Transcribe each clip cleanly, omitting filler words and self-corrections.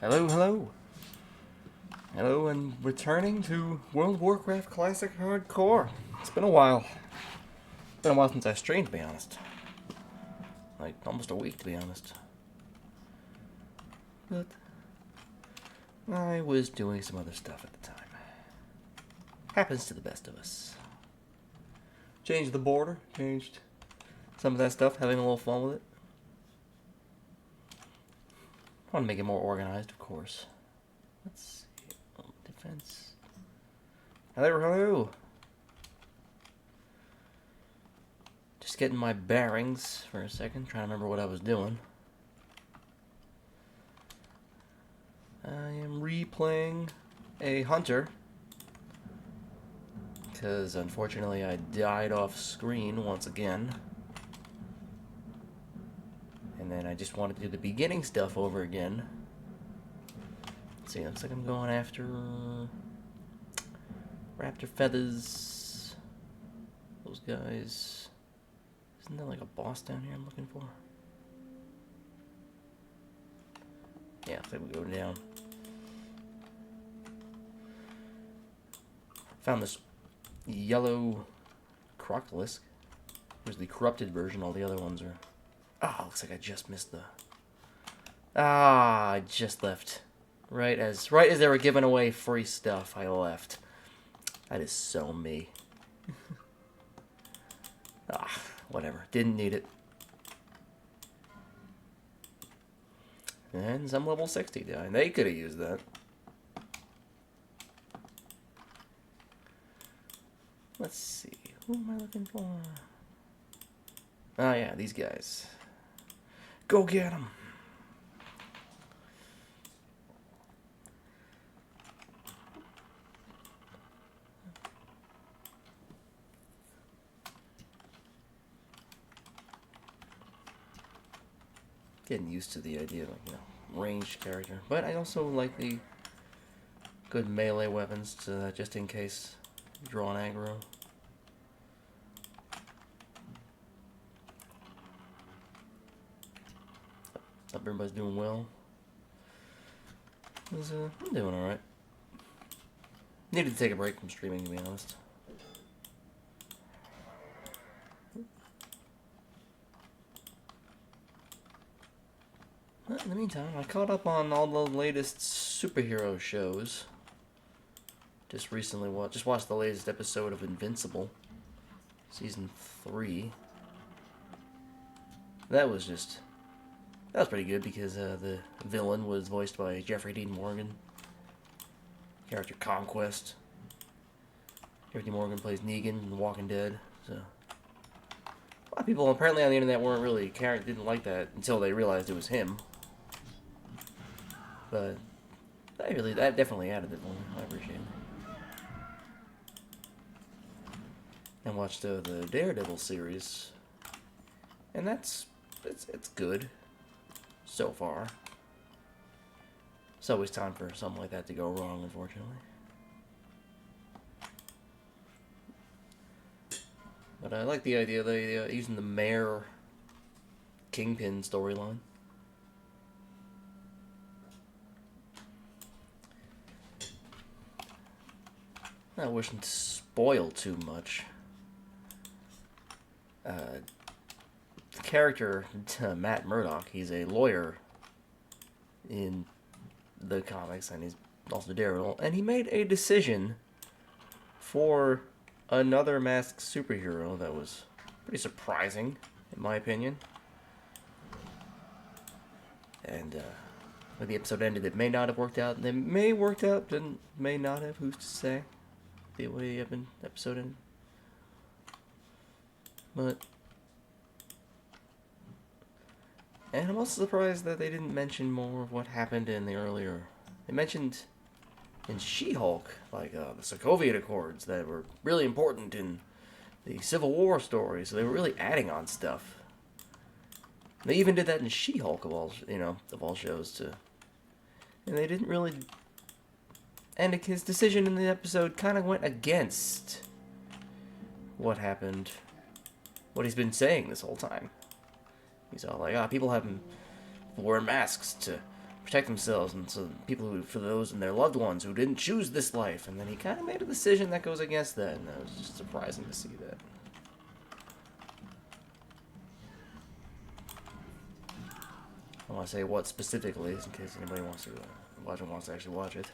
Hello, hello. Hello, and returning to World of Warcraft Classic Hardcore. It's been a while. It's been a while since I streamed, to be honest. Like, almost a week, to be honest. But I was doing some other stuff at the time. Happens to the best of us. Changed the border, changed some of that stuff, having a little fun with it. I want to make it more organized, of course. Let's see. Oh, defense. Hello, hello. Just getting my bearings for a second, trying to remember what I was doing. I am replaying a hunter, because unfortunately I died off screen once again. And then I just wanted to do the beginning stuff over again. Let's see, looks like I'm going after Raptor Feathers. Those guys. Isn't there like a boss down here I'm looking for? Yeah, I think we go down. Found this yellow crocolisk. Here's the corrupted version, all the other ones are... Ah, looks like I just missed the... Ah, I just left. Right as they were giving away free stuff, I left. That is so me. Ah, whatever. Didn't need it. And some level 60 die. They could have used that. Let's see. Who am I looking for? Oh, yeah, these guys. Go get them. Getting used to the idea of, ranged character. But I also like the good melee weapons to, just in case you draw an aggro. Hope everybody's doing well. I'm doing alright. Needed to take a break from streaming, to be honest. But in the meantime, I caught up on all the latest superhero shows. Just recently watched the latest episode of Invincible. Season 3. That was pretty good because the villain was voiced by Jeffrey Dean Morgan. Character Conquest. Jeffrey Dean Morgan plays Negan in The Walking Dead. So a lot of people apparently on the internet didn't like that until they realized it was him. But that definitely added it for me. I appreciate it. And watched the Daredevil series, and it's good so far. It's always time for something like that to go wrong, unfortunately. But I like the idea of using the Mayor Kingpin storyline. I wouldn't spoil too much. The character, Matt Murdock, he's a lawyer in the comics, and he's also Daredevil, and he made a decision for another masked superhero that was pretty surprising, in my opinion. And when the episode ended, it may not have worked out, and it may have worked out, and may not have, who's to say, the way the episode ended. And I'm also surprised that they didn't mention more of what happened in the earlier... They mentioned in She-Hulk, like the Sokovia Accords, that were really important in the Civil War story, so they were really adding on stuff. They even did that in She-Hulk, of all shows, too. And they didn't really... And his decision in the episode kind of went against what happened, what he's been saying this whole time. He's all like, people wearing masks to protect themselves, and so people who, for those and their loved ones who didn't choose this life. And then he kind of made a decision that goes against that, and it was just surprising to see that. I want to say what specifically, in case anybody wants to watch it, wants to actually watch it.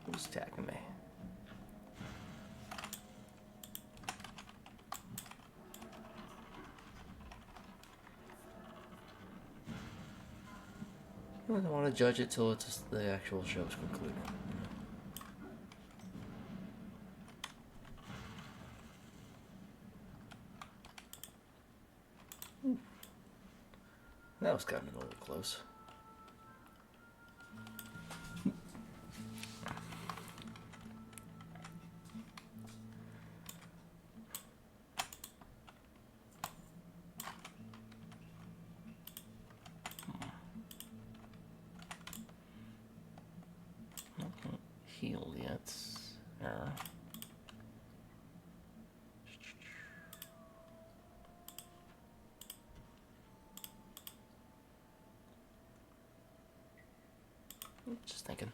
Who's attacking me? I don't want to judge it till it's the actual show's concluded. That was kind of a little close. Healed yet. Error. Just thinking.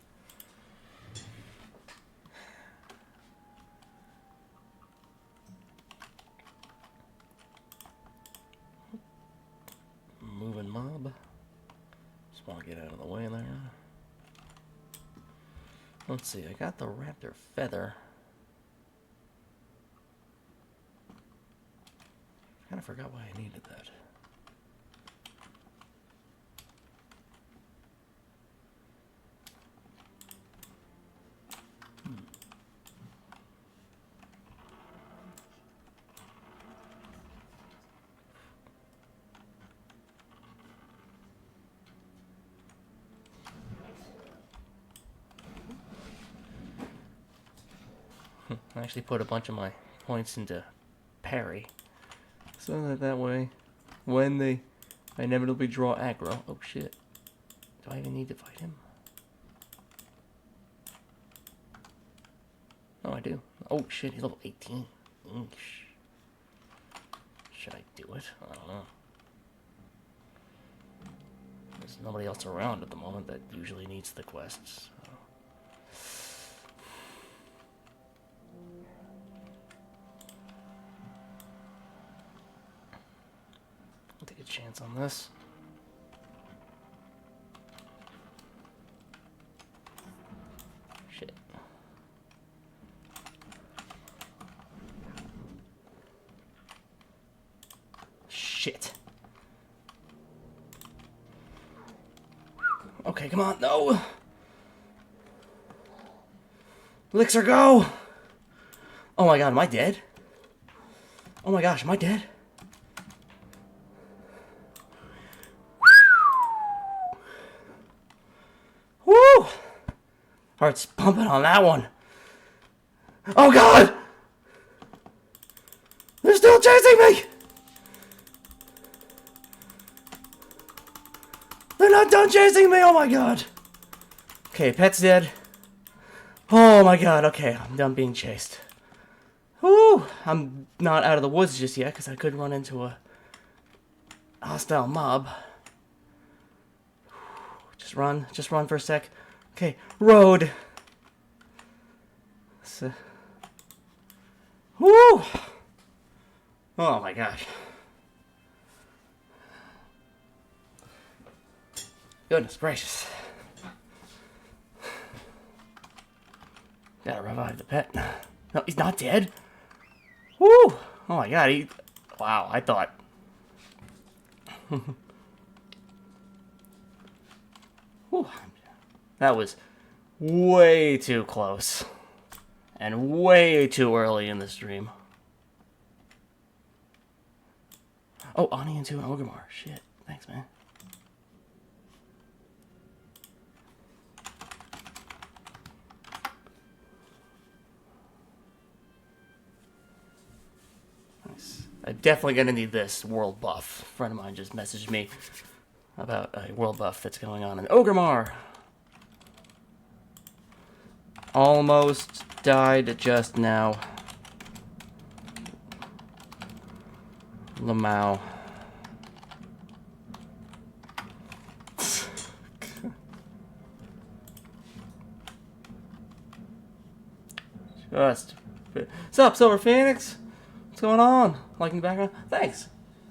Moving mob. Just want to get out of the way there. Let's see, I got the raptor feather. I kind of forgot why I needed that. I actually put a bunch of my points into parry, so that way, when they inevitably draw aggro. Oh shit! Do I even need to fight him? Oh, I do. Oh shit! He's level 18. Eesh. Should I do it? I don't know. There's nobody else around at the moment that usually needs the quests. So. I'll take a chance on this. Shit. Shit. Okay, come on. No. Elixir, go. Oh my god, am I dead? Oh my gosh, am I dead? Woo! Heart's pumping on that one. Oh god! They're still chasing me! They're not done chasing me! Oh my god! Okay, pet's dead. Oh my god, okay, I'm done being chased. Woo! I'm not out of the woods just yet, because I could run into a hostile mob. Just run for a sec. Okay, road. So, woo! Oh my gosh. Goodness gracious. Gotta revive the pet. No, he's not dead. Woo! Oh my god, wow, I thought. Whew. That was way too close. And way too early in the stream. Oh, Ani into an Ogremar. Shit. Thanks, man. Nice. I'm definitely gonna need this world buff. A friend of mine just messaged me about a world buff that's going on in Ogremar. Almost died just now. Lamau. Just. What's up, Silver Phoenix? What's going on? Liking the background? Thanks.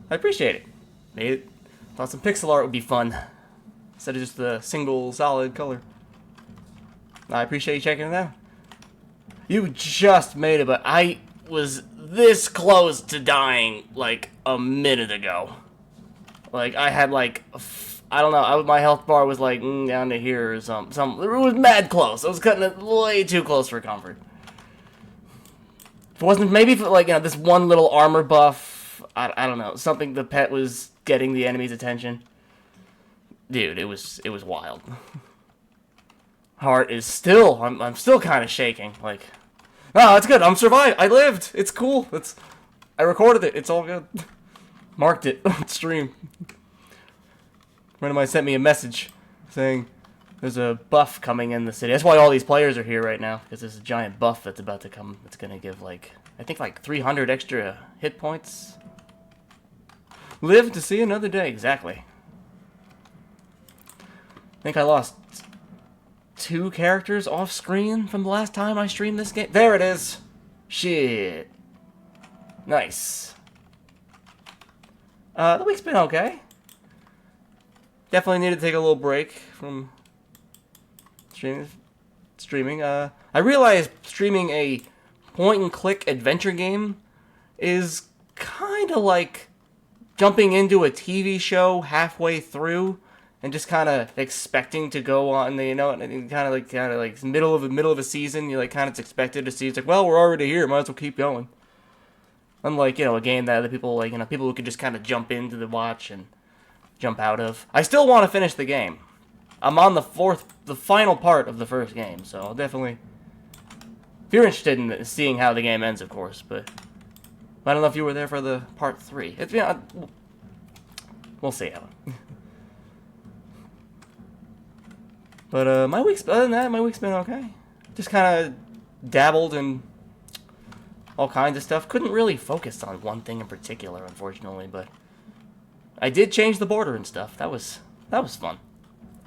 I appreciate it. Made it. Thought some pixel art would be fun. Instead of just the single solid color. I appreciate you checking it out. You just made it, but I was this close to dying like a minute ago. Like I had like I don't know. My health bar was like down to here or something. It was mad close. I was cutting it way too close for comfort. If it wasn't maybe for like this one little armor buff. I don't know, something the pet was getting the enemy's attention. Dude, it was wild. Heart is still I'm still kind of shaking. Like, no, it's good. I'm survived. I lived. It's cool. I recorded it. It's all good. Marked it on stream. A friend of mine sent me a message saying there's a buff coming in the city. That's why all these players are here right now, because there's a giant buff that's about to come. It's gonna give like I think like 300 extra hit points. Live to see another day. Exactly. I think I lost 2 characters off screen from the last time I streamed this game. There it is. Shit. Nice. The week's been okay. Definitely need to take a little break from streaming. I realized streaming a point-and-click adventure game is kind of like jumping into a TV show halfway through and just kind of expecting to go on, and kind of like middle of a season, you're like kind of expected to see. It's like, well, we're already here, might as well keep going. Unlike a game that other people people who could just kind of jump into the watch and jump out of. I still want to finish the game. I'm on the final part of the first game, so I'll definitely. If you're interested in seeing how the game ends, of course, but I don't know if you were there for the part 3. We'll see how. But other than that, my week's been okay. Just kind of dabbled in all kinds of stuff. Couldn't really focus on one thing in particular, unfortunately, but I did change the border and stuff. That was fun.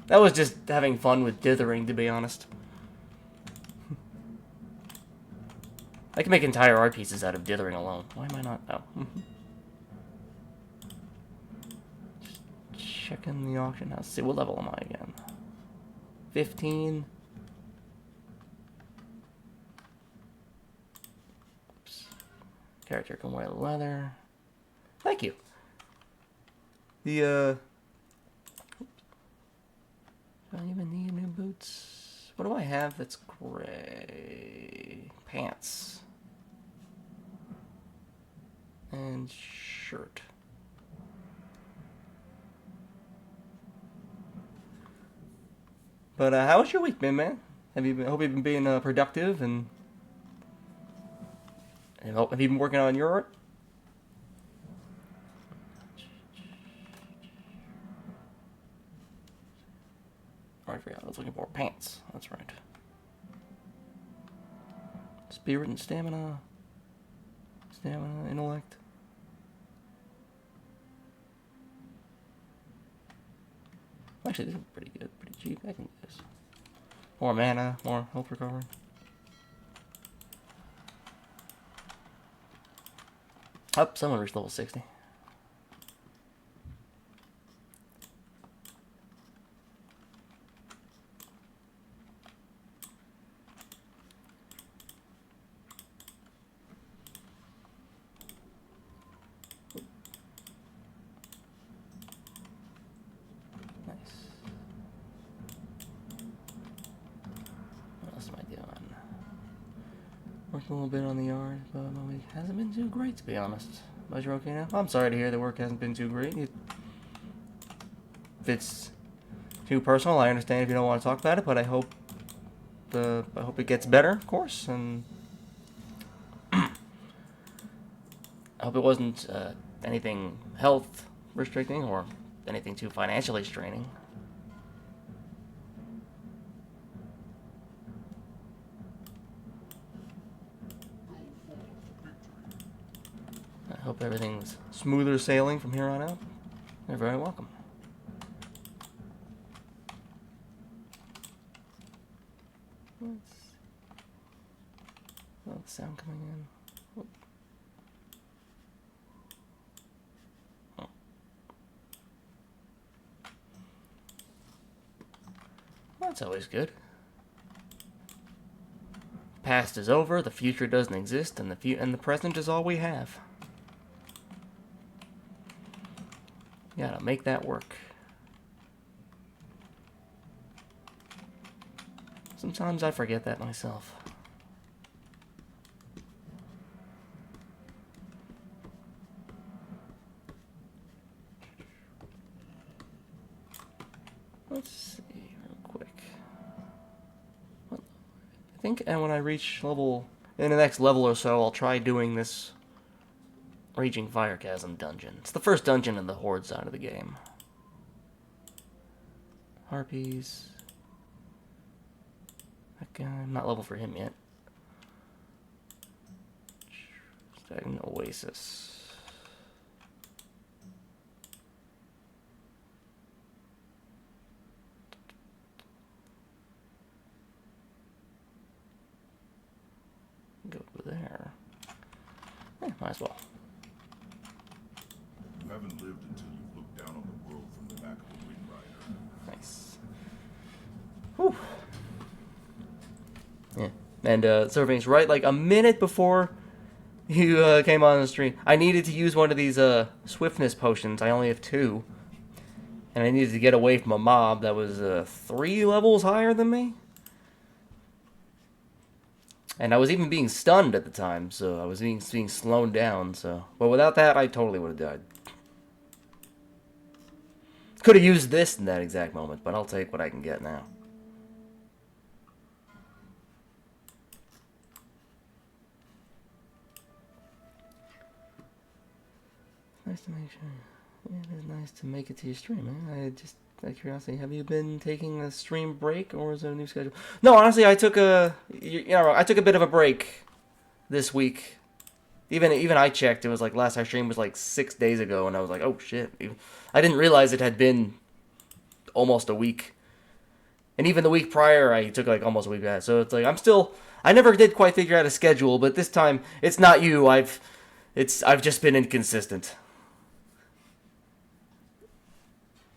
That was just having fun with dithering, to be honest. I can make entire art pieces out of dithering alone. Why am I not? Oh. Just checking the auction house. See, what level am I again? 15. Oops. Character can wear leather. Thank you. Do I even need new boots? What do I have that's gray? Pants. And shirt. But how was your week been, man? Hope you've been being productive and have you been working on your art? I forgot. I was looking for pants. That's right. Spirit and stamina. Stamina, intellect. Actually, this is pretty good. Pretty cheap. I can do this. More mana, more health recovery. Up, someone reached level 60. Worked a little bit on the yard, but my week hasn't been too great, to be honest. But you're okay now? I'm sorry to hear the work hasn't been too great. If it's too personal, I understand if you don't want to talk about it, but I hope it gets better, of course, and I hope it wasn't anything health restricting or anything too financially straining. I hope everything's smoother sailing from here on out. You're very welcome. Oh, the sound coming in. Oh. Well, that's always good. Past is over, the future doesn't exist, and the present is all we have. You gotta make that work. Sometimes I forget that myself. Let's see real quick. I think, and when I reach level, in the next level or so, I'll try doing this Raging Fire Chasm dungeon. It's the first dungeon in the Horde side of the game. Harpies. That guy, I'm not level for him yet. Stagnant Oasis. Go there. Might as well. You haven't lived until you've looked down on the world from the back of a Wind Rider. Nice. Whew. Yeah. And Surveying's right, like a minute before you came on the stream, I needed to use one of these swiftness potions. I only have 2. And I needed to get away from a mob that was 3 levels higher than me. And I was even being stunned at the time, so I was being slowed down, so... But without that, I totally would have died. Could have used this in that exact moment, but I'll take what I can get now. Nice to make sure. Yeah, it is nice to make it to your stream, man. I just, out of curiosity, have you been taking a stream break, or is there a new schedule? No, honestly, I took a, I took a bit of a break this week. Even I checked, it was like last I streamed was like 6 days ago, and I was like, oh shit. I didn't realize it had been almost a week. And even the week prior, I took like almost a week back. So it's like, I never did quite figure out a schedule, but this time, it's not you, I've just been inconsistent.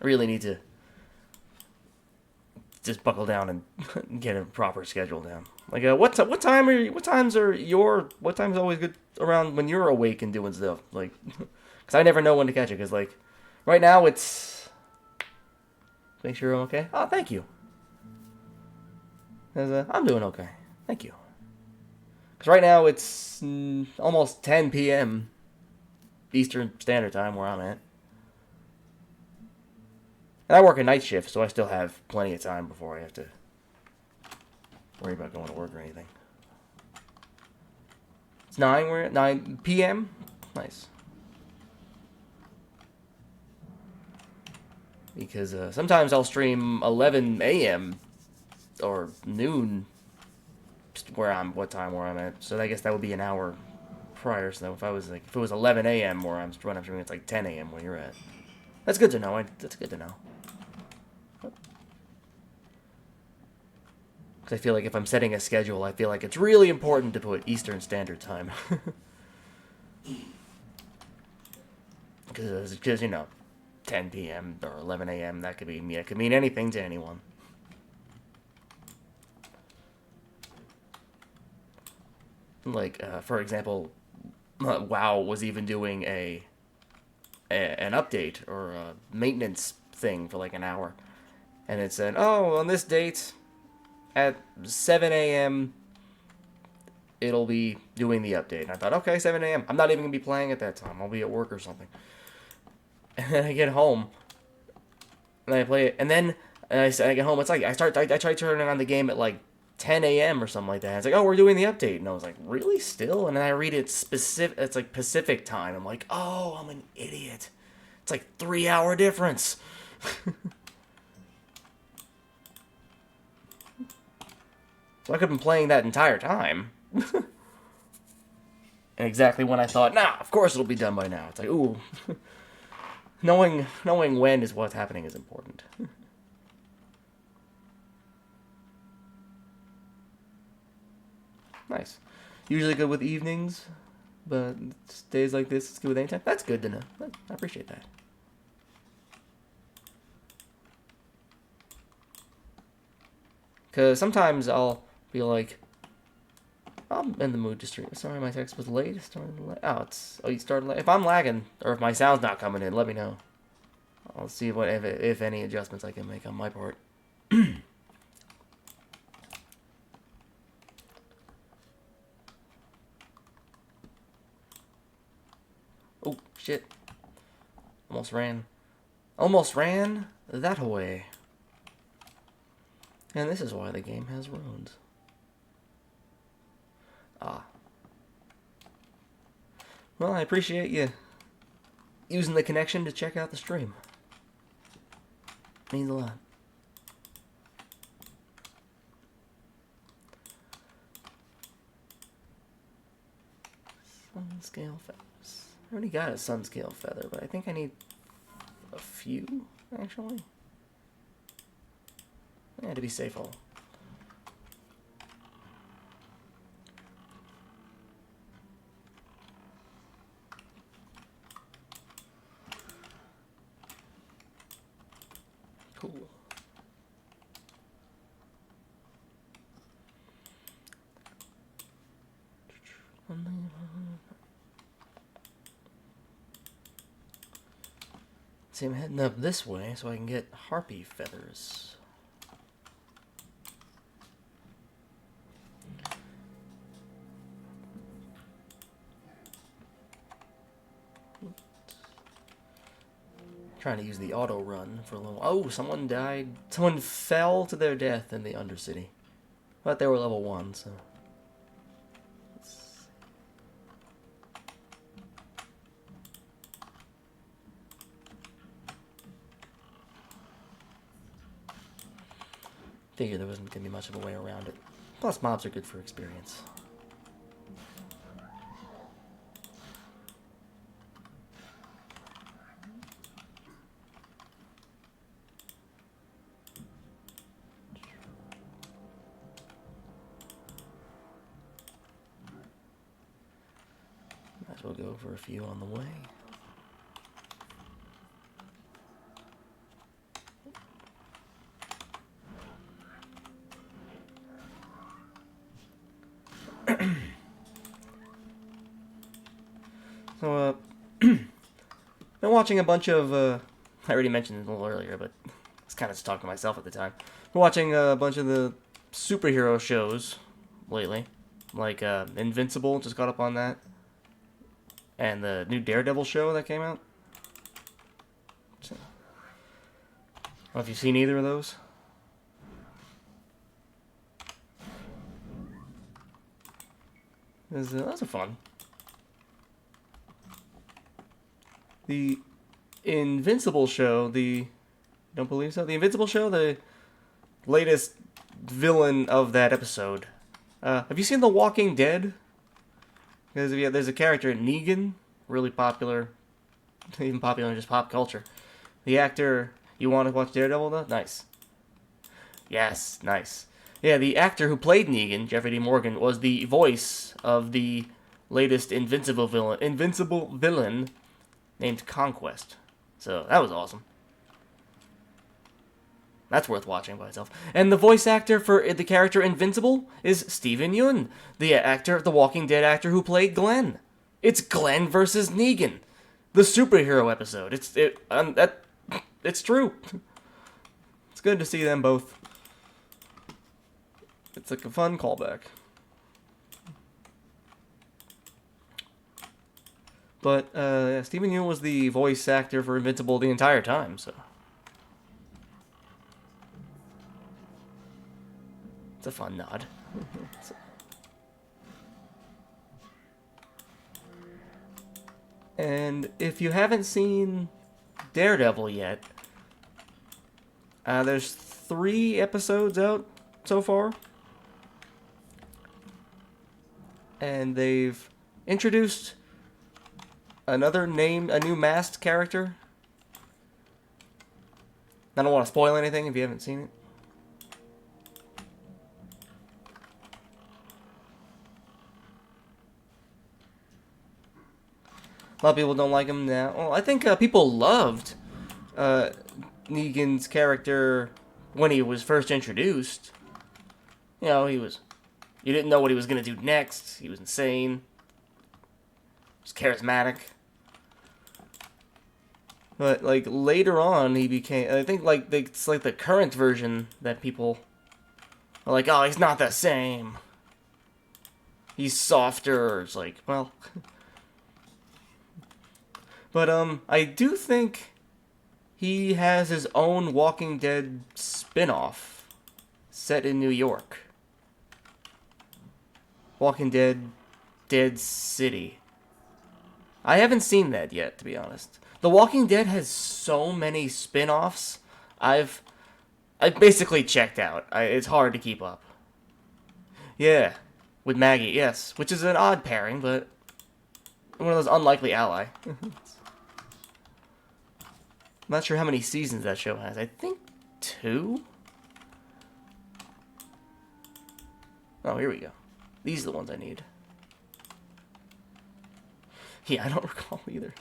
I really need to just buckle down and get a proper schedule down. Like, what time's always good around when you're awake and doing stuff? Like, because I never know when to catch it. Because, like, right now it's... Make sure I'm okay. Oh, thank you. I'm doing okay. Thank you. Because right now it's almost 10 p.m. Eastern Standard Time where I'm at. And I work a night shift, so I still have plenty of time before I have to worry about going to work or anything. It's 9 p.m.? Nice. Because sometimes I'll stream 11 a.m. or noon where I'm at. So I guess that would be an hour prior. So if it was 11 a.m. where I'm streaming, it's like 10 a.m. where you're at. That's good to know. That's good to know. Because I feel like if I'm setting a schedule, I feel like it's really important to put Eastern Standard Time. Because 10 p.m. or 11 a.m., that could mean anything to anyone. Like, for example, WoW was even doing an update or a maintenance thing for like an hour. And it said, oh, on this date, at 7 a.m., it'll be doing the update. And I thought, okay, 7 a.m. I'm not even going to be playing at that time. I'll be at work or something. And then I get home, and I play it, and then I get home, it's like, I try turning on the game at like 10 a.m. or something like that. It's like, oh, we're doing the update. And I was like, really, still? And then I read it's like Pacific time. I'm like, oh, I'm an idiot. It's like 3-hour difference. So I could have been playing that entire time. And exactly when I thought, nah, of course it'll be done by now. It's like, ooh. Knowing when is what's happening is important. Nice. usually good with evenings, but days like this, it's good with anytime. That's good to know. I appreciate that. Because sometimes I'll be like, I'm in the mood to stream. Sorry, my text was late. Oh, you started late. If I'm lagging, or if my sound's not coming in, let me know. I'll see what if any adjustments I can make on my part. Oh, shit. Almost ran. Almost ran that way. And this is why the game has roads. Ah. Well, I appreciate you using the connection to check out the stream. Means a lot. Sun scale feathers. I already got a sun scale feather, but I think I need a few, actually. Yeah, to be safe. Cool. See, I'm heading up this way so I can get harpy feathers. Trying to use the auto run for a little. Oh, someone died. Someone fell to their death in the Undercity. But they were level 1, so. Figured there wasn't gonna be much of a way around it. Plus, mobs are good for experience. Might as well go for a few on the way. So, been watching a bunch of, I already mentioned it a little earlier, but I was kind of just talking to myself at the time. Been watching a bunch of the superhero shows lately. Like, Invincible, just got up on that. And the new Daredevil show that came out. I don't know if you've seen either of those. Those are fun. The Invincible show, don't believe so? The Invincible show, the latest villain of that episode. Have you seen The Walking Dead? There's a character, Negan, really popular, even popular in just pop culture. The actor, you want to watch Daredevil though? Nice. Yes, nice. Yeah, the actor who played Negan, Jeffrey D. Morgan, was the voice of the latest Invincible villain named Conquest. So, that was awesome. That's worth watching by itself. And the voice actor for the character Invincible is Steven Yeun, the Walking Dead actor who played Glenn. It's Glenn versus Negan, the superhero episode. It's true. It's good to see them both. It's like a fun callback. But Steven Yeun was the voice actor for Invincible the entire time, so. It's a fun nod. And if you haven't seen Daredevil yet, there's 3 episodes out so far. And they've introduced a new masked character. I don't want to spoil anything if you haven't seen it. A lot of people don't like him now. Well, I think people loved Negan's character when he was first introduced. You know, you didn't know what he was going to do next. He was insane. He was charismatic. But, like, later on, he became... I think, like, it's like the current version that people are like, oh, he's not the same. He's softer. It's like, well... But, I do think he has his own Walking Dead spin-off set in New York. Walking Dead, Dead City. I haven't seen that yet, to be honest. The Walking Dead has so many spin-offs. I've basically checked out. It's hard to keep up. Yeah, with Maggie, yes. Which is an odd pairing, but one of those unlikely ally. I'm not sure how many seasons that show has. I think 2? Oh, here we go. These are the ones I need. Yeah, I don't recall either.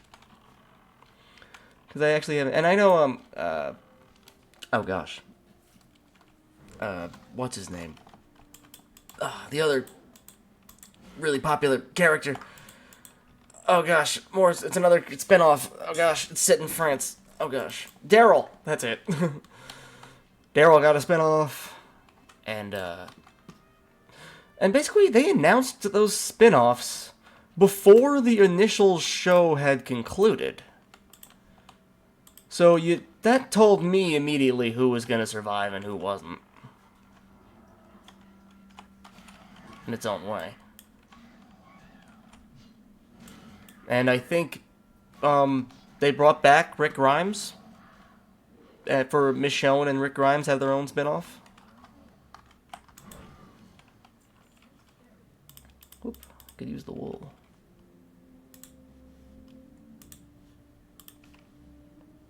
Because I actually haven't... And I know, oh, gosh. What's his name? The other really popular character. Oh, gosh. It's another spinoff. Oh, gosh. It's set in France. Oh, gosh. Daryl. That's it. Daryl got a spinoff. And basically, they announced those spin-offs before the initial show had concluded. So that told me immediately who was going to survive and who wasn't. In its own way. And I think they brought back Rick Grimes. For Michonne and Rick Grimes have their own spin-off. Whoop, could use the wool.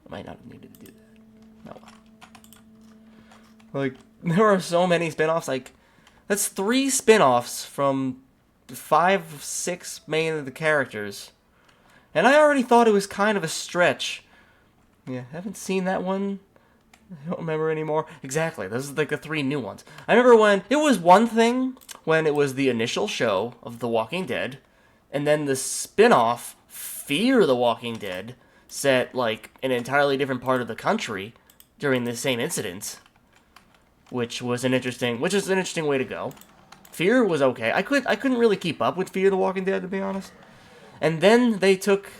I might not have needed to do that. No. Like, there are so many spin-offs. Like, that's 3 spin-offs from 5, 6 main of the characters. And I already thought it was kind of a stretch. Yeah, haven't seen that one. I don't remember anymore. Exactly, those are like the 3 new ones. I remember when it was one thing when it was the initial show of The Walking Dead, and then the spin-off, Fear the Walking Dead, set like an entirely different part of the country during the same incident, which is an interesting way to go. Fear was okay. I couldn't really keep up with Fear the Walking Dead, to be honest. And then they took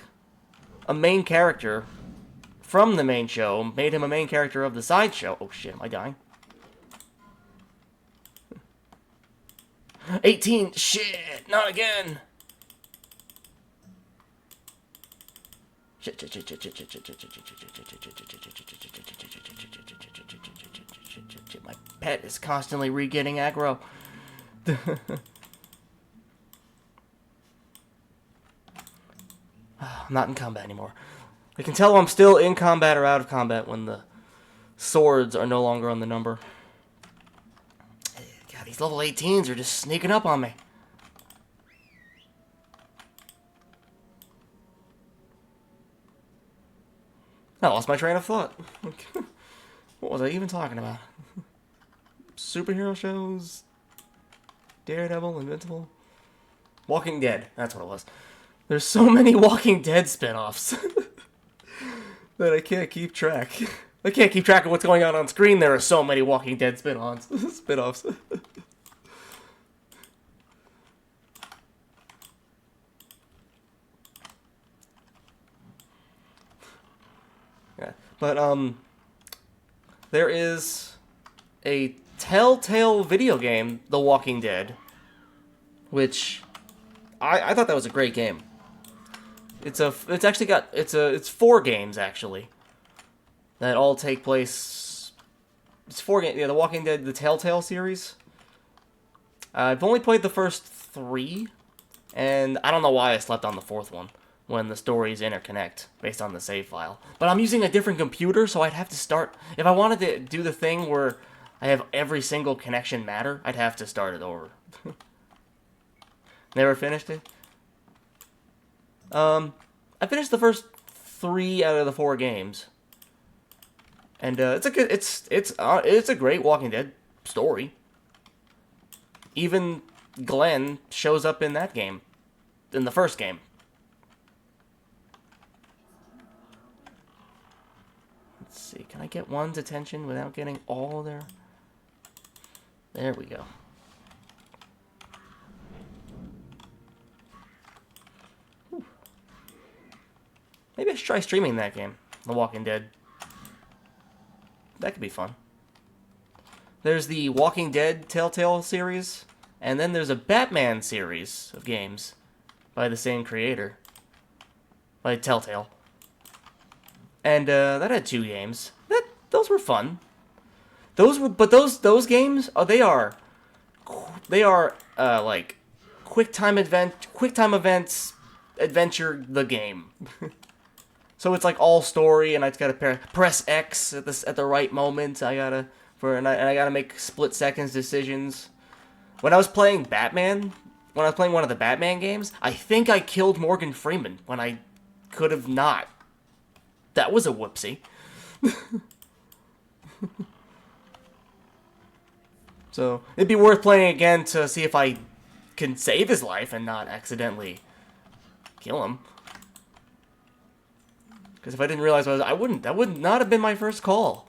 a main character from the main show, made him a main character of the side show. Oh shit, am I dying? 18, shit, not again. My pet is constantly re-getting aggro. I'm not in combat anymore. I can tell I'm still in combat or out of combat when the swords are no longer on the number. God, these level 18s are just sneaking up on me. I lost my train of thought. What was I even talking about? Superhero shows? Daredevil, Invincible? Walking Dead, that's what it was. There's so many Walking Dead spin-offs that I can't keep track. I can't keep track of what's going on screen. There are so many Walking Dead spin-offs. Yeah, but there is a Telltale video game, The Walking Dead, which I thought that was a great game. It's 4 games actually that all take place. It's 4 games. Yeah, The Walking Dead, the Telltale series. I've only played the first 3, and I don't know why I slept on the 4th one when the stories interconnect based on the save file. But I'm using a different computer, so I'd have to start. If I wanted to do the thing where I have every single connection matter, I'd have to start it over. Never finished it. I finished the first 3 out of the 4 games, and it's a great Walking Dead story. Even Glenn shows up in that game, in the first game. Let's see, can I get one's attention without getting all their... There we go. Whew. Maybe I should try streaming that game, The Walking Dead. That could be fun. There's the Walking Dead Telltale series, and then there's a Batman series of games by the same creator, by Telltale. And that had 2 games. Those were fun. Those games, they are like QuickTime events adventure the game. So it's like all story, and I just gotta press X at the right moment. I gotta make split seconds decisions. When I was playing one of the Batman games, I think I killed Morgan Freeman when I could have not. That was a whoopsie. So it'd be worth playing again to see if I can save his life and not accidentally kill him. Because if I didn't realize what I wouldn't. That would not have been my first call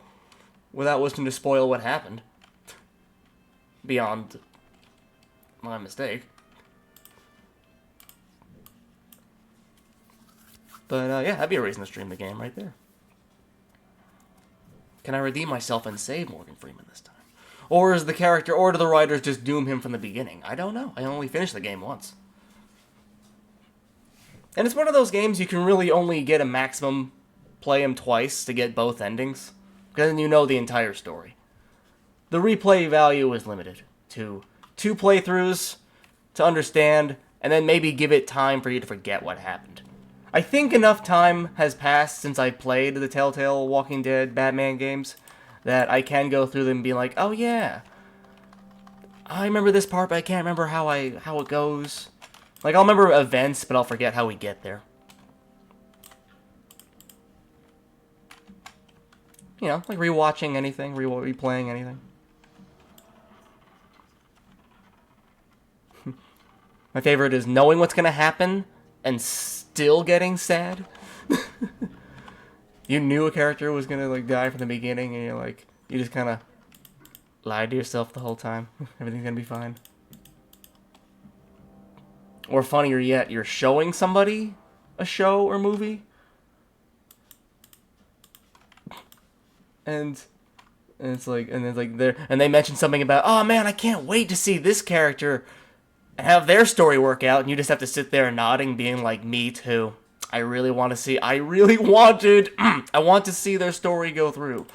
without wishing to spoil what happened. Beyond my mistake. But yeah, that'd be a reason to stream the game right there. Can I redeem myself and save Morgan Freeman this time? Or is the character, or do the writers just doom him from the beginning? I don't know. I only finished the game once. And it's one of those games you can really only get a maximum play him twice to get both endings. Because then you know the entire story. The replay value is limited to 2 playthroughs to understand, and then maybe give it time for you to forget what happened. I think enough time has passed since I played the Telltale Walking Dead Batman games that I can go through them and be like, oh yeah, I remember this part, but I can't remember how it goes. Like, I'll remember events, but I'll forget how we get there. You know, like rewatching anything, replaying anything. My favorite is knowing what's gonna happen and still getting sad. You knew a character was gonna like die from the beginning, and you're like, you just kind of lied to yourself the whole time. Everything's gonna be fine. Or funnier yet, you're showing somebody a show or movie, and it's like, and they mention something about, oh man, I can't wait to see this character and have their story work out, and you just have to sit there nodding, being like, me too. I want to see their story go through.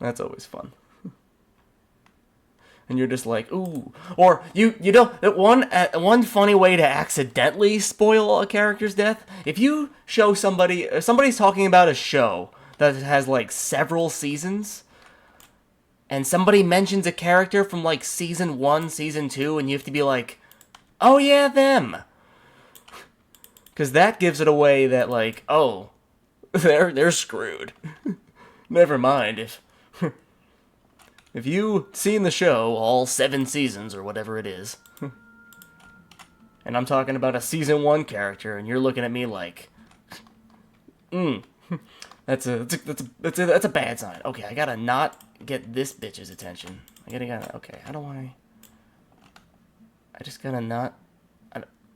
That's always fun. And you're just like, ooh. Or, you know, one funny way to accidentally spoil a character's death, if you show somebody's talking about a show that has, like, several seasons, and somebody mentions a character from, like, season 1, season 2, and you have to be like, oh yeah, them. Because that gives it away that, like, oh, they're screwed. Never mind if you've seen the show, all 7 seasons, or whatever it is, and I'm talking about a season 1 character, and you're looking at me like, that's a bad sign. Okay, I gotta not get this bitch's attention. Okay, how do I just gotta not...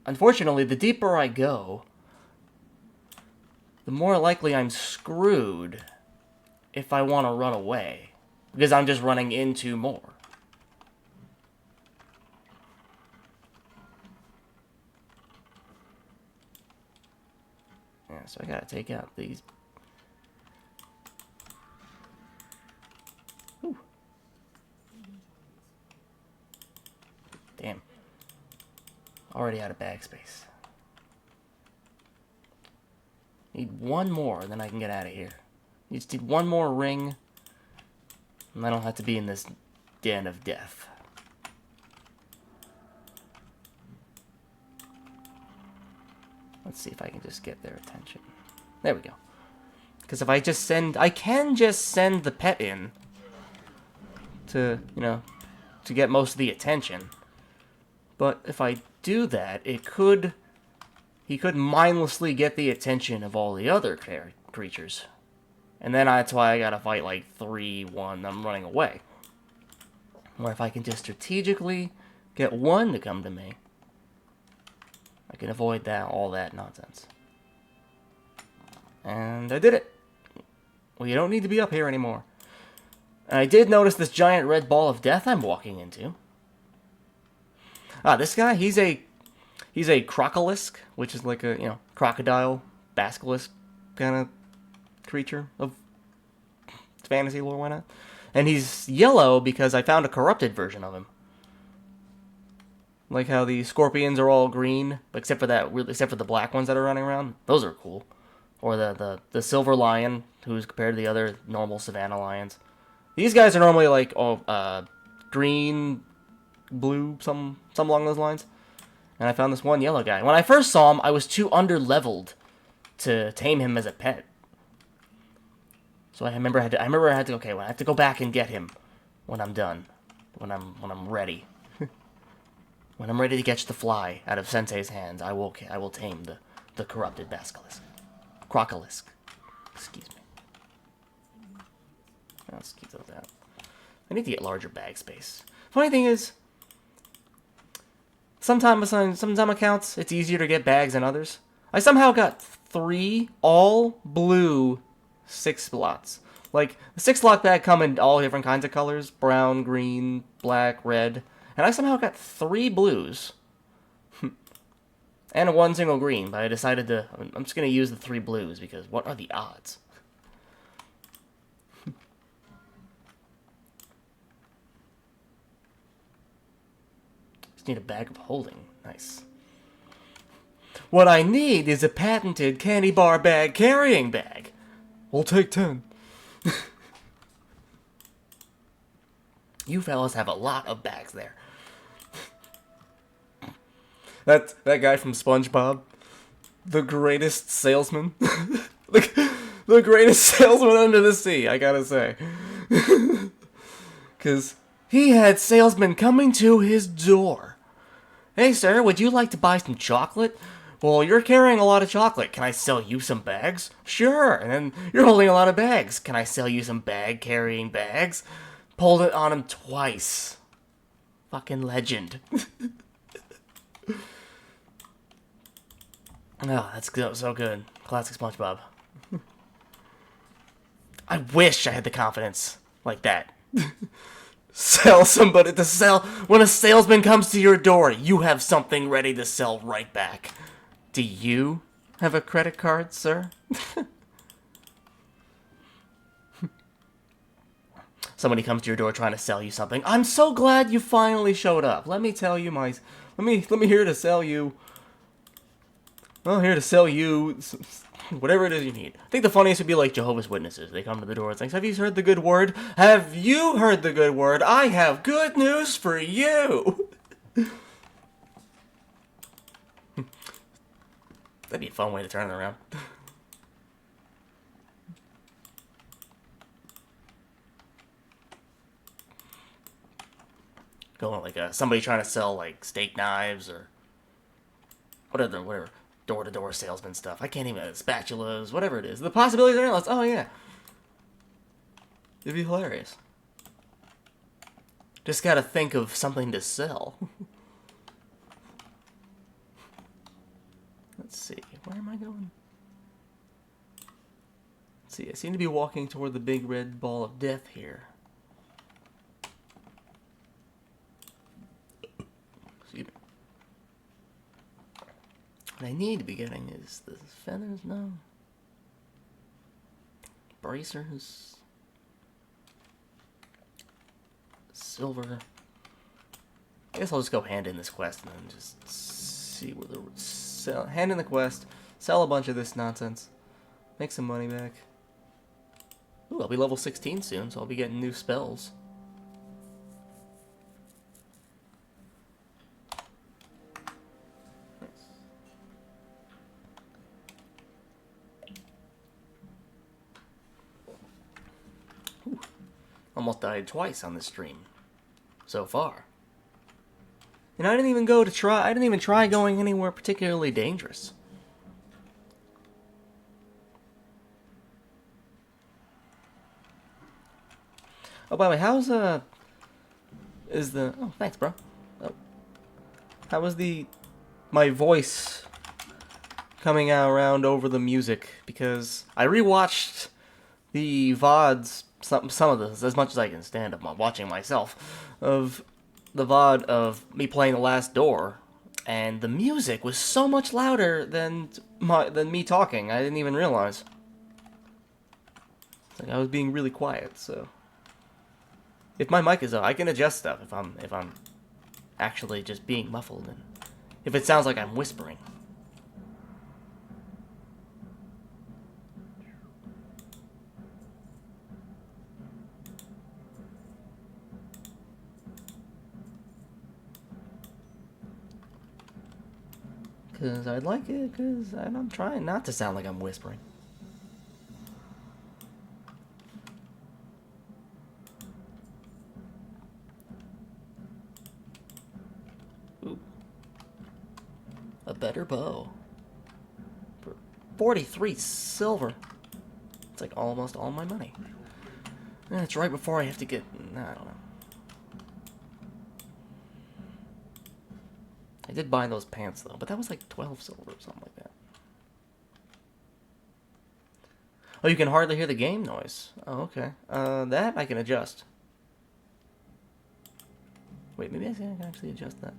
Unfortunately, the deeper I go, the more likely I'm screwed if I want to run away. Because I'm just running into more. Yeah, so I gotta take out these. Whew. Damn. Already out of bag space. Need one more, and then I can get out of here. You just need one more ring, and I don't have to be in this den of death. Let's see if I can just get their attention. There we go. Because if I just send... I can just send the pet in to, you know, to get most of the attention. But if I do that, it could... He could mindlessly get the attention of all the other creatures. And then that's why I gotta fight like 3-1. I'm running away. Or if I can just strategically get one to come to me, I can avoid all that nonsense. And I did it. Well, you don't need to be up here anymore. And I did notice this giant red ball of death I'm walking into. Ah, this guy, he's a crocolisk, which is like a, you know, crocodile, basilisk kind of creature of fantasy lore, why not? And he's yellow because I found a corrupted version of him. Like how the scorpions are all green, except for the black ones that are running around. Those are cool. Or the silver lion, who's compared to the other normal savanna lions. These guys are normally like green, blue, some along those lines. And I found this one yellow guy. When I first saw him, I was too under-leveled to tame him as a pet. So I remember I had to okay, well, I have to go back and get him when I'm done. When I'm ready. When I'm ready to catch the fly out of Sensei's hands, I will tame the corrupted basilisk. Crocolisk. Excuse me. Let's keep those out. I need to get larger bag space. Funny thing is, sometimes on some accounts, it's easier to get bags than others. I somehow got 3 all blue 6 slots. Like, the 6 slot bag come in all different kinds of colors. Brown, green, black, red. And I somehow got 3 blues. And 1 single green, but I decided I'm just going to use the 3 blues, because what are the odds? Just need a bag of holding. Nice. What I need is a patented candy bar bag carrying bag. We'll take 10. You fellas have a lot of bags there. That guy from SpongeBob, the greatest salesman, the greatest salesman under the sea, I gotta say. Because he had salesmen coming to his door. Hey sir, would you like to buy some chocolate? Well, you're carrying a lot of chocolate. Can I sell you some bags? Sure. And then you're holding a lot of bags. Can I sell you some bag-carrying bags? Pulled it on him twice. Fucking legend. Oh, that's good. So good. Classic SpongeBob. I wish I had the confidence like that. Sell somebody to sell. When a salesman comes to your door, you have something ready to sell right back. Do you have a credit card, sir? Somebody comes to your door trying to sell you something. I'm so glad you finally showed up. Let me tell you let me here to sell you. Well, here to sell you whatever it is you need. I think the funniest would be like Jehovah's Witnesses. They come to the door and say, have you heard the good word? Have you heard the good word? I have good news for you. That'd be a fun way to turn it around. Going like somebody trying to sell like steak knives or whatever door-to-door salesman stuff. I can't even spatulas, whatever it is. The possibilities are endless. Oh yeah, it'd be hilarious. Just gotta think of something to sell. Let's see, where am I going? Let's see, I seem to be walking toward the big red ball of death here. What I need to be getting is the feathers, no. Bracers. Silver. I guess I'll just go hand in this quest and then just see where hand in the quest, sell a bunch of this nonsense, make some money back. Ooh, I'll be level 16 soon, so I'll be getting new spells. almost died twice on this stream so far. And I didn't even go to try. I didn't even try going anywhere particularly dangerous. Oh, by the way, how's is the oh thanks, bro. Oh, how was my voice coming out around over the music? Because I rewatched the VODs, some of this, as much as I can stand of watching myself, of the VOD of me playing The Last Door, and the music was so much louder than me talking. I didn't even realize. It's like I was being really quiet. So if my mic is up, I can adjust stuff if I'm actually just being muffled and if it sounds like I'm whispering. Because I'd like it, because I'm trying not to sound like I'm whispering. Ooh. A better bow. For 43 silver. It's like almost all my money. And it's right before I have to get... Nah, I don't know. I did buy those pants, though, but that was like 12 silver or something like that. Oh, you can hardly hear the game noise. Oh, okay. That I can adjust. Wait, maybe I can actually adjust that.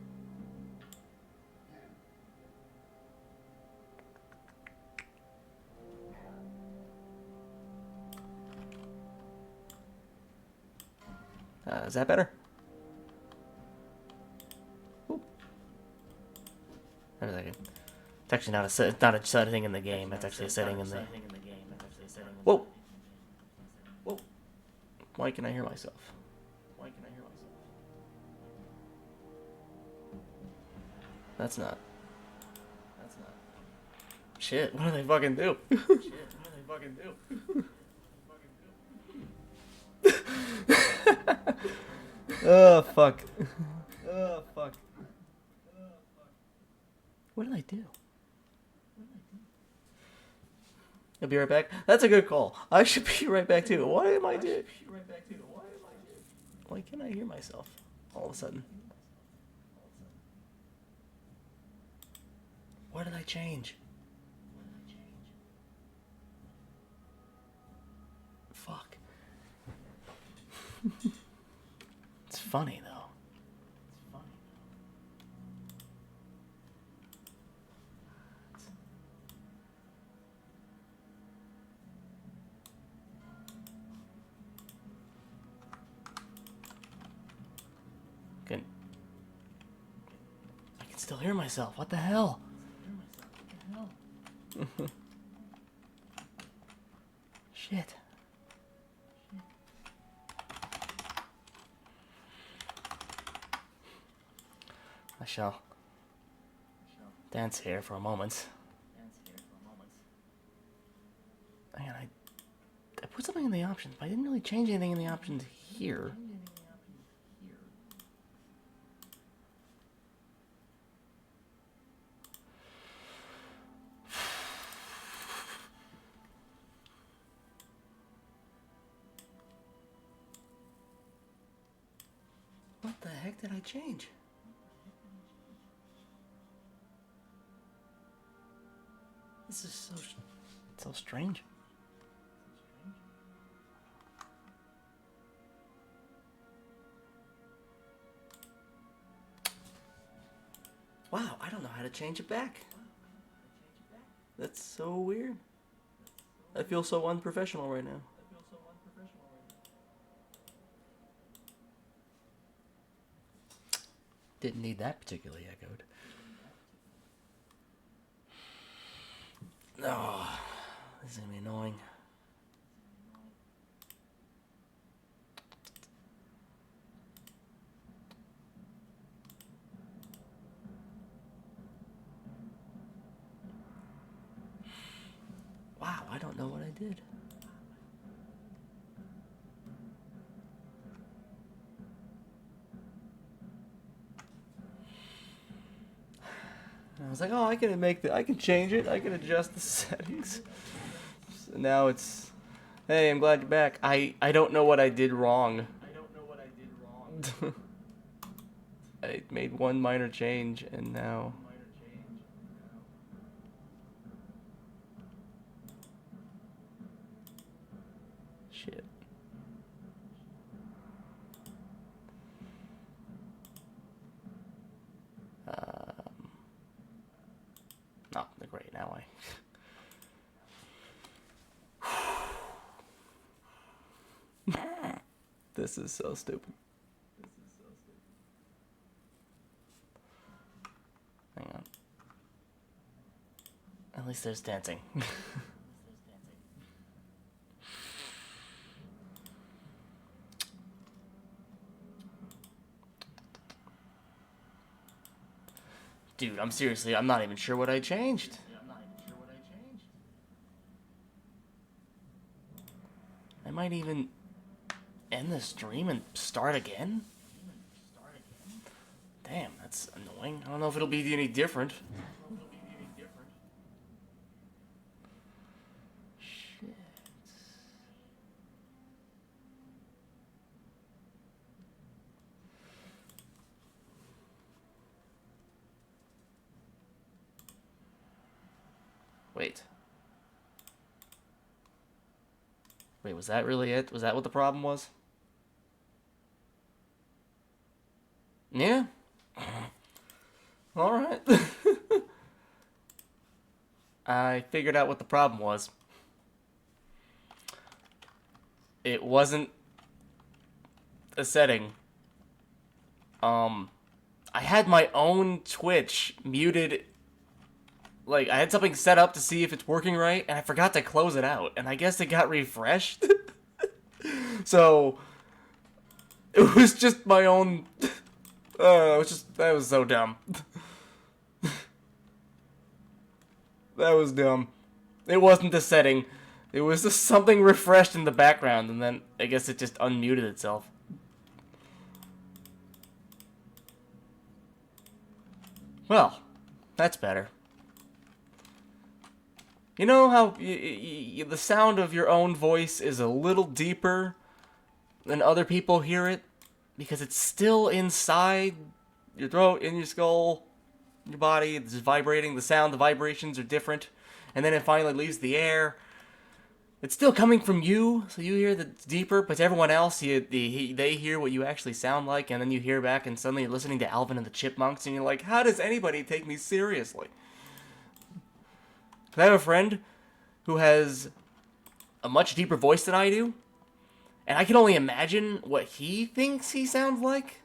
Is that better? Oop. Wait a second. It's actually not a setting in the game. It's actually a setting in the... Whoa! Whoa! Why can I hear myself? Why can I hear myself? That's not... Shit, what do they fucking do? Shit, what do they fucking do? Oh, fuck. Oh, fuck. What did I do? I'll be right back. That's a good call. I should be right back too. What am I doing? Why can't I hear myself all of a sudden? What did I change? Fuck. It's funny though. Good. I can still hear myself. What the hell? Shit. I shall dance here for a moment. Hang on, I put something in the options, but I didn't really change anything in the options here. What the heck did I change? This is so strange. Wow, I don't know how to change it back. That's so weird. I feel so unprofessional right now. Didn't need that particularly echoed. Oh, this is gonna be annoying. Wow, I don't know what I did. was like, oh, I can change it. I can adjust the settings. So now it's, hey, I'm glad you're back. I don't know what I did wrong. I made one minor change, and now... Shit. Oh, great, now I... This is so stupid. Hang on. At least there's dancing. Dude, I'm not even sure what I changed. I might even end the stream and start again? Damn, that's annoying. I don't know if it'll be any different. Shit. Wait. Wait, was that really it? Was that what the problem was? Yeah. Alright. I figured out what the problem was. It wasn't a setting. I had my own Twitch muted. Like, I had something set up to see if it's working right, and I forgot to close it out. And I guess it got refreshed. So, it was just my own... that was so dumb. That was dumb. It wasn't the setting. It was just something refreshed in the background, and then I guess it just unmuted itself. Well, that's better. You know how the sound of your own voice is a little deeper than other people hear it? Because it's still inside your throat, in your skull, your body. It's vibrating. The sound, the vibrations are different. And then it finally leaves the air. It's still coming from you, so you hear that it's deeper, but to everyone else, they hear what you actually sound like, and then you hear back, and suddenly you're listening to Alvin and the Chipmunks, and you're like, how does anybody take me seriously? I have a friend who has a much deeper voice than I do, and I can only imagine what he thinks he sounds like.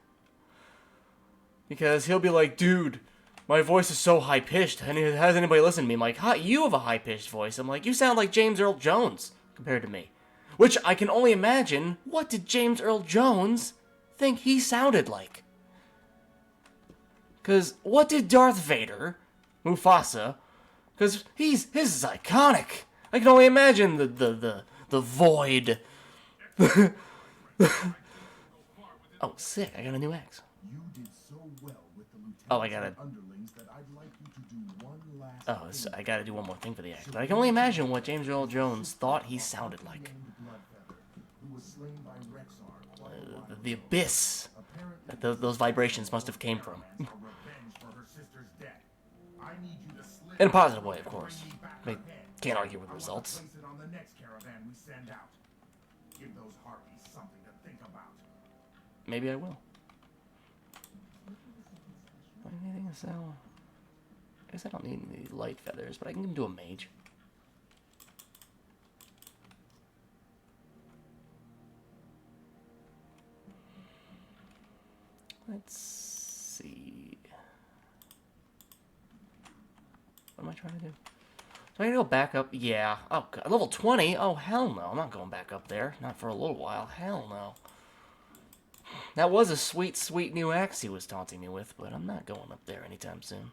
Because he'll be like, dude, my voice is so high-pitched, and has anybody listened to me? I'm like, huh, you have a high-pitched voice. I'm like, you sound like James Earl Jones compared to me. Which I can only imagine, what did James Earl Jones think he sounded like? Because what did Darth Vader, Mufasa, because his is iconic. I can only imagine the void. Oh, sick, I got a new axe. You did so well with the Oh, I gotta... underlings that I'd like you to do one last Oh, so I gotta do one more thing for the act. But I can only imagine what James Earl Jones thought he sounded like. The abyss that those vibrations must have came from. In a positive way, of course. I can't argue with results. Maybe I will. Anything to sell? I guess I don't need any light feathers, but I can do a mage. Let's see. What am I trying to do? Do I need to go back up? Yeah. Oh, God. Level 20? Oh, hell no. I'm not going back up there. Not for a little while. Hell no. That was a sweet, sweet new axe he was taunting me with, but I'm not going up there anytime soon.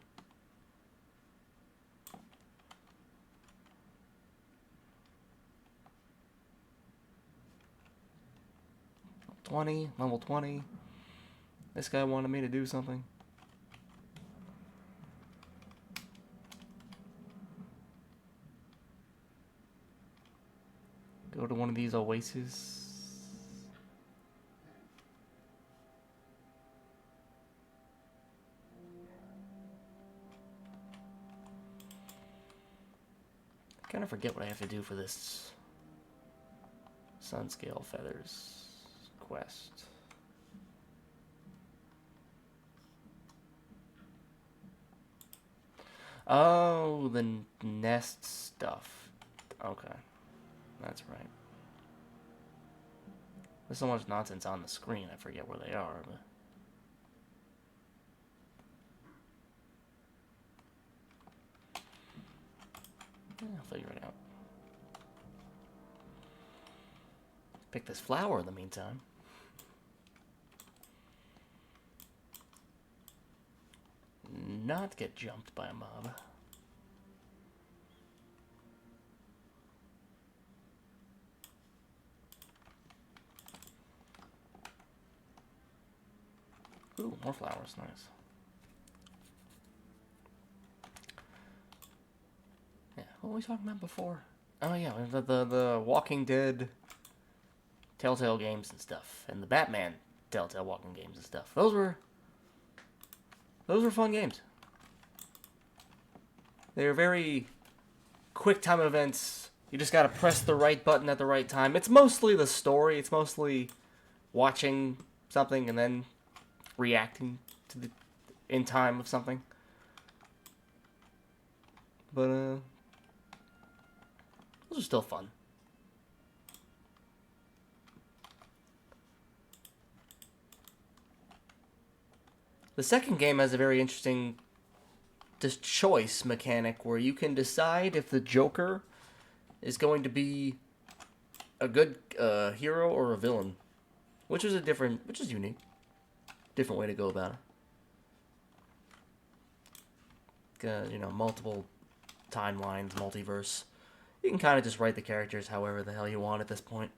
Level 20. This guy wanted me to do something. of these oases. I kind of forget what I have to do for this Sunscale Feathers quest. Oh, the nest stuff. Okay. That's right. There's so much nonsense on the screen, I forget where they are, but... yeah, I'll figure it out. Pick this flower in the meantime. Not get jumped by a mob. Ooh, more flowers, nice. Yeah, what were we talking about before? Oh yeah, the Walking Dead Telltale games and stuff, and the Batman Telltale Walking games and stuff. Those were fun games. They were very quick time events. You just gotta press the right button at the right time. It's mostly the story. It's mostly watching something and then reacting to the in time of something. But those are still fun. The second game has a very interesting choice mechanic where you can decide if the Joker is going to be a good hero or a villain, which is unique, different way to go about it. You know, multiple timelines, multiverse. You can kind of just write the characters however the hell you want at this point.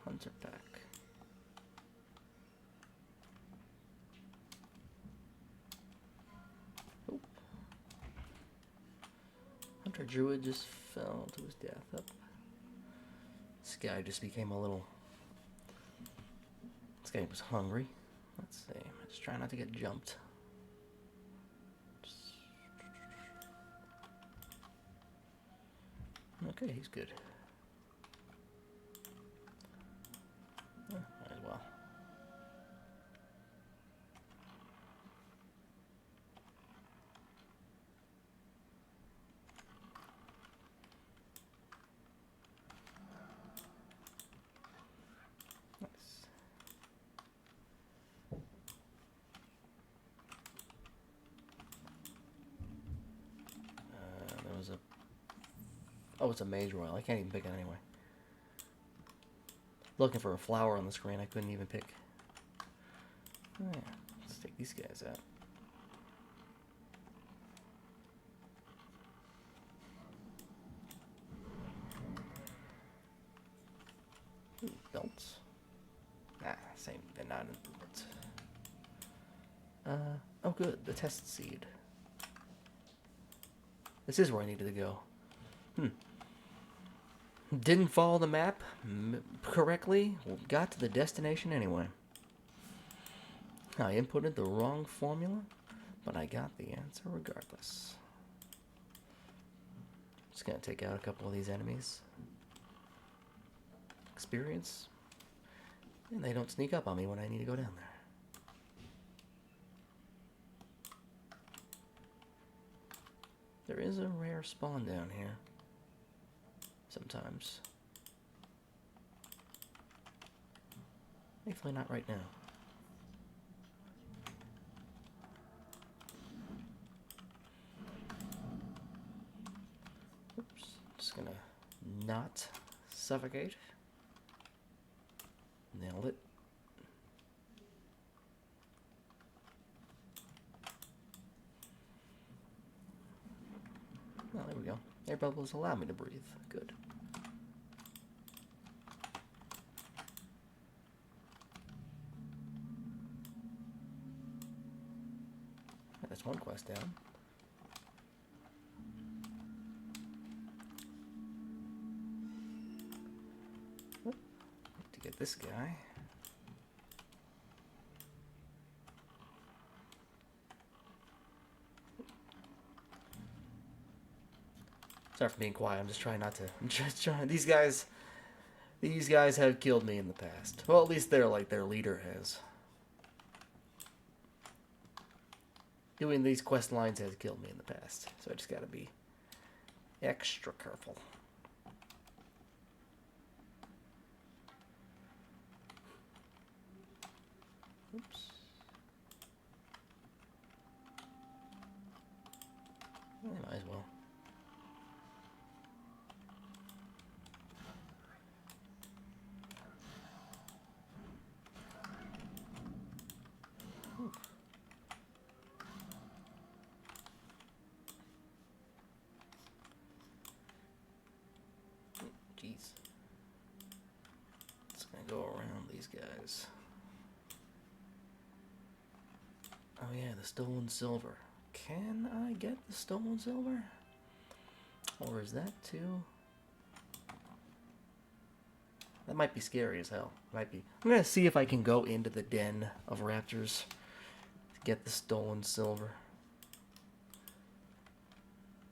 Hunter pack. Oop. Hunter Druid just fell to his death. Up. This guy just became a little... This guy was hungry. Let's see. Let's try not to get jumped. Okay, he's good. Yeah, might as well. Nice. There was a... Oh, it's a mage royal. I can't even pick it anyway. Looking for a flower on the screen I couldn't even pick. Oh, yeah. Let's take these guys out. Ooh, belts. Ah, same. They're not improvements. Oh good. The test seed. This is where I needed to go. Didn't follow the map correctly. Well, got to the destination anyway. I inputted the wrong formula, but I got the answer regardless. Just gonna take out a couple of these enemies. Experience. And they don't sneak up on me when I need to go down there. There is a rare spawn down here. Sometimes. Thankfully not right now. Oops. Just gonna not suffocate. Nailed it. Oh, there we go. Air bubbles allow me to breathe. Good. That's one quest down. To get this guy. Sorry for being quiet. I'm just trying not to. I'm just trying. These guys have killed me in the past. Well, at least they're like their leader has. Doing these quest lines has killed me in the past, so I just gotta be extra careful. Oops. I might as well. Jeez. It's gonna go around these guys. Oh yeah, the stolen silver. Can I get the stolen silver? Or is that too? That might be scary as hell. Might be. I'm gonna see if I can go into the den of raptors to get the stolen silver.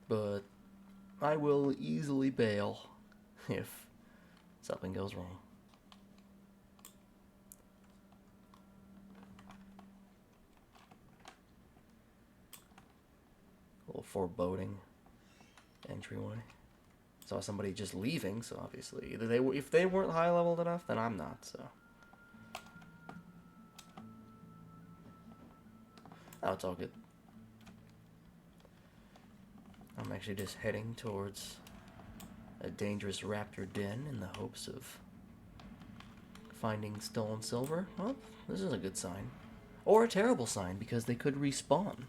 But I will easily bail if something goes wrong. A little foreboding entryway. Saw somebody just leaving, so obviously either if they weren't high leveled enough, then I'm not. So. Oh, it's all good. I'm actually just heading towards a dangerous raptor den in the hopes of finding stolen silver. Well, this is a good sign. Or a terrible sign, because they could respawn.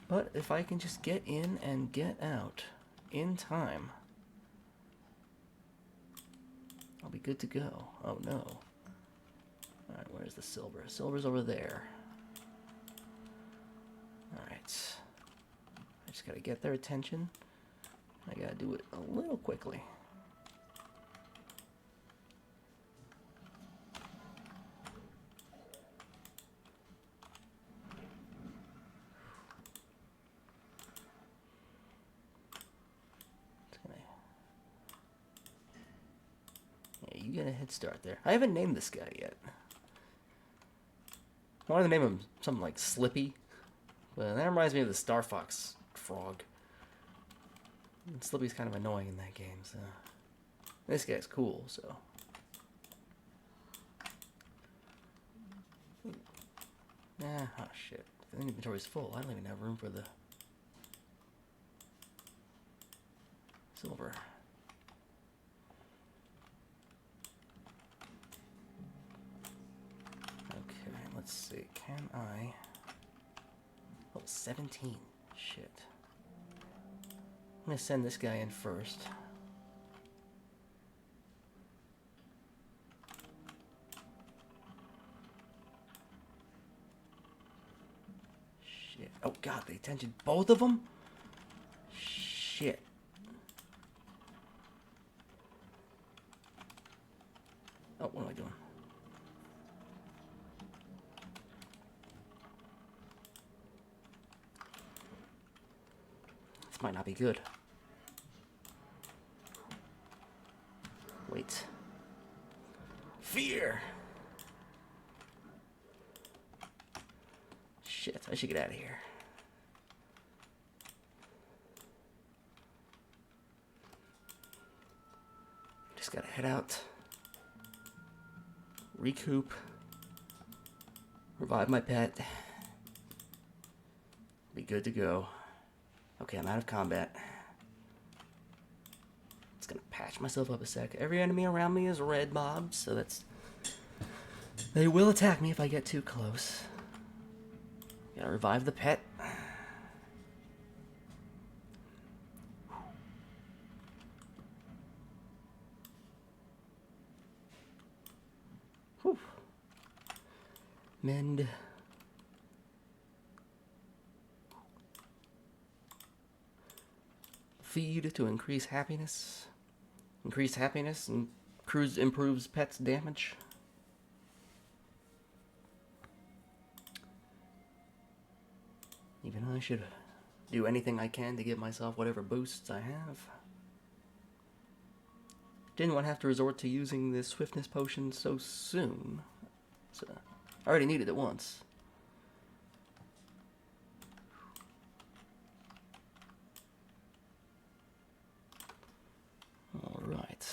But if I can just get in and get out in time, I'll be good to go. Oh no. Alright, where's the silver? Silver's over there. Alright. I just gotta get their attention. I gotta do it a little quickly. Yeah, you get a head start there. I haven't named this guy yet. I wanted to name him something like Slippy. But that reminds me of the Star Fox frog. And Slippy's kind of annoying in that game, so... This guy's cool, so... Ah, oh shit. The inventory's full. I don't even have room for the... silver. Okay, let's see. Can I... Oh, 17. Shit. I'm gonna send this guy in first. Shit. Oh god, they attention both of them? Shit. Oh, what am I doing? This might not be good. Wait. Fear! Shit, I should get out of here. Just gotta head out. Recoup. Revive my pet. Be good to go. Okay, I'm out of combat. Just gonna patch myself up a sec. Every enemy around me is red mobs, so that's... They will attack me if I get too close. Gotta revive the pet. Whew. Mend. feed to increase happiness. Increased happiness and improves pets' damage. Even though I should do anything I can to give myself whatever boosts I have. Didn't want to have to resort to using this swiftness potion so soon. So, I already needed it once. Alright.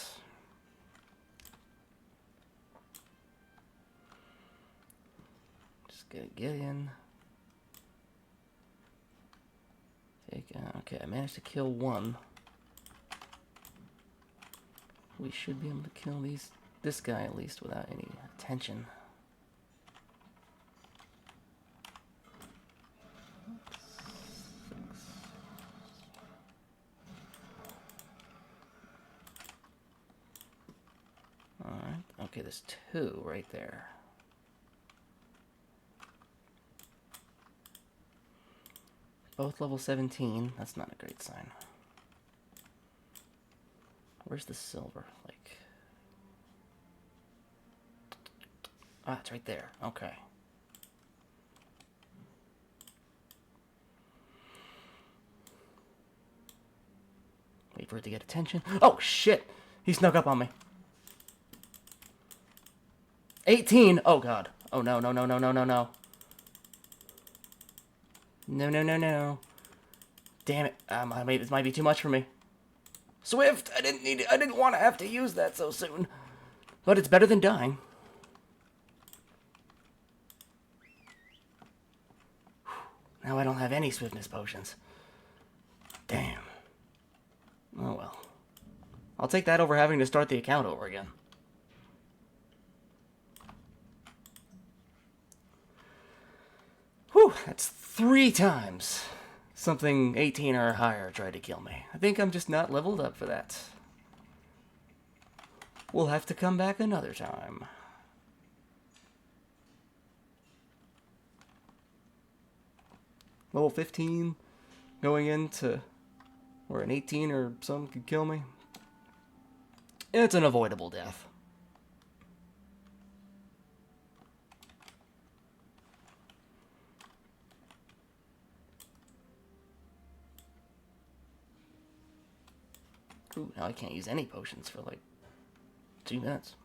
Just gotta get in. Okay, I managed to kill one. We should be able to kill this guy at least without any attention. Alright, okay, there's 2 right there. Both level 17. That's not a great sign. Where's the silver? Like... Ah, it's right there. Okay. Wait for it to get attention. Oh, shit! He snuck up on me. 18! Oh, God. Oh, no, no, no, no, no, no, no. No, no, no, no. Damn it. This might be too much for me. Swift! I didn't want to have to use that so soon. But it's better than dying. Now I don't have any swiftness potions. Damn. Oh well. I'll take that over having to start the account over again. Whew, that's 3 times something 18 or higher tried to kill me. I think I'm just not leveled up for that. We'll have to come back another time. Level 15, going into where an 18 or something could kill me. It's an avoidable death. Ooh, now I can't use any potions for like 2 minutes.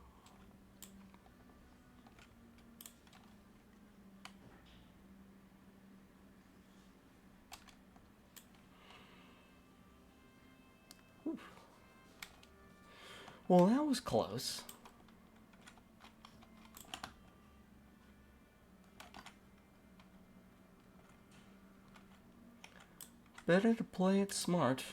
Oof. Well, that was close. Better to play it smart.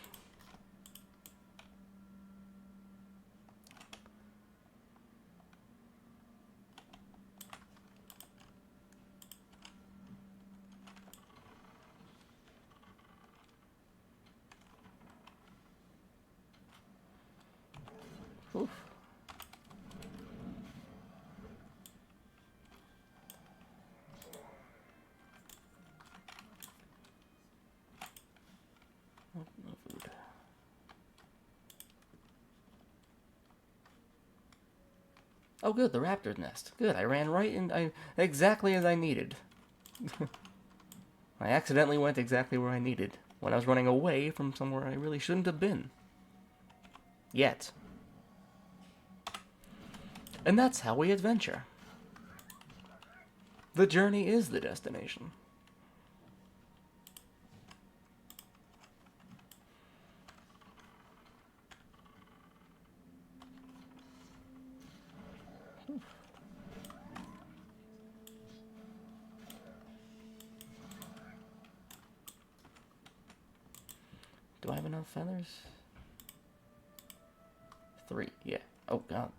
Oof. No food. Oh, good, the raptor's nest. Good, I ran right in, exactly as I needed. I accidentally went exactly where I needed when I was running away from somewhere I really shouldn't have been. Yet. And that's how we adventure. The journey is the destination. Do I have enough feathers? 3, yeah. Oh, God.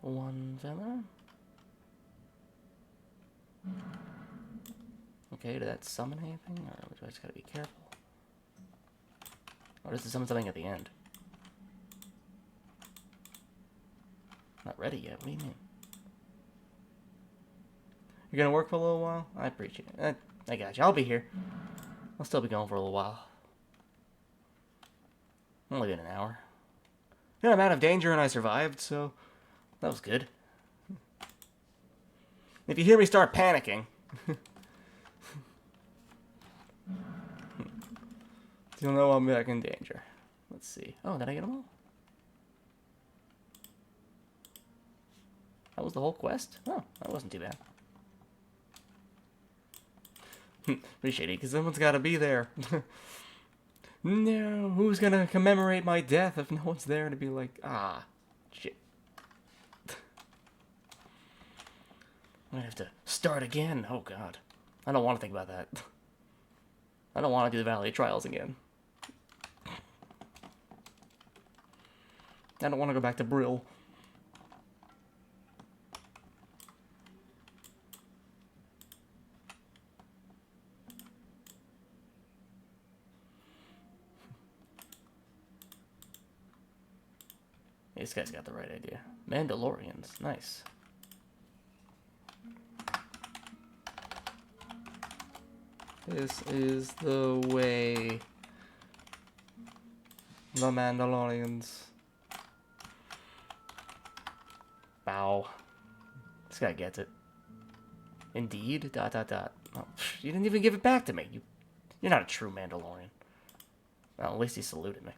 One feather. Okay, did that summon anything? Or do I just gotta be careful? Or does it summon something at the end? Not ready yet. What do you mean? You're gonna work for a little while? I appreciate it. I got you. I'll be here. I'll still be going for a little while. Only been an hour. Yeah, I'm out of danger and I survived, so that was good. If you hear me start panicking, you'll know I'm back in danger. Let's see. Oh, did I get them all? That was the whole quest? Oh, that wasn't too bad. Appreciate it, because someone's got to be there. No, who's gonna commemorate my death if no one's there to be like, ah, shit. I have to start again. Oh, God. I don't want to think about that. I don't want to do the Valley Trials again. I don't want to go back to Brill. This guy's got the right idea. Mandalorians. Nice. This is the way. The Mandalorians. Bow. This guy gets it. Indeed. ... Oh, you didn't even give it back to me. You're not a true Mandalorian. Well, at least he saluted me.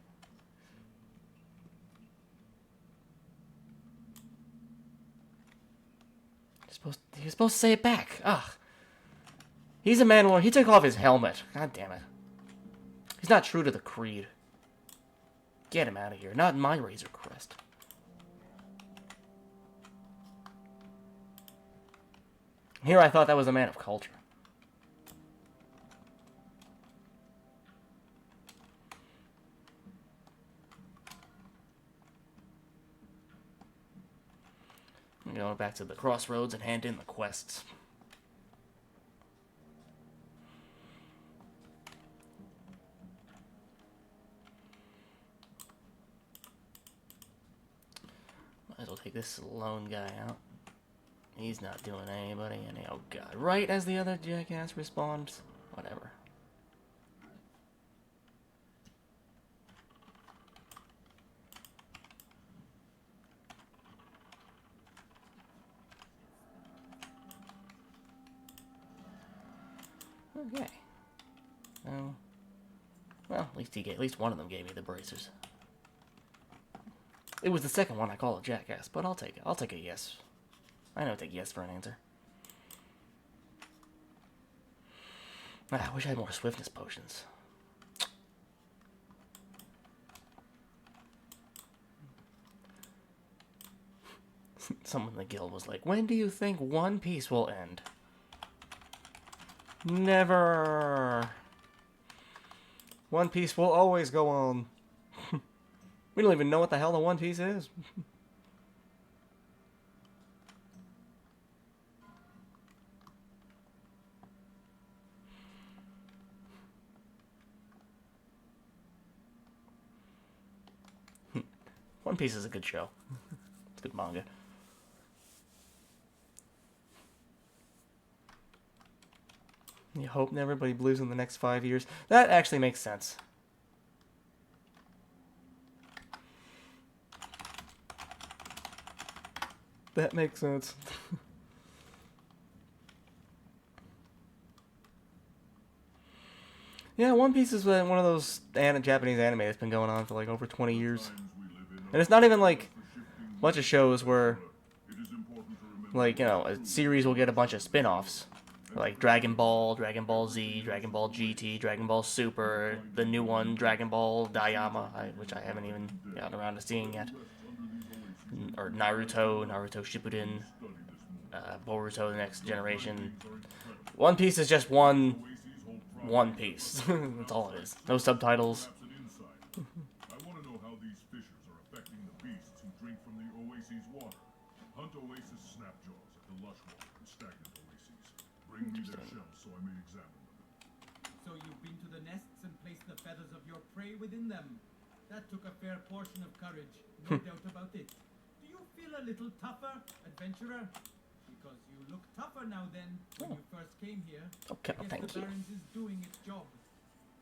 You're supposed to say it back. Ugh. He's a Mandalorian. He took off his helmet. God damn it. He's not true to the creed. Get him out of here. Not in my Razor Crest. Here I thought that was a man of culture. I'm going back to the crossroads and hand in the quests. Might as well take this lone guy out. He's not doing anybody any... Oh, God. Right as the other jackass respawns. Whatever. Okay. Well, at least one of them gave me the bracers. It was the second one I call a jackass, but I'll take it. I'll take a yes. I know, take yes for an answer. I wish I had more swiftness potions. Someone in the guild was like, when do you think One Piece will end? Never. One Piece will always go on. We don't even know what the hell the One Piece is. One Piece is a good show. It's good manga. You hope everybody believes in the next 5 years. That actually makes sense. That makes sense. Yeah, One Piece is one of those Japanese anime that's been going on for like over 20 years. And it's not even like a bunch of shows where, like, you know, a series will get a bunch of spin-offs. Like Dragon Ball, Dragon Ball Z, Dragon Ball GT, Dragon Ball Super, the new one, Dragon Ball Daiyama, which I haven't even gotten around to seeing yet. Or Naruto, Naruto Shippuden, Boruto The Next Generation. One Piece is just one Piece. That's all it is. No subtitles. I want to know how these fissures are affecting the beasts who drink from the oasis water. Hunt oasis snapjaws at the lush water and stagnant oases. Bring me their shells so I may examine them. So you've been to the nests and placed the feathers of your prey within them. That took a fair portion of courage, no doubt about it. Do you feel a little tougher, adventurer? Because you look tougher now than when you first came here. Okay, I guess thank the you. Barrens is doing its job.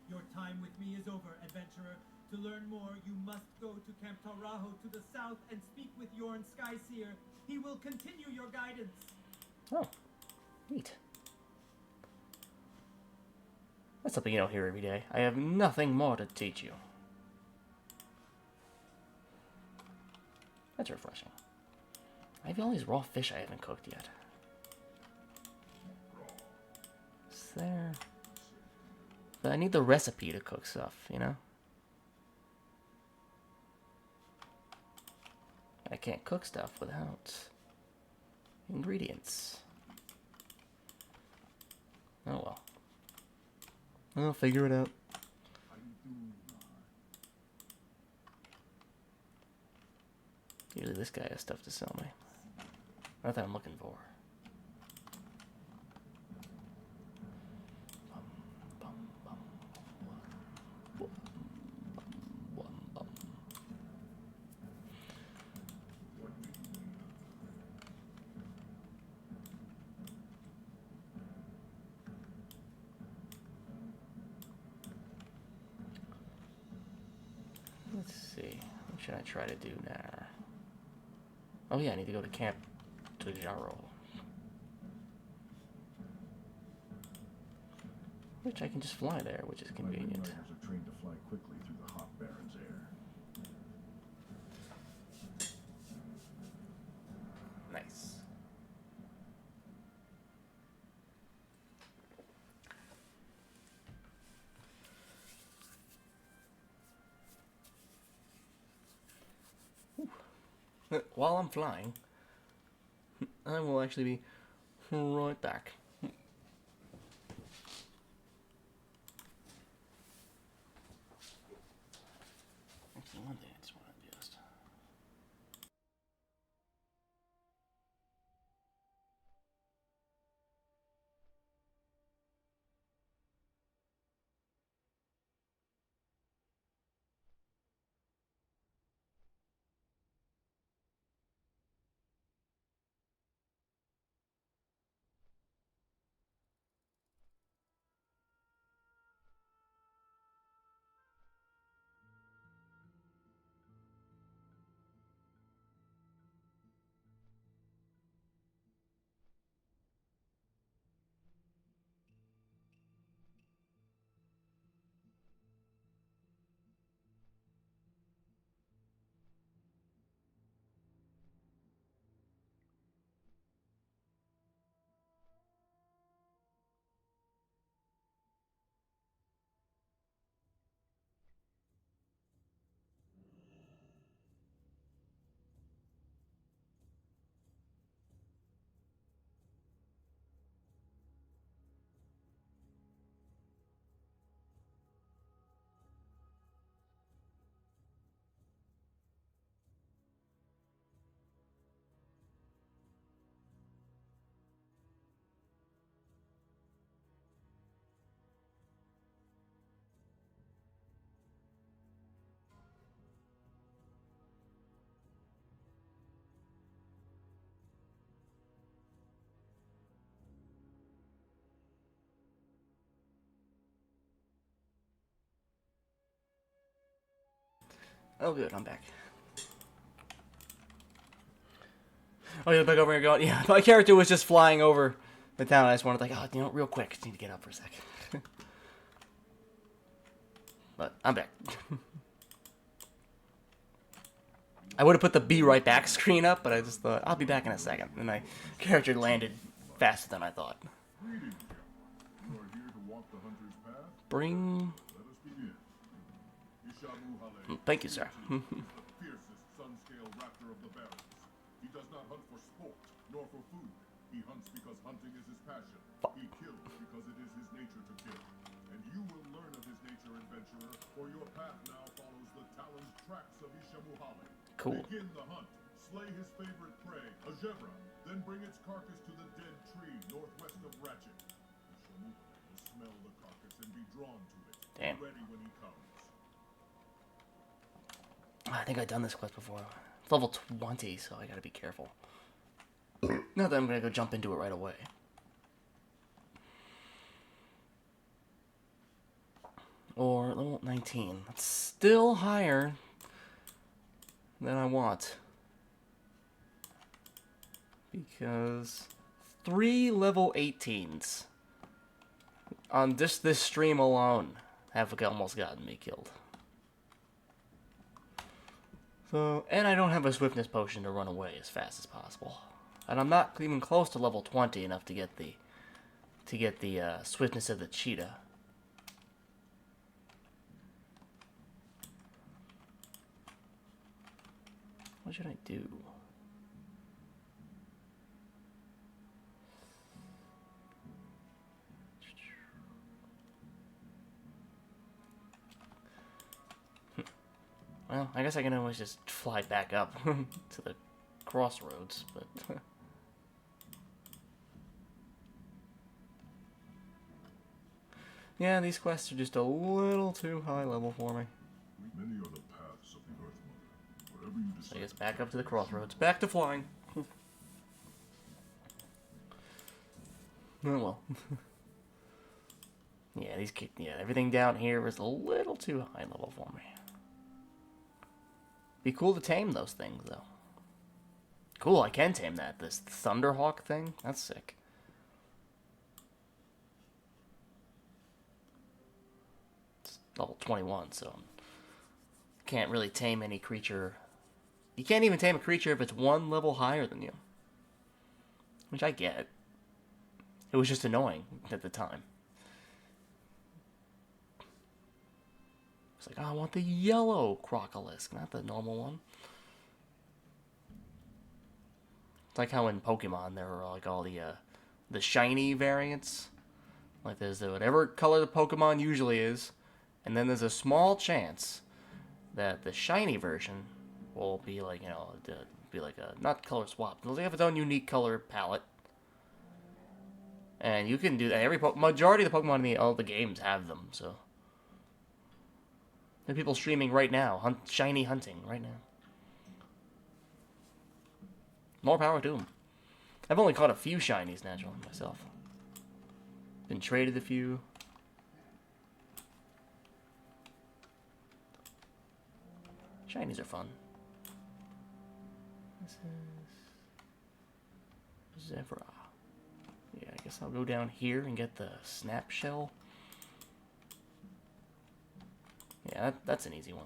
Your time with me is over, adventurer. To learn more, you must go to Camp Taraho to the south and speak with Yorn Skyseer. He will continue your guidance. Oh, neat. That's something you don't hear every day. I have nothing more to teach you. That's refreshing. I have all these raw fish I haven't cooked yet. Is there... But I need the recipe to cook stuff, you know? I can't cook stuff without ingredients. Oh well. I'll figure it out. Usually this guy has stuff to sell me. Not that I'm looking for. Let's see. What should I try to do now? Oh yeah, I need to go to Camp Taraho. Which I can just fly there, which is convenient. My riders are trained to fly quickly through the hot Baron's air. Nice. While I'm flying, I will actually be right back. Actually, one thing I just want to adjust. Oh, good, I'm back. Oh, you're back over here going, yeah, my character was just flying over the town. I just wanted, like, oh, you know, real quick, just need to get up for a sec. But I'm back. I would have put the be right back screen up, but I just thought, I'll be back in a second. And my character landed faster than I thought. Greetings, you are here to walk the hunter's path. Bring... Let us begin. Ishamu Hale Thank you, sir. is the fiercest sun-scale raptor of the Barrens. He does not hunt for sport, nor for food. He hunts because hunting is his passion. He kills because it is his nature to kill. And you will learn of his nature, adventurer, for your path now follows the taloned tracks of Ishamu Hale. Cool. Begin the hunt. Slay his favorite prey, a zebra. Then bring its carcass to the dead tree northwest of Ratchet. Ishamu Hale will smell the carcass and be drawn to it. Damn. Ready when he comes. I think I've done this quest before. It's level 20, so I gotta be careful. Not that I'm gonna go jump into it right away. Or level 19. That's still higher than I want. Because 3 level 18s on just this stream alone have almost gotten me killed. So, and I don't have a swiftness potion to run away as fast as possible. And I'm not even close to level 20 enough to get the swiftness of the cheetah. What should I do? Well, I guess I can always just fly back up to the crossroads, but... yeah, these quests are just a little too high level for me. Many are the paths of the Earth Mother. Wherever you decide. So I guess back up to the crossroads. Back to flying. Oh well. Yeah, everything down here is a little too high level for me. Be cool to tame those things, though. Cool, I can tame that. This Thunderhawk thing? That's sick. It's level 21, so... can't really tame any creature. You can't even tame a creature if it's 1 level higher than you. Which I get. It was just annoying at the time. It's like, oh, I want the yellow crocolisk, not the normal one. It's like how in Pokemon there are like all the shiny variants. Like there's whatever color the Pokemon usually is, and then there's a small chance that the shiny version will be like, be like a, not color swap. It'll have its own unique color palette. And you can do that. Majority of the Pokemon in all the games have them, so. There are people streaming right now, shiny hunting right now. More power to them. I've only caught a few shinies naturally myself. Been traded a few. Shinies are fun. This is Zebra. Yeah, I guess I'll go down here and get the snap shell. Yeah, that's an easy one.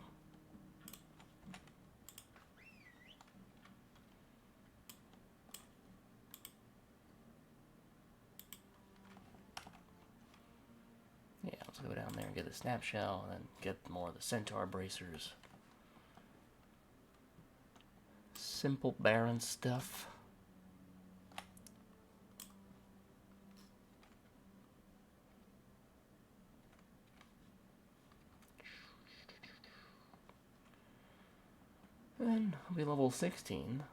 Yeah, let's go down there and get the snap shell and then get more of the centaur bracers. Simple barren stuff. And I'll be level 16.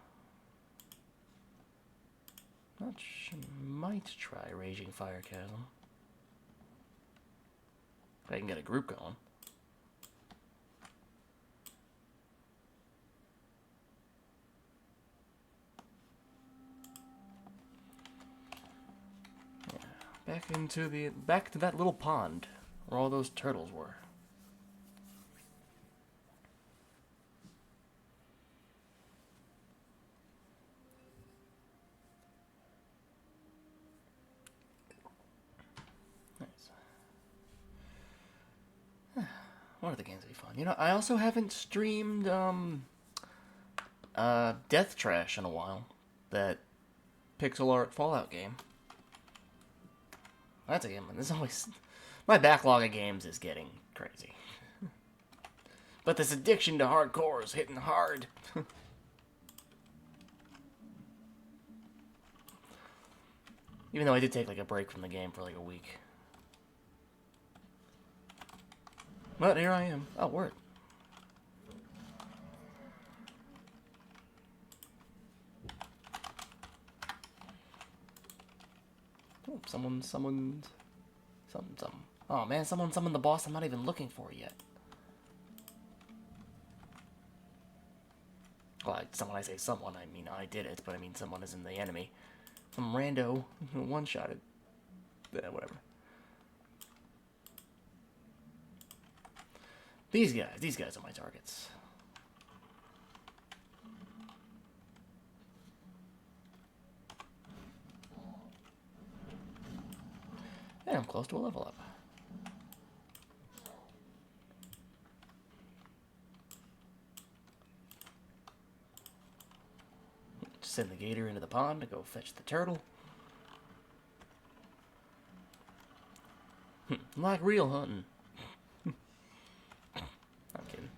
Might try Raging Fire Chasm. If I can get a group going. Yeah, back to that little pond where all those turtles were. One of the games would be fun. You know, I also haven't streamed Death Trash in a while. That pixel art Fallout game. That's a game. There's always my backlog of games is getting crazy. But this addiction to hardcore is hitting hard. Even though I did take like a break from the game for like a week. But here I am. Oh, word. Oh, someone summoned... Something. Oh, man, someone summoned the boss I'm not even looking for yet. Well, someone, I say someone, I mean I did it, but I mean someone isn't the enemy. Some rando one-shotted. Whatever. These guys are my targets. And I'm close to a level up. Send the gator into the pond to go fetch the turtle. Like real hunting. I'm kidding.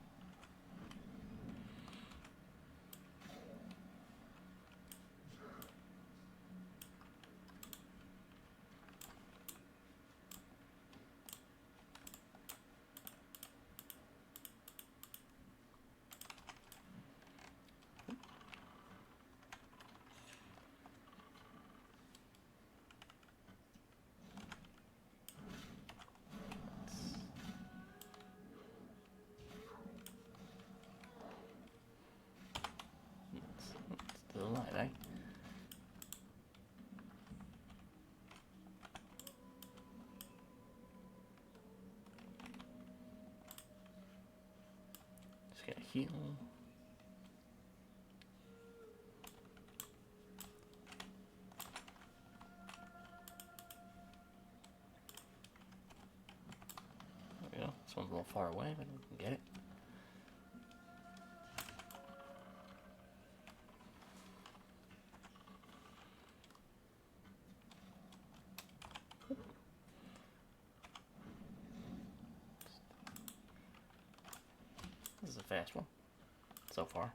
Still alive, eh? Just gonna heal. There we go. This one's a little far away, but we can get it. This is a fast one, so far.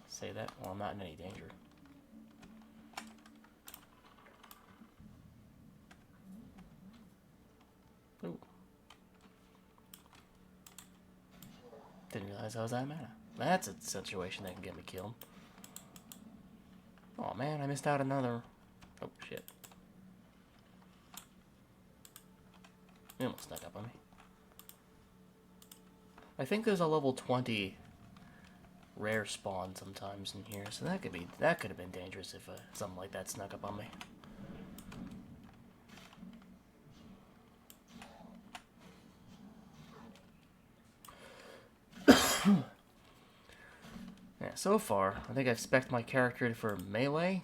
Say that while I'm not in any danger. Ooh. Didn't realize I was out of mana. That's a situation that can get me killed. Oh man, I missed out another. Oh shit. He almost snuck up on me. I think there's a level 20 rare spawn sometimes in here, so that could have been dangerous if something like that snuck up on me. Yeah, so far, I think I've spec'd my character for melee,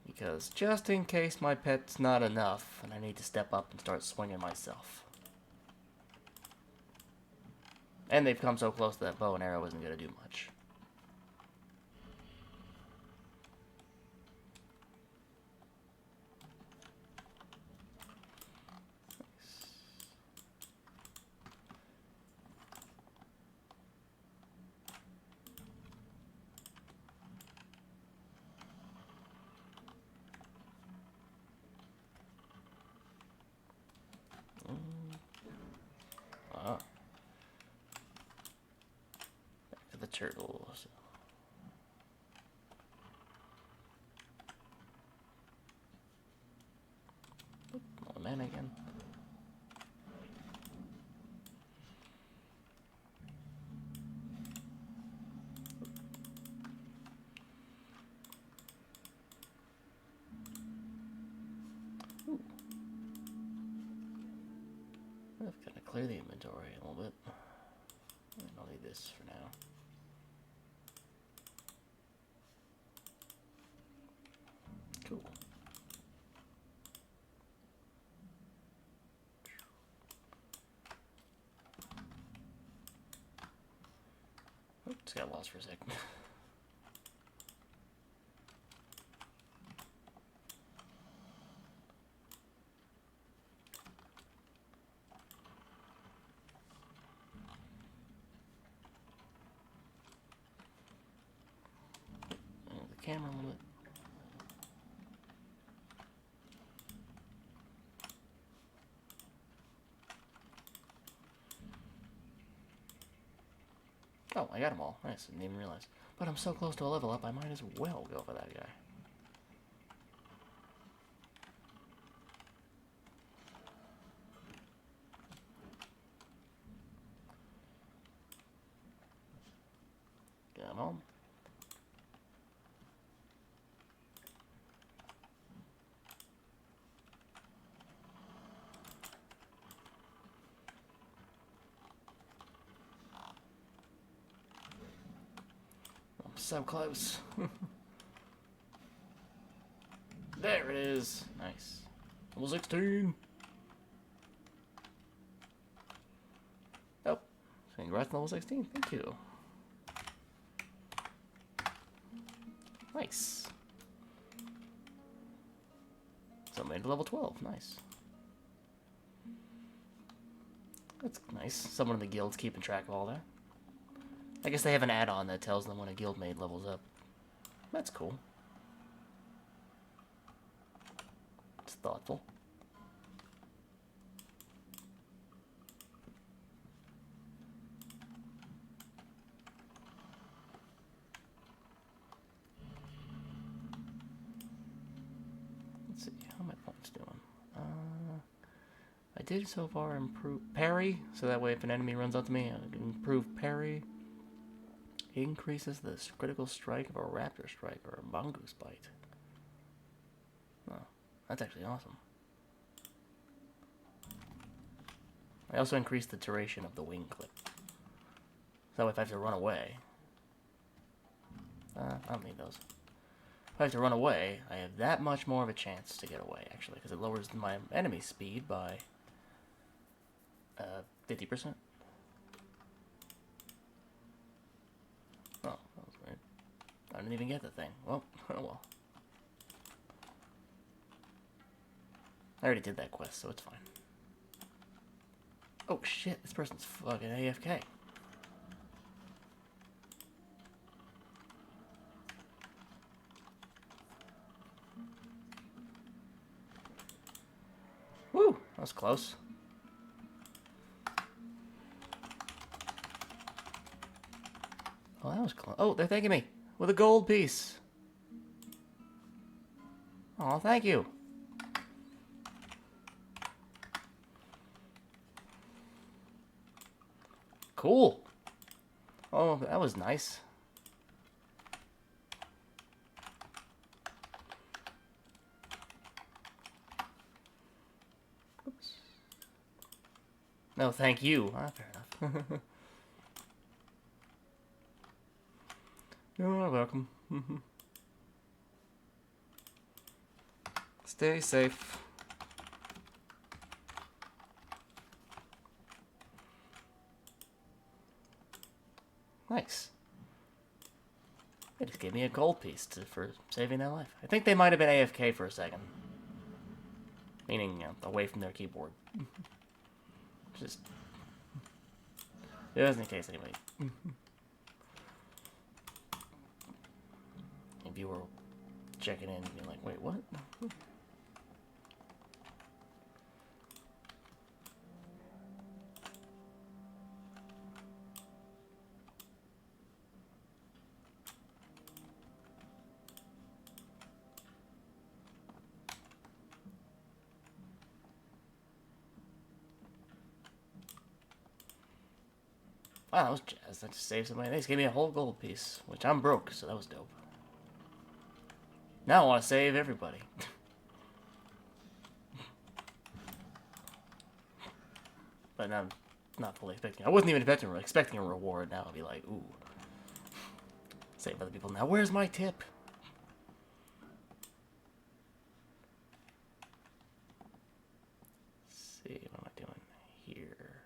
because just in case my pet's not enough, and I need to step up and start swinging myself. And they've come so close that bow and arrow isn't going to do much. Back to the turtles. Oh man, again. Ooh. I've got to clear the inventory a little bit. I'll need this for now. Cool. Oh, just got lost for a second. The camera a little bit. Oh, I got them all. Nice, didn't even realize. But I'm so close to a level up, I might as well go for that guy. well. I'm so close. There it is. Nice. Level 16. Oh. Congrats on level 16. Thank you. Nice. So I made it to level 12. Nice. That's nice. Someone in the guild's keeping track of all that. I guess they have an add-on that tells them when a guildmate levels up. That's cool. It's thoughtful. Let's see, how are my points doing? I did so far improve parry, so that way if an enemy runs up to me, I can improve parry. Increases the critical strike of a raptor strike or a mongoose bite. Oh, that's actually awesome. I also increased the duration of the wing clip. So if I have to run away... I don't need those. If I have to run away, I have that much more of a chance to get away, actually, because it lowers my enemy speed by 50%. Oh, that was weird. I didn't even get the thing. Well, oh well. I already did that quest, so it's fine. Oh shit, this person's fucking AFK. Woo, that was close. Oh, that was close. Oh, they're thanking me with a gold piece. Oh, thank you. Cool. Oh, that was nice. Oops. No, thank you. Ah, fair enough. You're welcome. Stay safe. Nice. They just gave me a gold piece for saving their life. I think they might have been AFK for a second. Meaning, away from their keyboard. Just... Just in case, anyway. If you were checking in and you're like, wait, what? Wow, that was jazz. That just saved somebody. They just gave me a whole gold piece, which I'm broke, so that was dope. Now I want to save everybody. But I'm not fully expecting. I wasn't even expecting a reward. Now I'll be like, ooh, save other people. Now where's my tip? Let's see, what am I doing here?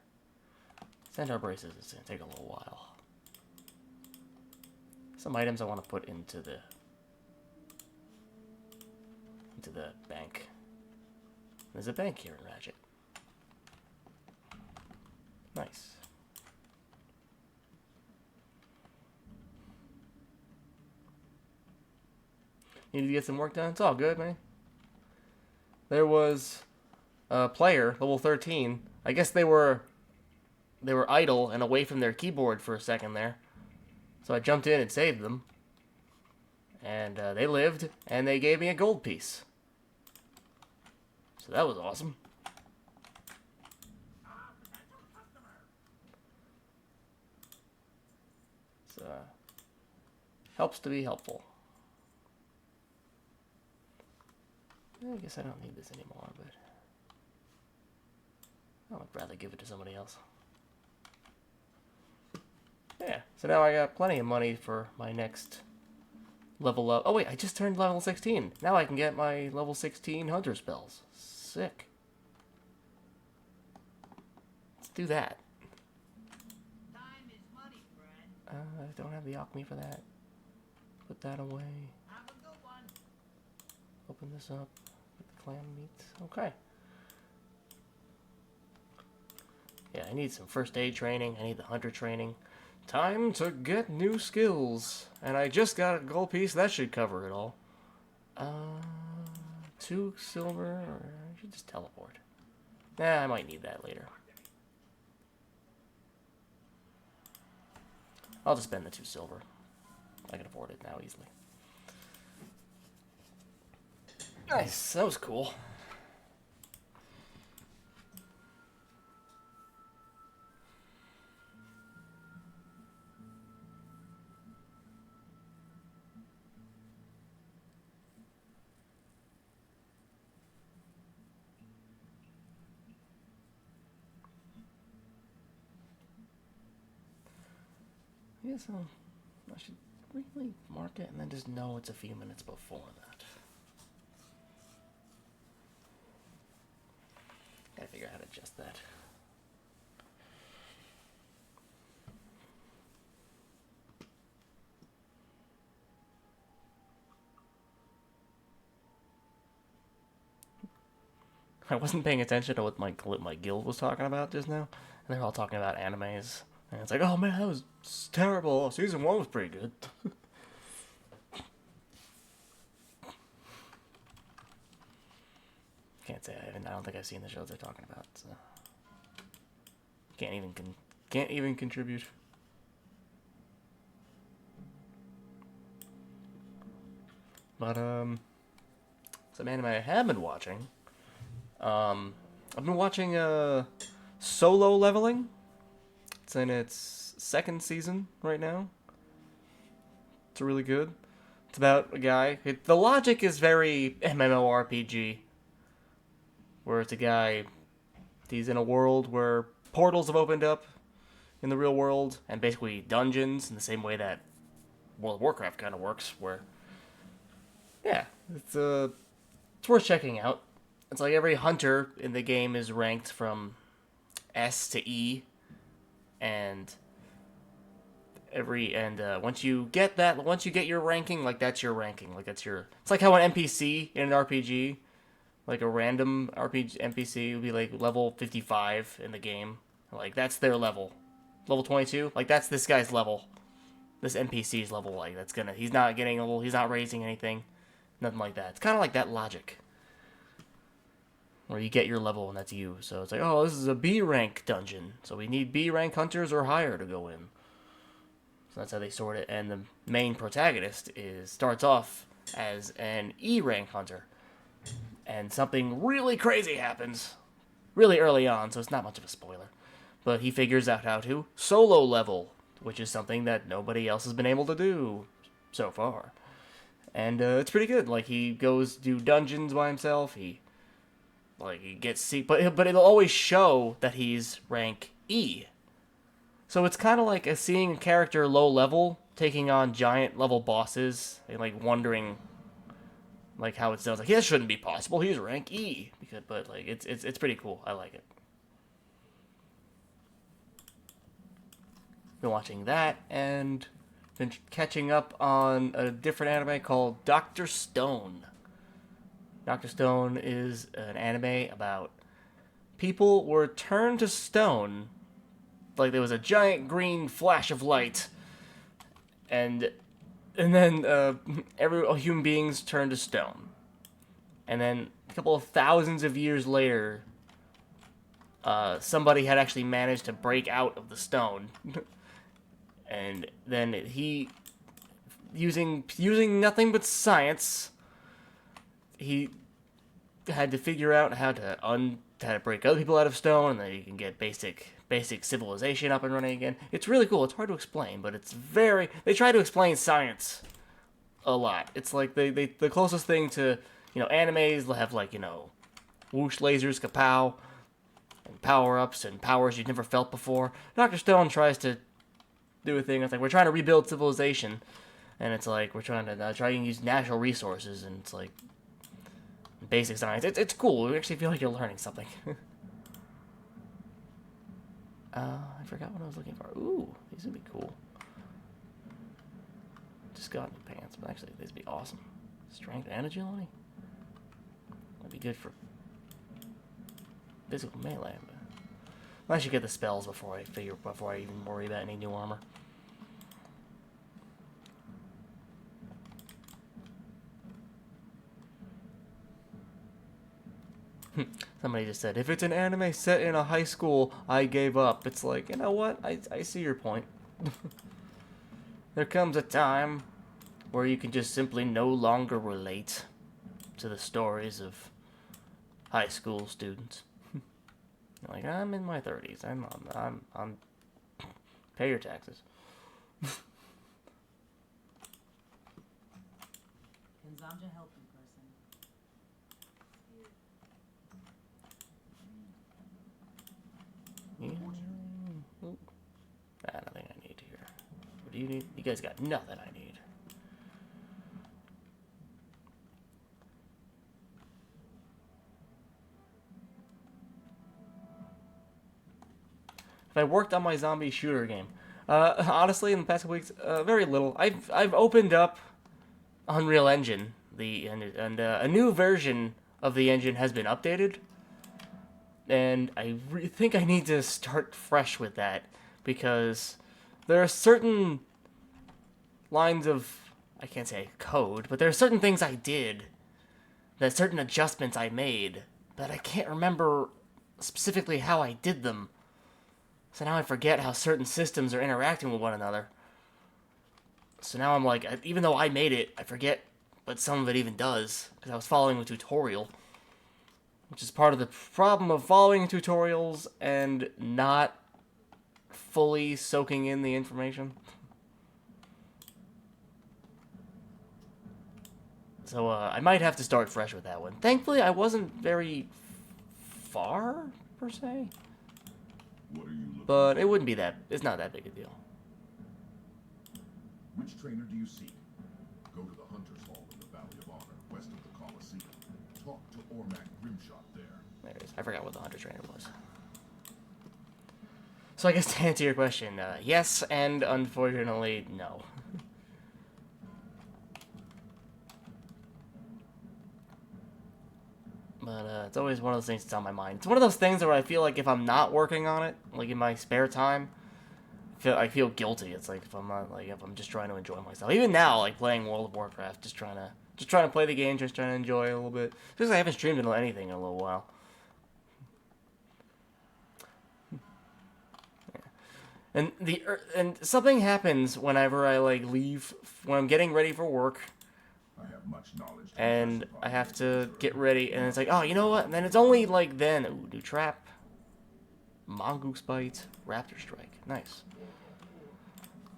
Centaur braces is gonna take a little while. Some items I want to put into the bank. There's a bank here in Ratchet. Nice. Need to get some work done? It's all good, man. There was a player, level 13. I guess they were idle and away from their keyboard for a second there. So I jumped in and saved them. And they lived, and they gave me a gold piece. So that was awesome. So, Helps to be helpful. I guess I don't need this anymore, but I'd rather give it to somebody else. Yeah, so now I got plenty of money for my next level up. Oh wait, I just turned level 16. Now I can get my level 16 hunter spells. Sick. Let's do that. Time is money, friend. I don't have the alchemy for that. Put that away. Have a good one. Open this up. Put the clan meat. Okay. Yeah, I need some first aid training. I need the hunter training. Time to get new skills. And I just got a gold piece. That should cover it all. 2 silver. Or I should just teleport. Nah, I might need that later. I'll just spend the 2 silver. I can afford it now easily. Nice. That was cool. I guess I should really mark it and then just know it's a few minutes before that. Gotta figure out how to adjust that. I wasn't paying attention to what my guild was talking about just now, and they're all talking about animes. And it's like, oh man, that was terrible. Season 1 was pretty good. Can't say I haven't. I don't think I've seen the shows they're talking about. So can't even contribute. But some anime I have been watching. I've been watching Solo Leveling. It's in its 2nd season right now. It's really good. It's about a guy. The logic is very MMORPG. Where it's a guy, he's in a world where portals have opened up in the real world, and basically dungeons in the same way that World of Warcraft kind of works, where, yeah, it's worth checking out. It's like every hunter in the game is ranked from S to E, and once you get your ranking, like that's your ranking, like that's your. It's like how an NPC in an RPG, like a random RPG NPC would be like level 55 in the game, like that's their level, level 22, like that's this guy's level, this NPC's level, like that's gonna. He's not getting a level. He's not raising anything, nothing like that. It's kind of like that logic. Where you get your level and that's you. So it's like, oh, this is a B rank dungeon. So we need B rank hunters or higher to go in. So that's how they sort it. And the main protagonist starts off as an E rank hunter. And something really crazy happens really early on, so it's not much of a spoiler. But he figures out how to solo level, which is something that nobody else has been able to do so far. And it's pretty good. Like, he goes do dungeons by himself. He gets but it'll always show that he's rank E. So it's kind of like seeing a character low level taking on giant level bosses and like wondering like how it sounds like that shouldn't be possible. He's rank E but like it's pretty cool. I like it. Been watching that and been catching up on a different anime called Dr. Stone. Dr. Stone is an anime about people were turned to stone, like there was a giant green flash of light, and then all human beings turned to stone, and then a couple of thousands of years later, somebody had actually managed to break out of the stone, and then he, using nothing but science. He had to figure out how to break other people out of stone, and then you can get basic basic civilization up and running again. It's really cool. It's hard to explain, but it's very... They try to explain science a lot. It's like the closest thing to, animes. They'll have, like, whoosh lasers, kapow, and power-ups and powers you've never felt before. Dr. Stone tries to do a thing. It's like, we're trying to rebuild civilization, and it's like, we're trying to try and use natural resources, and it's like, basic science. It's cool. You actually feel like you're learning something. I forgot what I was looking for. Ooh, these would be cool. Just got new pants, but actually, these would be awesome. Strength and agility? That'd be good for physical melee, but unless you get the spells before I even worry about any new armor. Somebody just said, if it's an anime set in a high school, I gave up. It's like, you know what? I see your point. There comes a time where you can just simply no longer relate to the stories of high school students. Like, I'm in my 30s. I'm pay your taxes. Can Zamja help you, person? Nothing I need here. What do you need? You guys got nothing I need. If I worked on my zombie shooter game, honestly, in the past couple weeks, very little. I've opened up Unreal Engine, and a new version of the engine has been updated, and I think I need to start fresh with that, because there are certain lines of, I can't say code, but there are certain things I did, that certain adjustments I made, that I can't remember specifically how I did them. So now I forget how certain systems are interacting with one another. So now I'm like, even though I made it, I forget what some of it even does, because I was following a tutorial. Which is part of the problem of following tutorials and not fully soaking in the information. So I might have to start fresh with that one. Thankfully, I wasn't very far, per se. What are you looking But it wouldn't be that... It's not that big a deal. Which trainer do you seek? Go to the Hunter's Hall in the Valley of Honor, west of the Colosseum. Talk to Ormac Grimshot there. There it is. I forgot what the Hunter Trainer was. So I guess to answer your question, yes, and unfortunately, no. But it's always one of those things that's on my mind. It's one of those things where I feel like if I'm not working on it, like in my spare time, I feel guilty. It's like if I'm not, like, if I'm just trying to enjoy myself. Even now, like playing World of Warcraft, just trying to play the game, just trying to enjoy it a little bit. Just I haven't streamed into anything in a little while. Yeah. And something happens whenever I like leave when I'm getting ready for work. I have much knowledge. And I have to get ready, and it's like, oh, you know what? And then it's only like then. Ooh, new trap. Mongoose bite. Raptor strike. Nice.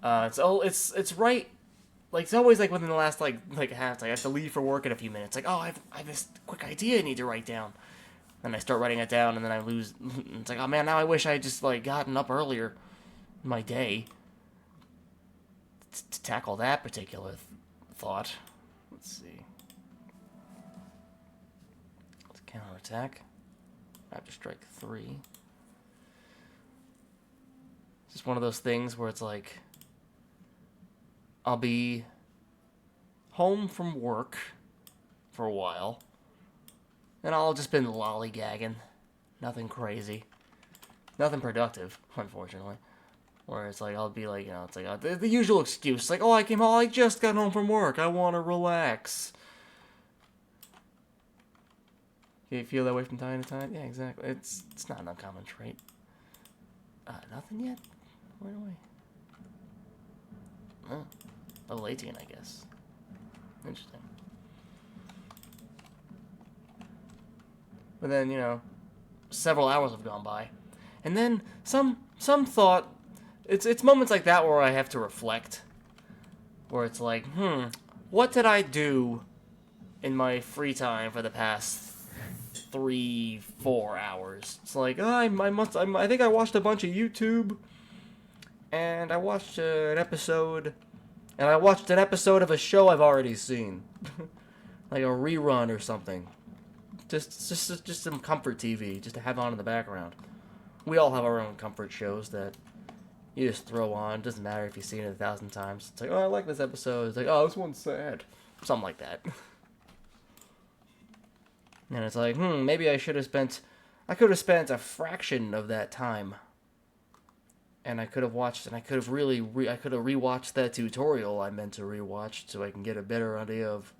It's right. Like it's always like within the last like half. Like I have to leave for work in a few minutes. Like, oh, I have this quick idea I need to write down. And I start writing it down, and then I lose. It's like, oh man, now I wish I had just like gotten up earlier in my day to tackle that particular thought. Let's see. Let's counterattack. Raptor strike 3. It's just one of those things where it's like I'll be home from work for a while, and I'll just been lollygagging. Nothing crazy. Nothing productive, unfortunately. Where it's like, I'll be like, it's like the usual excuse. Like, oh, I just got home from work. I want to relax. You feel that way from time to time? Yeah, exactly. It's not an uncommon trait. Nothing yet? Where do I... Oh, level 18, I guess. Interesting. But then, several hours have gone by. And then some some thought. It's moments like that where I have to reflect. Where it's like, what did I do in my free time for the past 3-4 hours? It's like, I think I watched a bunch of YouTube, and I watched an episode, of a show I've already seen, like a rerun or something. Just some comfort TV, just to have on in the background. We all have our own comfort shows that you just throw on. Doesn't matter if you've seen it 1,000 times. It's like, oh, I like this episode. It's like, oh, this one's sad. Something like that. And it's like, maybe I could have spent a fraction of that time. And I could have rewatched that tutorial I meant to rewatch so I can get a better idea of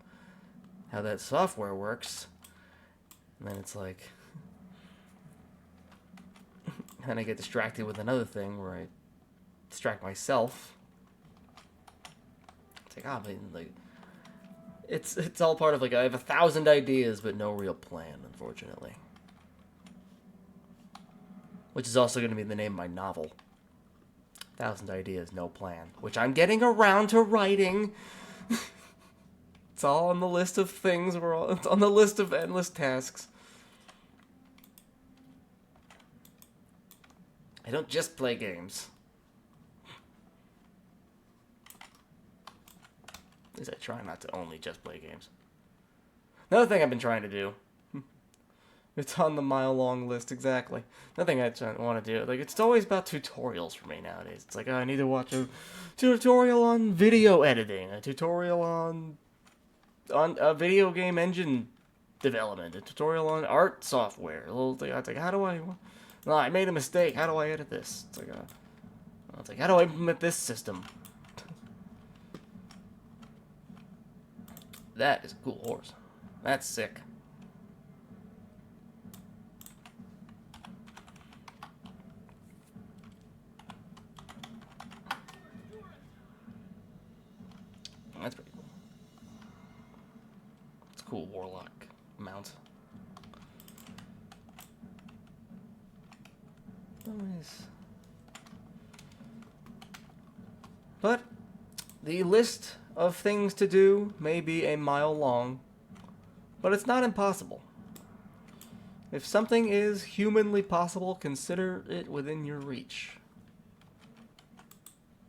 how that software works. And then it's like, and I get distracted with another thing where I distract myself. It's like, it's all part of, like, I have 1,000 ideas but no real plan, unfortunately. Which is also going to be the name of my novel. 1,000 ideas, no plan. Which I'm getting around to writing. It's all on the list of things. It's on the list of endless tasks. I don't just play games. At least I try not to only just play games. Another thing I've been trying to do. It's on the mile-long list, exactly. Nothing I want to do. Like, it's always about tutorials for me nowadays. It's like, oh, I need to watch a tutorial on video editing, a tutorial on a video game engine development, a tutorial on art software. A little thing. It's like, how do I? No, I made a mistake. How do I edit this? It's like, how do I implement this system? That is a cool horse. That's sick. That's pretty cool. It's a cool warlock mount. Nice. But the list of things to do may be a mile long, but it's not impossible. If something is humanly possible, consider it within your reach.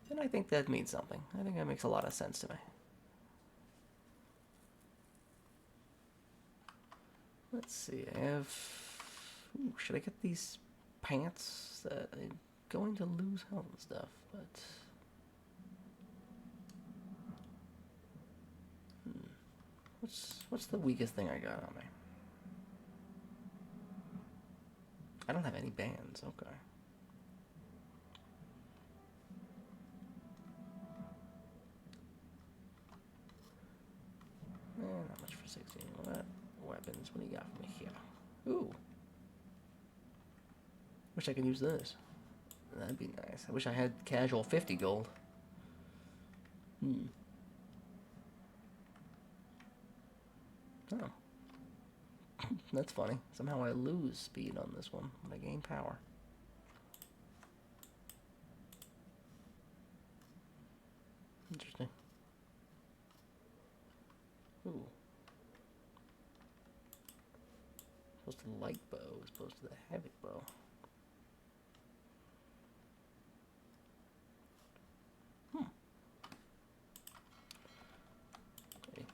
And I think that means something. I think that makes a lot of sense to me. Let's see, I have... Ooh, should I get these pants? I'm going to lose health and stuff, but... What's the weakest thing I got on me? I don't have any bands, okay. Not much for 16. What weapons? What do you got for me here? Ooh. Wish I could use this. That'd be nice. I wish I had casual 50 gold. Oh. That's funny. Somehow I lose speed on this one, but I gain power. Interesting. Ooh. Opposed to the light bow as opposed to the heavy bow.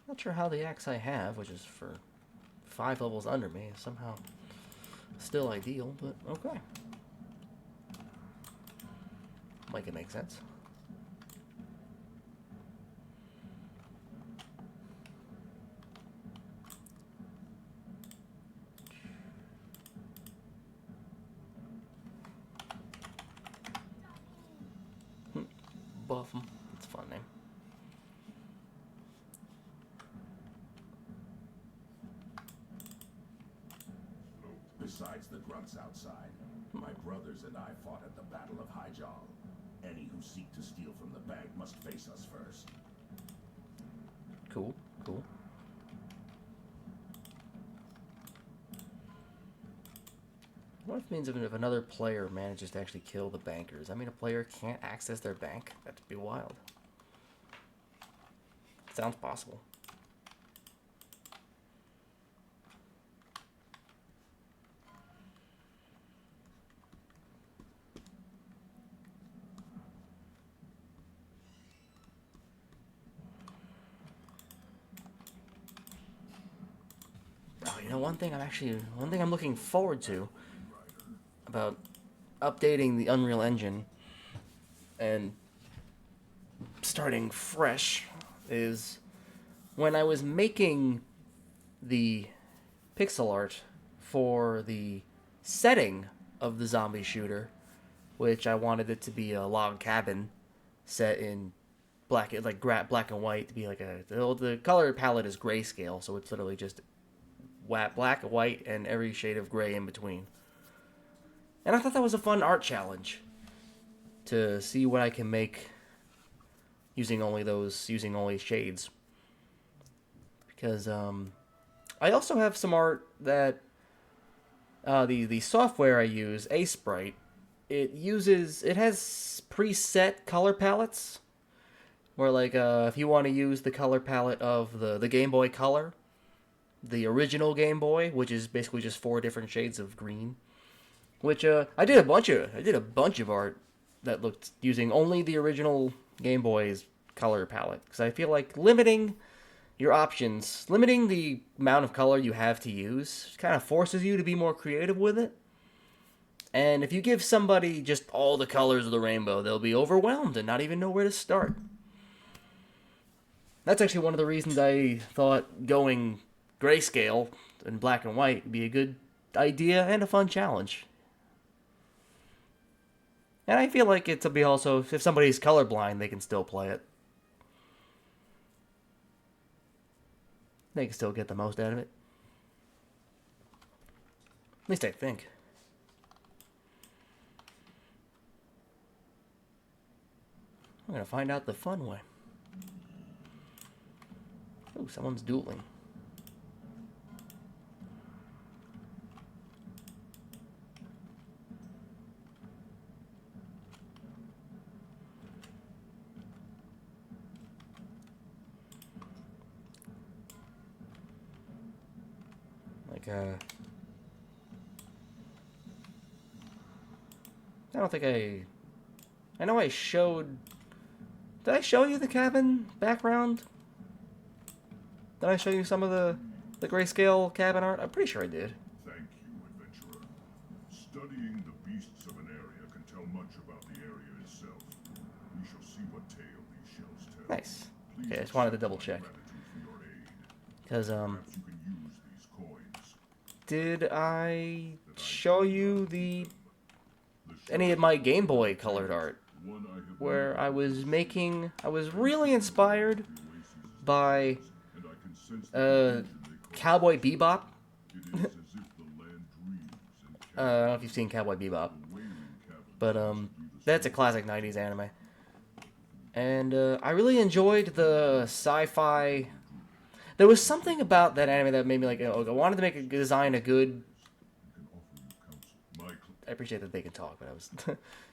Not sure how the axe I have, which is for 5 levels under me, is somehow still ideal, but okay. Make it make sense. Buff 'em. That's a fun name. Besides the grunts outside, my brothers and I fought at the Battle of Hyjal. Any who seek to steal from the bank must face us first. Cool, cool. What if means if another player manages to actually kill the bankers, I mean, a player can't access their bank? That'd be wild. Sounds possible. Oh, you know, one thing I'm looking forward to about updating the Unreal Engine and starting fresh is when I was making the pixel art for the setting of the zombie shooter, which I wanted it to be a log cabin set in black and white, to be like the color palette is grayscale, so it's literally just black, white, and every shade of gray in between. And I thought that was a fun art challenge to see what I can make using only shades. Because I also have some art that the software I use, Sprite, it has preset color palettes where like if you want to use the color palette of the Game Boy Color, the original Game Boy, which is basically just 4 different shades of green, which I did a bunch of art that looked using only the original Game Boy's color palette, because I feel like limiting your options, limiting the amount of color you have to use, kind of forces you to be more creative with it. And if you give somebody just all the colors of the rainbow, they'll be overwhelmed and not even know where to start. That's actually one of the reasons I thought going grayscale and black and white would be a good idea and a fun challenge. And I feel like it'll be also, if somebody's colorblind, they can still play it. They can still get the most out of it. At least I think. I'm gonna find out the fun way. Oh, someone's dueling. I don't think I know I showed... Did I show you the cabin background? Did I show you some of the grayscale cabin art? I'm pretty sure I did. Thank you, adventurer. Studying the beasts of an area can tell much about the area itself. We shall see what tale these shells tell. Nice. Okay, I just wanted to double check. Because, Perhaps you can use these coins. did I show you any of my Game Boy colored art? Where I was really inspired by Cowboy Bebop. I don't know if you've seen Cowboy Bebop, but that's a classic 90s anime. And I really enjoyed the sci-fi. There was something about that anime that made me like, I wanted to design a good... I appreciate that they can talk, but I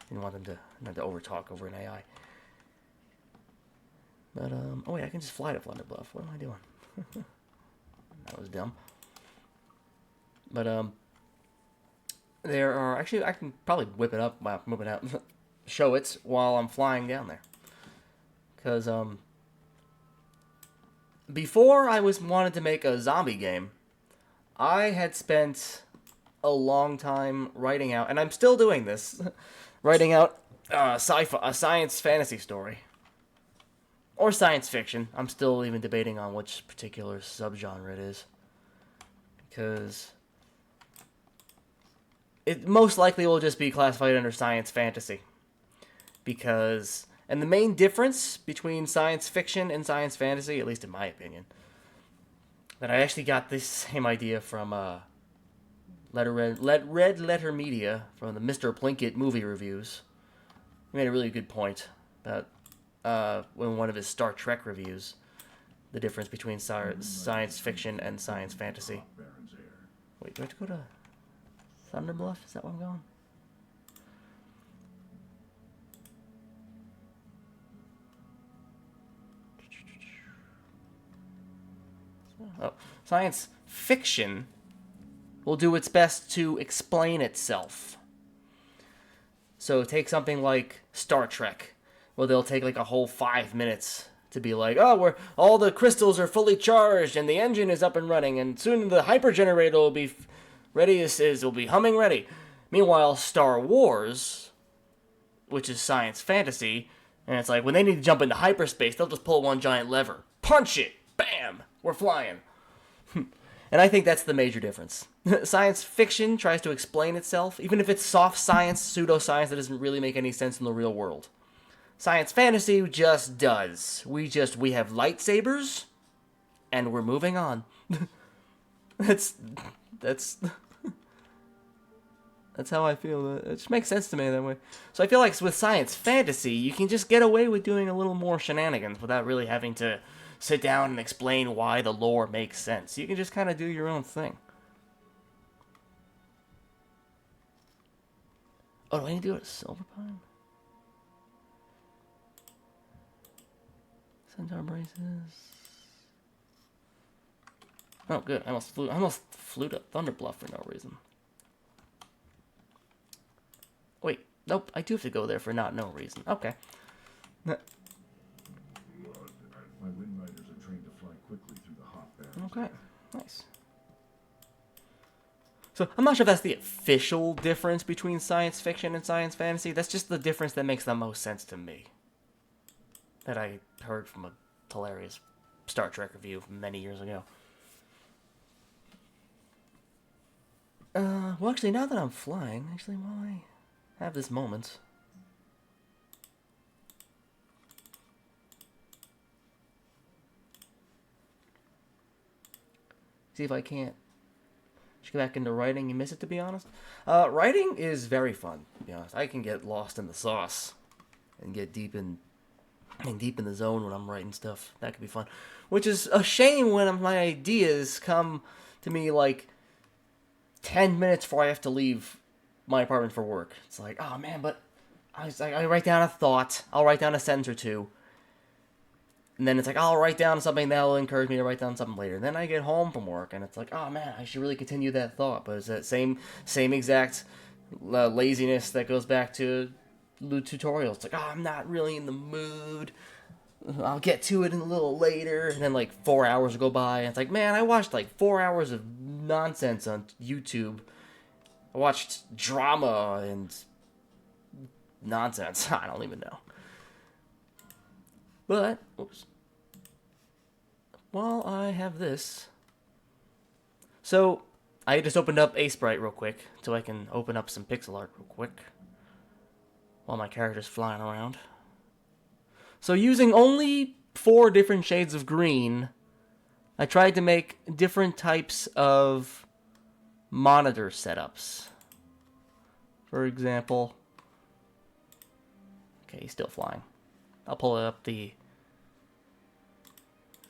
didn't want them to not to overtalk over an AI. But oh wait, I can just fly to Flunder Bluff. What am I doing? That was dumb. But there are actually, I can probably whip it up while moving out, show it while I'm flying down there. Because before I wanted to make a zombie game, I had spent a long time writing out, and I'm still doing this, writing out a science fantasy story. Or science fiction. I'm still even debating on which particular subgenre it is. Because it most likely will just be classified under science fantasy. And the main difference between science fiction and science fantasy, at least in my opinion, that I actually got this same idea from Red Letter Media from the Mr. Plinkett movie reviews. He made a really good point about in one of his Star Trek reviews, the difference between science fiction and science fantasy. Wait, do I have to go to... Thunderbluff? Is that where I'm going? Oh, science fiction will do its best to explain itself. So take something like Star Trek, where they'll take like a whole 5 minutes to be like, oh, all the crystals are fully charged and the engine is up and running, and soon the hyper generator will be ready. Will be humming ready. Meanwhile, Star Wars, which is science fantasy, and it's like when they need to jump into hyperspace, they'll just pull one giant lever, punch it, bam, we're flying. And I think that's the major difference. Science fiction tries to explain itself, even if it's soft science, pseudoscience that doesn't really make any sense in the real world. Science fantasy just does. We have lightsabers, and we're moving on. That's how I feel. It just makes sense to me that way. So I feel like with science fantasy, you can just get away with doing a little more shenanigans without really having to sit down and explain why the lore makes sense. You can just kind of do your own thing. Oh, do I need to do it at Silver Pine? Centaur braces. Oh, good. I almost flew to Thunderbluff for no reason. Wait, nope. I do have to go there for no reason. Okay. My wind riders are trained to fly quickly through the hot barrens. Okay, nice. So, I'm not sure if that's the official difference between science fiction and science fantasy. That's just the difference that makes the most sense to me. That I heard from a hilarious Star Trek review many years ago. Well, actually, now that I'm flying, while I have this moment... See if I can't just get back into writing and miss it, to be honest. Writing is very fun, to be honest. I can get lost in the sauce and get deep in the zone when I'm writing stuff. That could be fun. Which is a shame when my ideas come to me like 10 minutes before I have to leave my apartment for work. It's like, oh man, but I write down a thought. I'll write down a sentence or two. And then it's like, I'll write down something that will encourage me to write down something later. And then I get home from work, and it's like, oh man, I should really continue that thought. But it's that same exact laziness that goes back to the tutorials. It's like, oh, I'm not really in the mood. I'll get to it a little later. And then like 4 hours go by, and it's like, man, I watched like 4 hours of nonsense on YouTube. I watched drama and nonsense. I don't even know. But, oops. While I have this... So, I just opened up Sprite real quick, so I can open up some pixel art real quick. While my character's flying around. So, using only 4 different shades of green, I tried to make different types of monitor setups. For example... Okay, he's still flying. I'll pull up the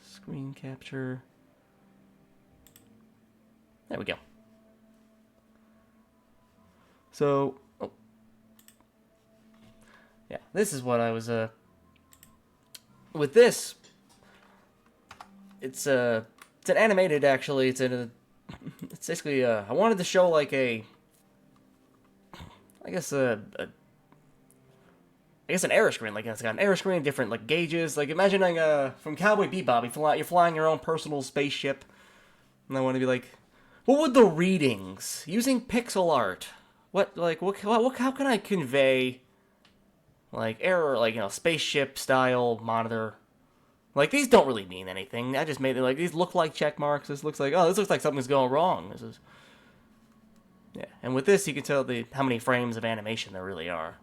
screen capture. There we go. So, yeah, this is what I was, with this, it's an animated, actually, it's basically, I wanted to show, like, I guess an air screen. Like, it's got an air screen, different, like, gauges. Like, imagining, from Cowboy Bebop, you're flying your own personal spaceship. And I want to be like, what would the readings, using pixel art, how can I convey, like, spaceship style monitor? Like, these don't really mean anything. I just made it, like, these look like check marks. This looks like something's going wrong. Yeah. And with this, you can tell how many frames of animation there really are.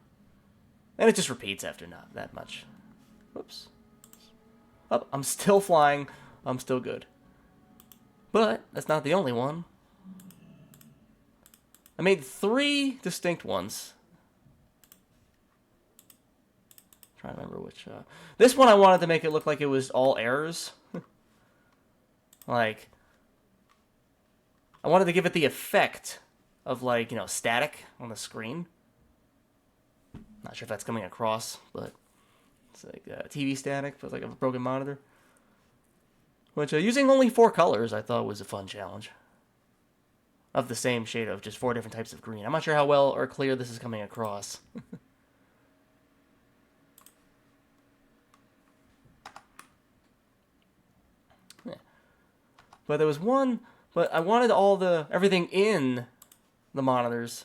And it just repeats after not that much. Whoops. Oh, I'm still flying. I'm still good. But that's not the only one. I made 3 distinct ones. I'm trying to remember which. This one I wanted to make it look like it was all errors. Like, I wanted to give it the effect of like, you know, static on the screen. Not sure if that's coming across, but it's like TV static, but like a broken monitor. Which using only 4 colors, I thought was a fun challenge. Of the same shade of just 4 different types of green. I'm not sure how well or clear this is coming across. Yeah. But there was one, but I wanted everything in the monitors.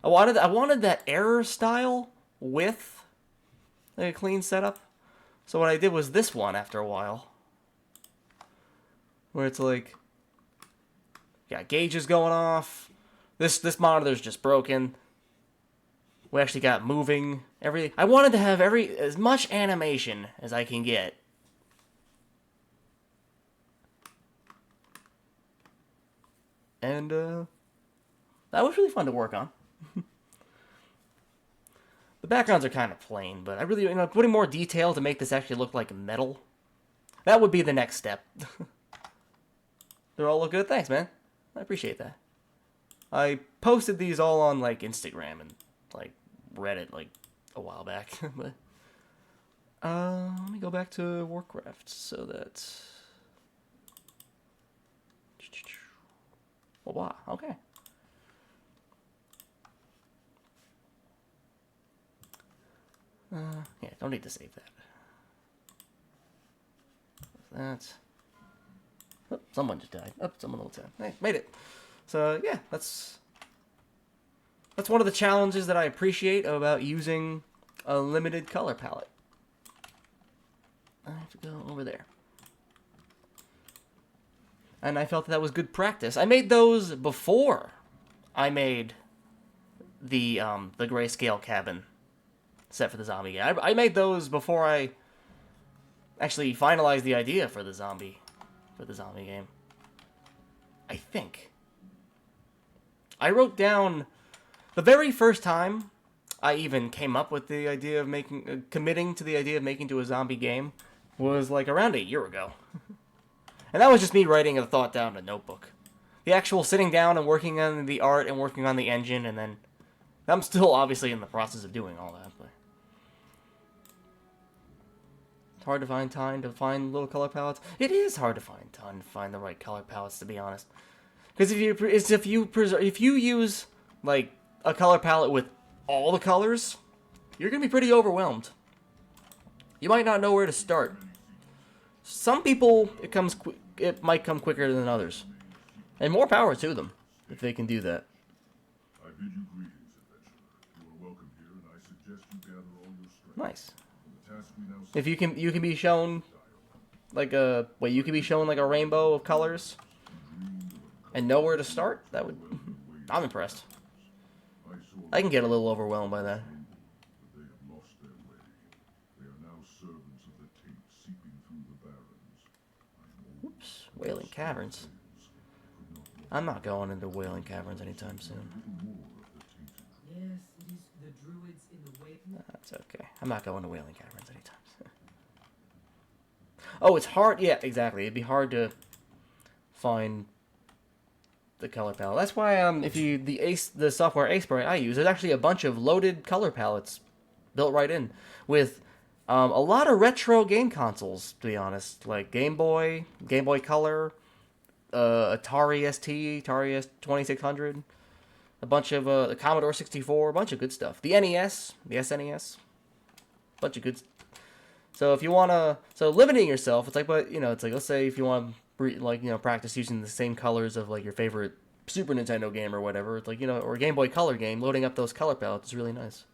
I wanted that error style with like a clean setup. So what I did was this one after a while. Where it's like, yeah, gauges going off. This monitor's just broken. We actually got moving everything. I wanted to have as much animation as I can get. And that was really fun to work on. The backgrounds are kind of plain, but I really, you know, putting more detail to make this actually look like metal. That would be the next step. They all look good. Thanks, man. I appreciate that. I posted these all on like Instagram and like Reddit like a while back. But let me go back to Warcraft so that. Oh, wow. Okay. Yeah, don't need to save that. That's. Oh, someone just died. Oh, someone else died. Hey, made it. So yeah, that's one of the challenges that I appreciate about using a limited color palette. I have to go over there. And I felt that was good practice. I made those before I made the grayscale cabin set for the zombie game. I made those before I actually finalized the idea for the zombie game. I think. I wrote down the very first time I even came up with the idea of committing to the idea of making to a zombie game was like around a year ago. And that was just me writing a thought down in a notebook. The actual sitting down and working on the art and working on the engine, and then I'm still obviously in the process of doing all that, but it's hard to find time to find little color palettes. It is hard to find time to find the right color palettes, to be honest. Because if you use like a color palette with all the colors, you're gonna be pretty overwhelmed. You might not know where to start. Some people it might come quicker than others, and more power to them if they can do that. I bid you greetings, adventurer. You are welcome here, and I suggest you gather all your strength. Nice. The task we now If you can be shown like a rainbow of colors and know where to start, that would. I'm impressed. I can get a little overwhelmed by that. But they have lost their way. They are now servants of the taint seeping through the barrens. Oops, Wailing Caverns. I'm not going into Wailing Caverns anytime soon. Yes, it is the druids in the way. That's okay. I'm not going to Wailing Caverns anytime soon. Oh, it's hard. Yeah, exactly. It'd be hard to find the color palette. That's why the software Ace-Bright I use, there's actually a bunch of loaded color palettes built right in with a lot of retro game consoles, to be honest, like Game Boy Color, Atari ST, Atari S2600, a bunch of the Commodore 64, a bunch of good stuff. The NES, the SNES, a bunch of good. So if you wanna, limiting yourself, it's like, but it's like, let's say if you want to practice using the same colors of like your favorite Super Nintendo game or whatever, it's like, or Game Boy Color game, loading up those color palettes is really nice.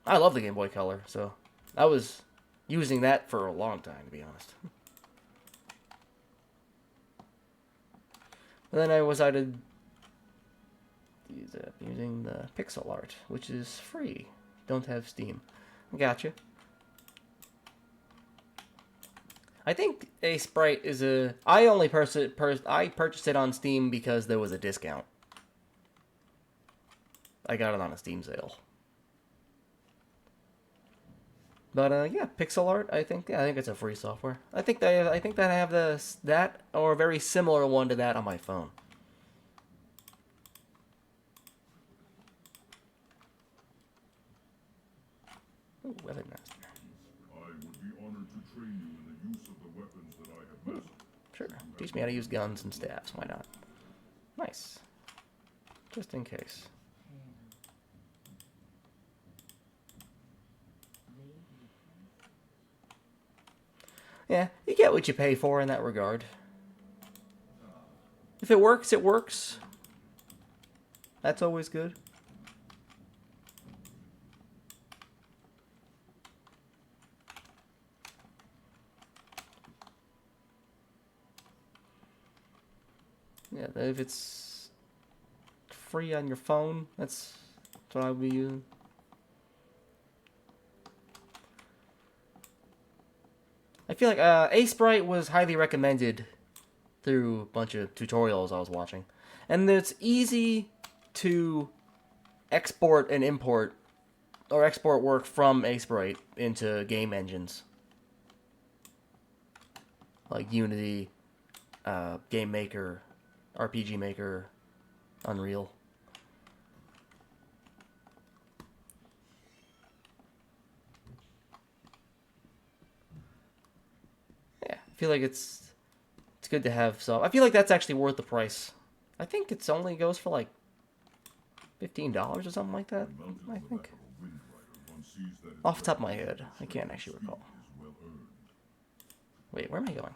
I love the Game Boy Color, so I was using that for a long time, to be honest. And then I decided using the pixel art, which is free. Don't have Steam. Gotcha. I think Ace-Bright is I purchased it on Steam because there was a discount. I got it on a Steam sale. But yeah, pixel art. I think it's a free software. I think that I have that or a very similar one to that on my phone. weapons that I have mastered. Sure. Teach me how to use guns and staffs. Why not? Nice. Just in case. Yeah, you get what you pay for in that regard. If it works, it works. That's always good. Yeah, if it's free on your phone, that's what I would be using. I feel like A-Sprite was highly recommended through a bunch of tutorials I was watching. And it's easy to export and import, or export work from A-Sprite into game engines. Like Unity, Game Maker, RPG Maker, Unreal. Yeah, I feel like it's good to have some. I feel like that's actually worth the price. I think it's only goes for like $15 or something like that. I think. Off the top of my head, I can't actually recall. Wait, where am I going?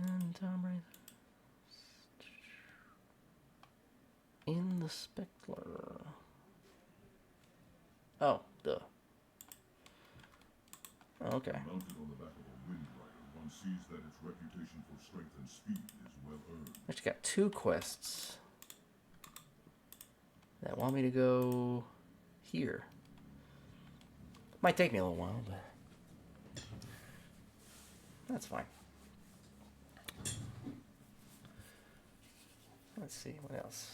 And in the speckler. Oh, duh. Okay. Mounted on the back of a wind rider, one sees that its reputation for strength and speed is well earned. Actually got 2 quests that want me to go here. Might take me a little while, but that's fine. Let's see, what else?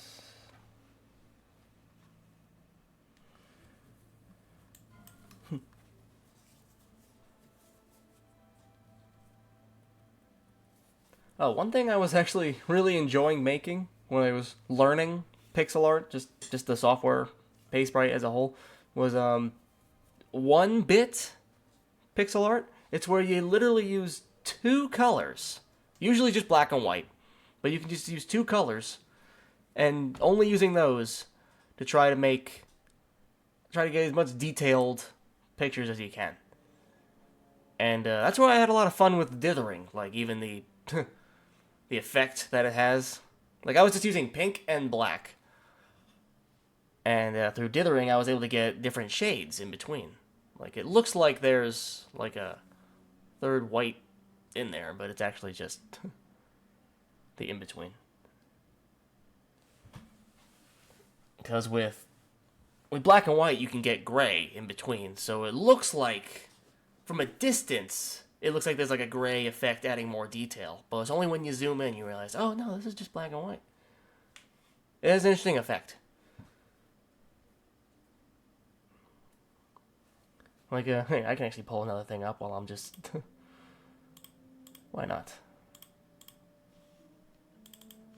Oh, one thing I was actually really enjoying making when I was learning pixel art, just the software, PasteBrite as a whole, was 1-bit pixel art. It's where you literally use 2 colors, usually just black and white, but you can just use 2 colors, and only using those to try to get as much detailed pictures as you can. And that's where I had a lot of fun with dithering, like even the the effect that it has. Like I was just using pink and black, and through dithering I was able to get different shades in between. Like it looks like there's like a third white in there, but it's actually just the in-between. Because with black and white you can get gray in between, so it looks like from a distance it looks like there's like a gray effect adding more detail, but it's only when you zoom in you realize, oh no, this is just black and white. It has an interesting effect. Like, hey, I can actually pull another thing up while I'm just... Why not?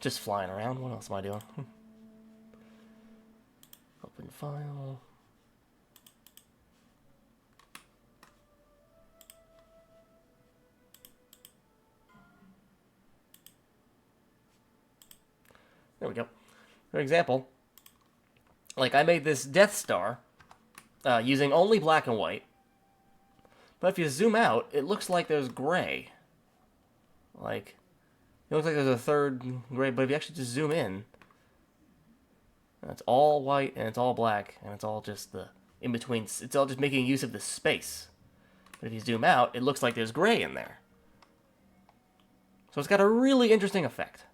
Just flying around, what else am I doing? Open file... There we go. For example, like I made this Death Star using only black and white. But if you zoom out, it looks like there's gray. Like, it looks like there's a third gray, but if you actually just zoom in, it's all white and it's all black, and it's all just the in-between. It's all just making use of the space. But if you zoom out, it looks like there's gray in there. So it's got a really interesting effect.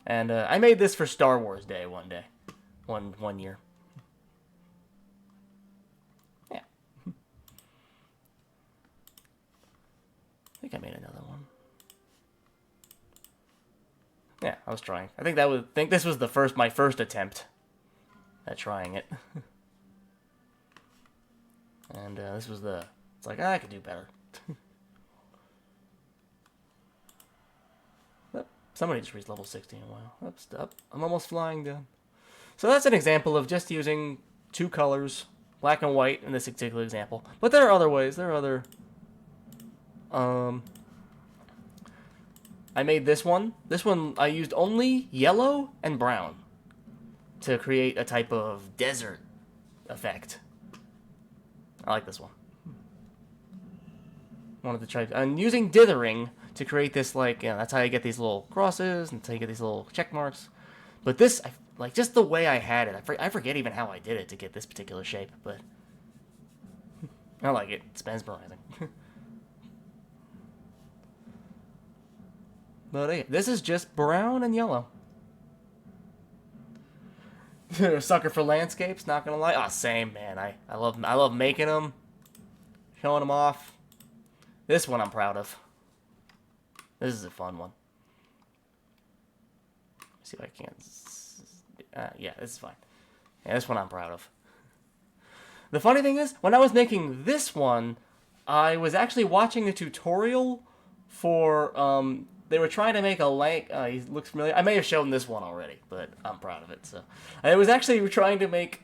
And I made this for Star Wars Day one year. Yeah. I think I made another one. Yeah, I was trying. I think this was my first attempt at trying it. And this was it's like, I could do better. Somebody just reached level 16. Wow. Up. I'm almost flying down. So that's an example of just using two colors, black and white in this particular example. But there are other ways. There are other... I made this one. This one I used only yellow and brown to create a type of desert effect. I like this one. Wanted to try... I'm using dithering to create this, like, that's how you get these little crosses, and that's how you get these little check marks. But this, like, just the way I had it, I forget even how I did it to get this particular shape, but I like it. It's mesmerizing. But hey, this is just brown and yellow. Sucker for landscapes, not gonna lie. Oh, same, man. I love making them, showing them off. This one I'm proud of. This is a fun one. Let's see if I can't. Yeah, this is fine. Yeah, this one I'm proud of. The funny thing is, when I was making this one, I was actually watching a tutorial for, they were trying to make a lake, he looks familiar. I may have shown this one already, but I'm proud of it, so. I was actually trying to make,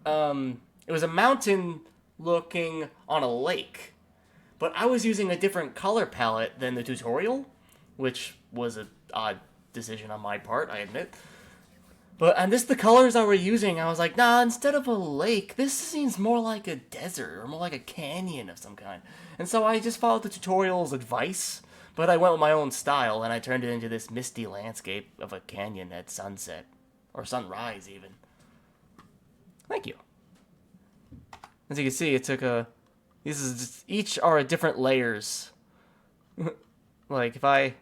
it was a mountain looking on a lake, but I was using a different color palette than the tutorial, which was an odd decision on my part, I admit. And the colors I were using, I was like, nah, instead of a lake, this seems more like a desert, or more like a canyon of some kind. And so I just followed the tutorial's advice, but I went with my own style, and I turned it into this misty landscape of a canyon at sunset. Or sunrise, even. Thank you. As you can see, it took a... These is just, each are different layers. Like, if I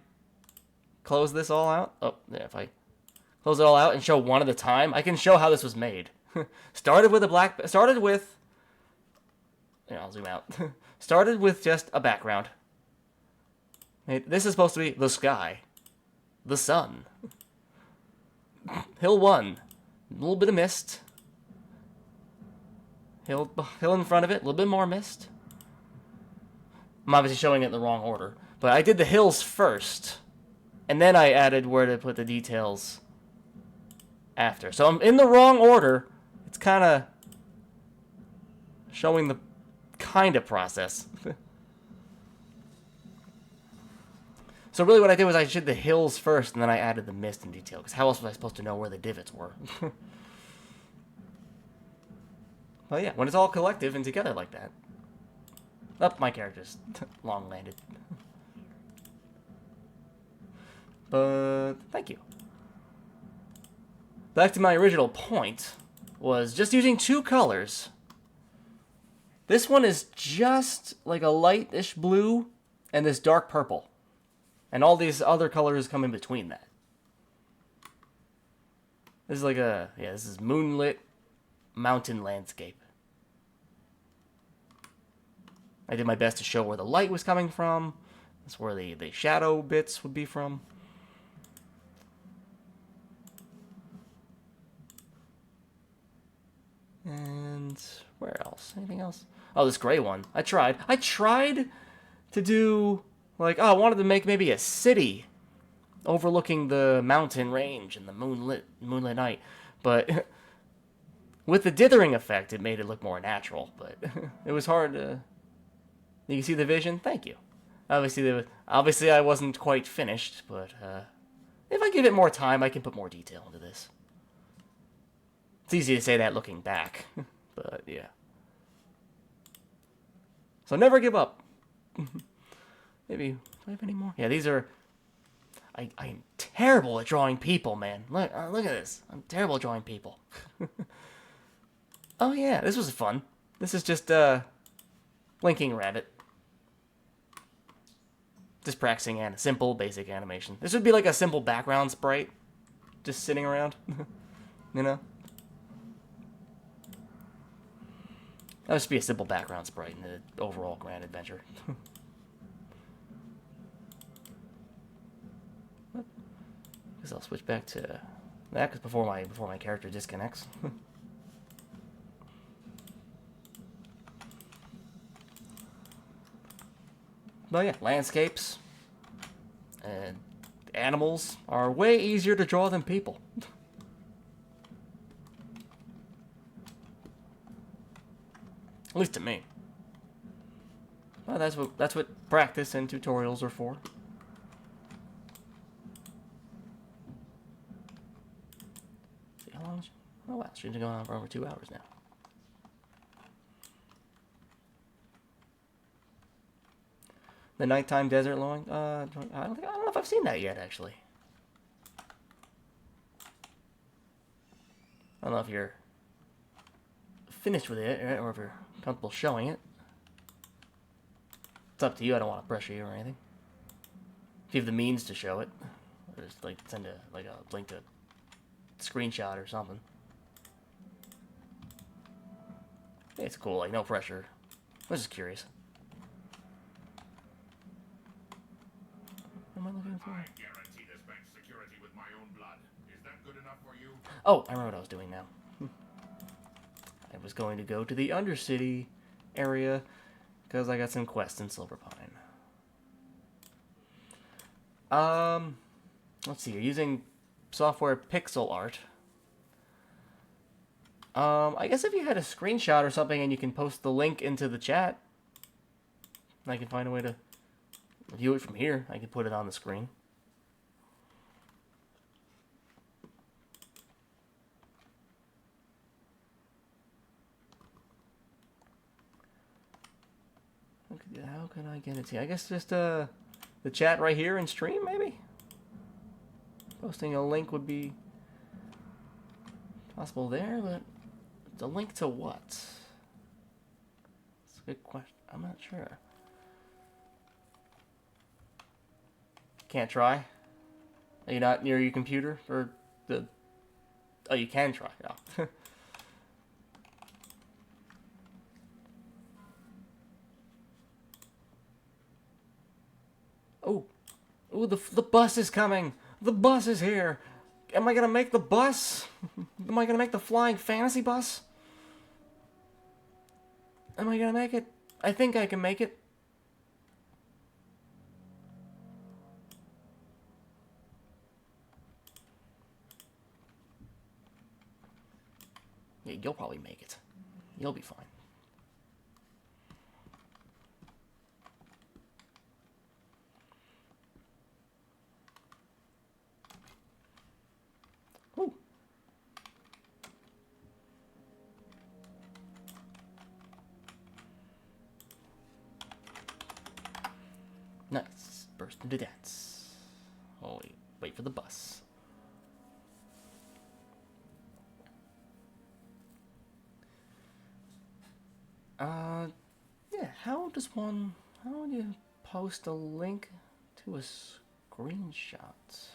close this all out... Oh, yeah, if I close it all out and show one at a time, I can show how this was made. Started with... Yeah, I'll zoom out. Started with just a background. This is supposed to be the sky. The sun. Hill 1. A little bit of mist. Hill in front of it, a little bit more mist. I'm obviously showing it in the wrong order. But I did the hills first. And then I added where to put the details after. So I'm in the wrong order. It's kind of showing the kind of process. So really what I did was I did the hills first, and then I added the mist in detail. Because how else was I supposed to know where the divots were? Well, yeah, when it's all collective and together like that. Oh, my character's long-landed. But, thank you. Back to my original point, was just using two colors. This one is just like a lightish blue and this dark purple. And all these other colors come in between that. This is like a, yeah, this is moonlit mountain landscape. I did my best to show where the light was coming from. That's where the shadow bits would be from. And where else? Anything else? Oh, this gray one. I tried to do, like, oh, I wanted to make maybe a city overlooking the mountain range and the moonlit night. But with the dithering effect, it made it look more natural. But it was hard to... You can see the vision? Thank you. Obviously I wasn't quite finished, but if I give it more time, I can put more detail into this. It's easy to say that looking back, but yeah. So never give up. Maybe, do I have any more? Yeah, these are... I'm terrible at drawing people, man. Look at this. I'm terrible at drawing people. Oh yeah, this was fun. This is just Blinking Rabbit. Just practicing a simple, basic animation. This would be like a simple background sprite. Just sitting around. You know? That would just be a simple background sprite in the overall grand adventure. Guess I'll switch back to that because before my character disconnects. But yeah, landscapes and animals are way easier to draw than people. At least to me. Well, that's what practice and tutorials are for. See how long? Oh wow, streams are going on for over 2 hours now. The nighttime desert lowing. I don't know if I've seen that yet, actually. I don't know if you're finished with it, right? Or if you're comfortable showing it. It's up to you. I don't want to pressure you or anything. If you have the means to show it, or just like send a link to a screenshot or something. It's cool. Like no pressure. I was just curious. What am I looking for? I guarantee this bank's security with my own blood. Is that good enough for you? Oh, I remember what I was doing now. I was going to go to the Undercity area because I got some quests in Silverpine. Let's see. You're using software pixel art. I guess if you had a screenshot or something and you can post the link into the chat, I can find a way to view it from here. I can put it on the screen. How can I get it to you? I guess just the chat right here and stream, maybe? Posting a link would be possible there, but the link to what? That's a good question. I'm not sure. Can't try? Are you not near your computer? Or the... Oh, you can try. Oh. Oh. Ooh, the bus is coming. The bus is here. Am I gonna make the bus? Am I gonna make the flying fantasy bus? Am I gonna make it? I think I can make it. Yeah, you'll probably make it. You'll be fine. Ooh. Nice. Burst into dance. Oh, wait for the bus. Yeah, how do you post a link to a screenshot?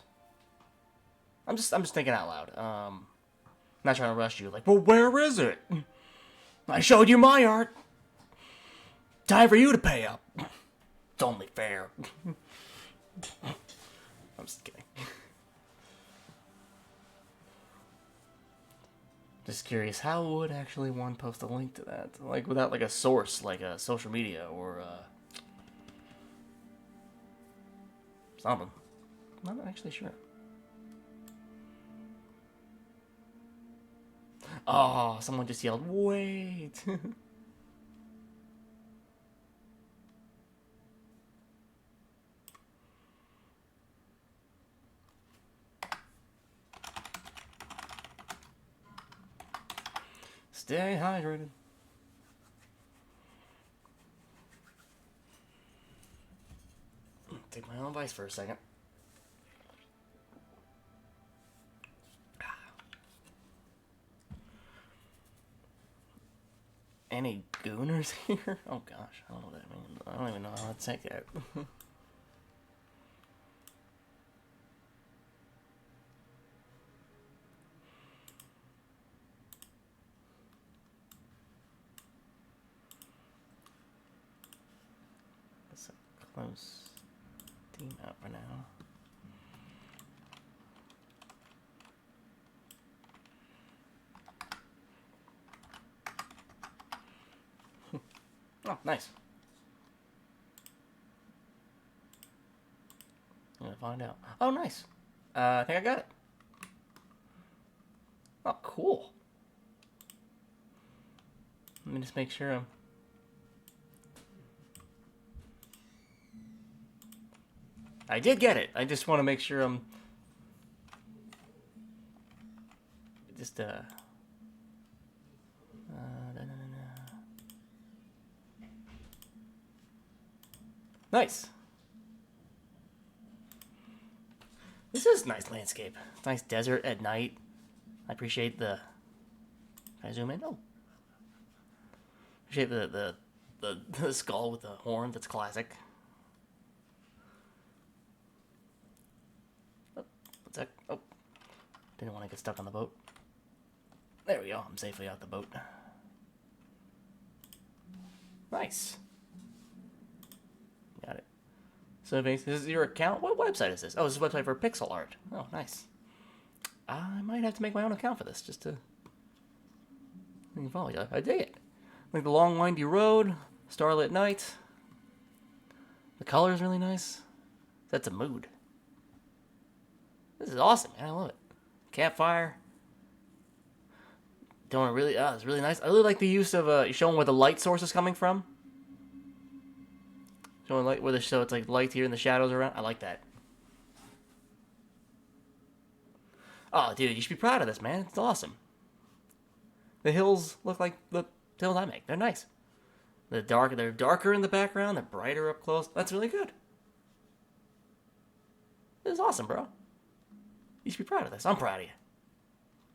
I'm just thinking out loud. Not trying to rush you. Like, well, where is it? I showed you my art. Time for you to pay up. It's only fair. I'm just kidding. Just curious, how would actually one post a link to that? Like, without, like, a source, like a social media or, something. I'm not actually sure. Oh, someone just yelled, wait! Stay hydrated. Take my own advice for a second. Any gooners here? Oh gosh, I don't know what that means. I don't even know how to take that. That's a close team out for now. Oh, nice. I'm gonna find out. Oh, nice. I think I got it. Oh, cool. Let me just make sure I'm... I did get it. I just want to make sure I'm... Just, Nice. This is a nice landscape. Nice desert at night. I appreciate the... Can I zoom in? Oh. Appreciate the skull with the horn. That's classic. Oh, what's that? Oh. Didn't want to get stuck on the boat. There we go. I'm safely out the boat. Nice. Got it. So this is your account? What website is this? Oh, this is a website for pixel art. Oh, nice. I might have to make my own account for this just to... I can follow you. I dig it. Like the long windy road, starlit night. The color is really nice. That's a mood. This is awesome, man. I love it. Campfire. Don't really... Oh, it's really nice. I really like the use of showing where the light source is coming from. Showing light where so it's like light here and the shadows around. I like that. Oh, dude, you should be proud of this, man. It's awesome. The hills look like the hills I make. They're nice. They're darker in the background. They're brighter up close. That's really good. This is awesome, bro. You should be proud of this. I'm proud of you.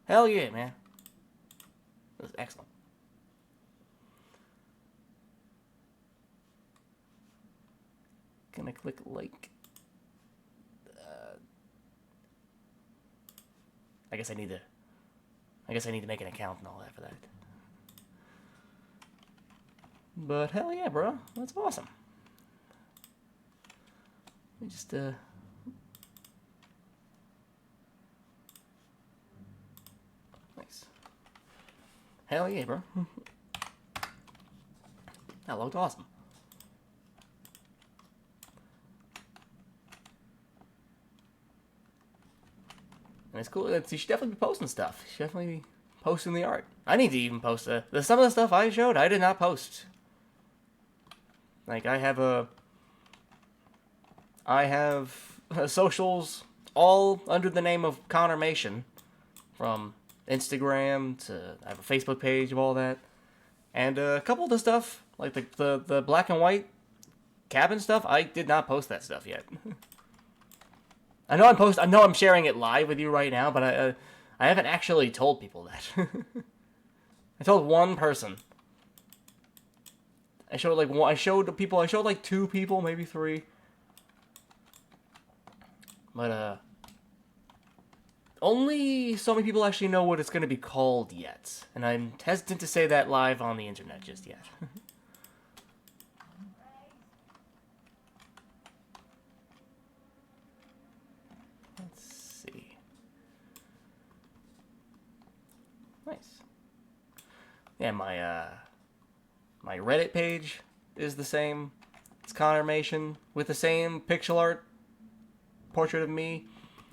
Hell yeah, man. This is excellent. Gonna click like. I guess I need to make an account and all that for that. But hell yeah, bro. That's awesome. Let me just nice. Hell yeah, bro. That looked awesome. And it's cool. You should definitely be posting stuff. You should definitely be posting the art. I need to even post some of the stuff I showed. I did not post. Like I have socials all under the name of Connormation, from Instagram to I have a Facebook page of all that, and a couple of the stuff like the black and white cabin stuff. I did not post that stuff yet. I know I'm sharing it live with you right now, but I haven't actually told people that. I told one person. I showed like 2 people, maybe 3. But only so many people actually know what it's going to be called yet, and I'm hesitant to say that live on the internet just yet. Nice. Yeah, my Reddit page is the same. It's Connormation with the same pixel art portrait of me,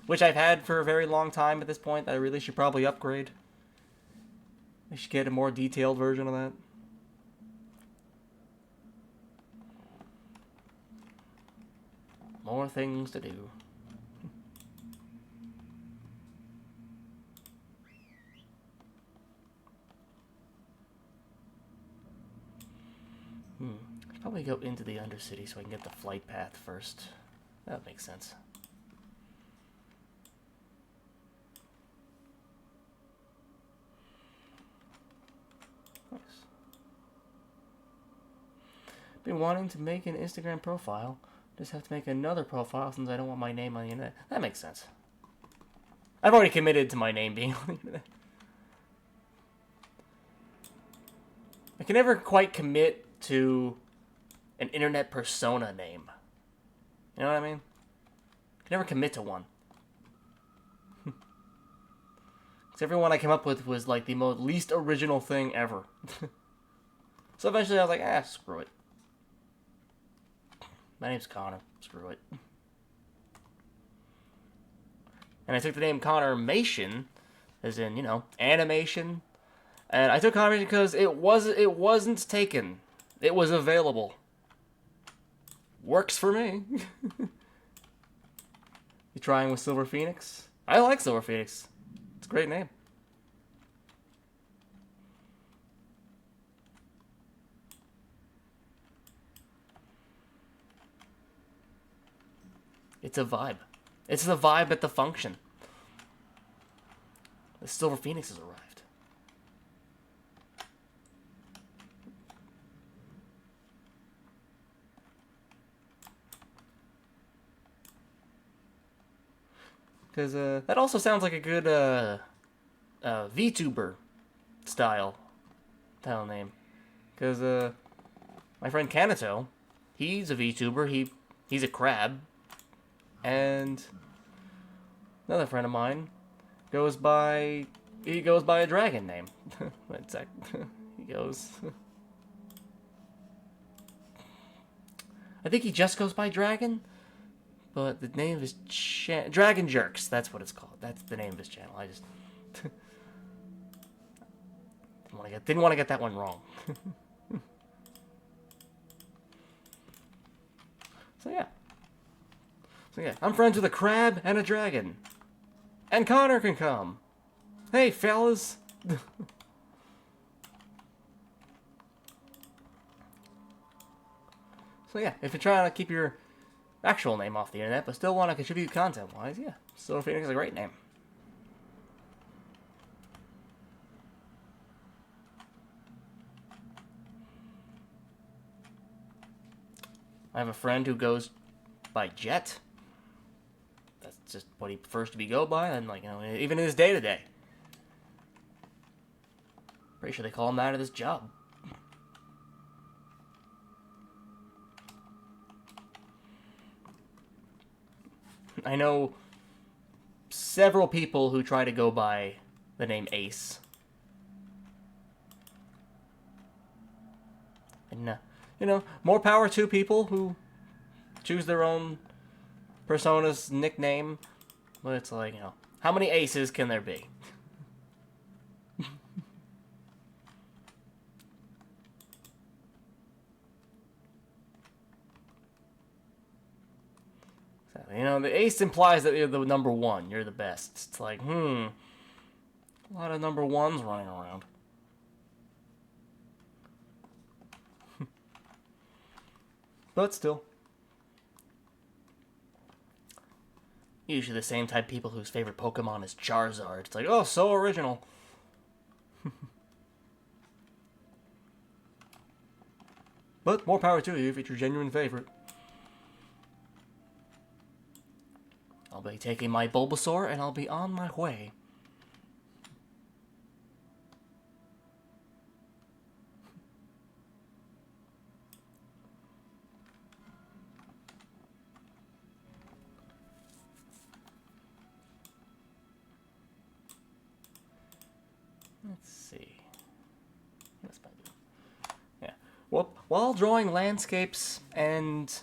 which I've had for a very long time at this point. That I really should probably upgrade. I should get a more detailed version of that. More things to do. Probably go into the Undercity so I can get the flight path first. That makes sense. Nice. Been wanting to make an Instagram profile. Just have to make another profile since I don't want my name on the internet. That makes sense. I've already committed to my name being on the internet. I can never quite commit to an internet persona name. You know what I mean? I can never commit to one. Because everyone I came up with was like the least original thing ever. So eventually I was like, screw it. My name's Connor. Screw it. And I took the name Connormation, as in, you know, animation. And I took Connormation because it wasn't taken. It was available. Works for me. You trying with Silver Phoenix? I like Silver Phoenix. It's a great name. It's a vibe. It's the vibe at the function. The Silver Phoenix has arrived. Because that also sounds like a good VTuber style name. Because my friend Kanato, he's a VTuber. He's a crab. And another friend of mine goes by a dragon name. He goes. I think he just goes by Dragon, but the name of his Dragon Jerks. That's what it's called. That's the name of his channel. I just didn't want to get that one wrong. So yeah, I'm friends with a crab and a dragon, and Connor can come. Hey, fellas. So yeah, if you're trying to keep your actual name off the internet, but still want to contribute content-wise, yeah, Silver Phoenix is a great name. I have a friend who goes by Jet. That's just what he prefers to be go by, and like, you know, even in his day-to-day. Pretty sure they call him that at his job. I know several people who try to go by the name Ace. And, you know, more power to people who choose their own persona's nickname. But it's like, you know, how many aces can there be? You know, the ace implies that you're the number one. You're the best. It's like, a lot of number ones running around. But still. Usually the same type of people whose favorite Pokemon is Charizard. It's like, oh, so original. But more power to you if it's your genuine favorite. I'll be taking my Bulbasaur and I'll be on my way. Let's see. What's my do? Yeah. Well, while drawing landscapes and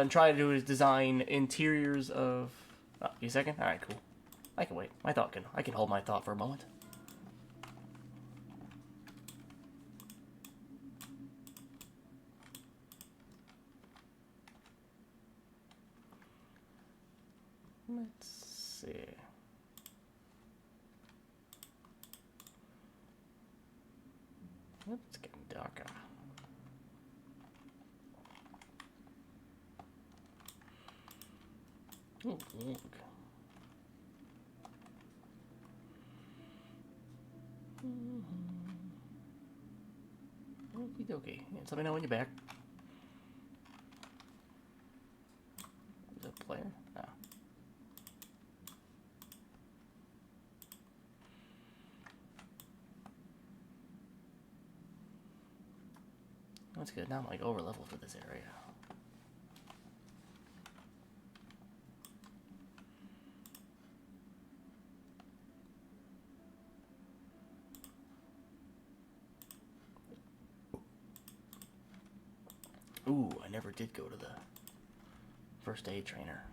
trying to do is design interiors of. Oh, you a second? All right, cool. I can wait. I can hold my thought for a moment. Let's see. It's getting darker. Oh, look. Okie dokie. Yeah, just let me know when you're back. Is that a player? No. That's good. Now I'm like over level for this area. Ooh, I never did go to the first aid trainer.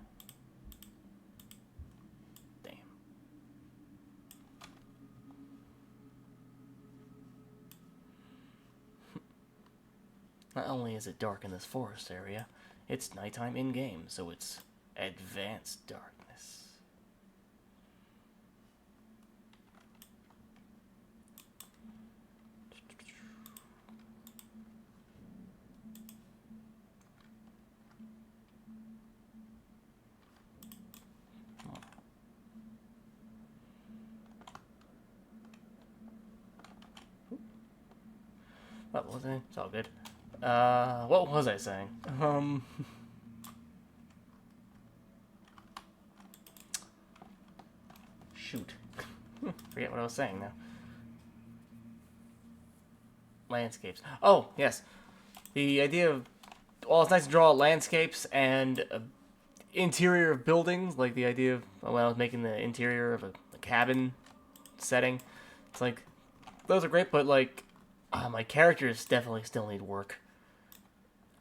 Not only is it dark in this forest area, it's nighttime in-game, so it's advanced darkness. What was it? It's all good. What was I saying? Shoot. Forget what I was saying now. Landscapes. Oh, yes. The idea of... Well, it's nice to draw landscapes and interior of buildings. Like the idea of... When I was making the interior of a cabin setting. It's like... Those are great, but like... my characters definitely still need work.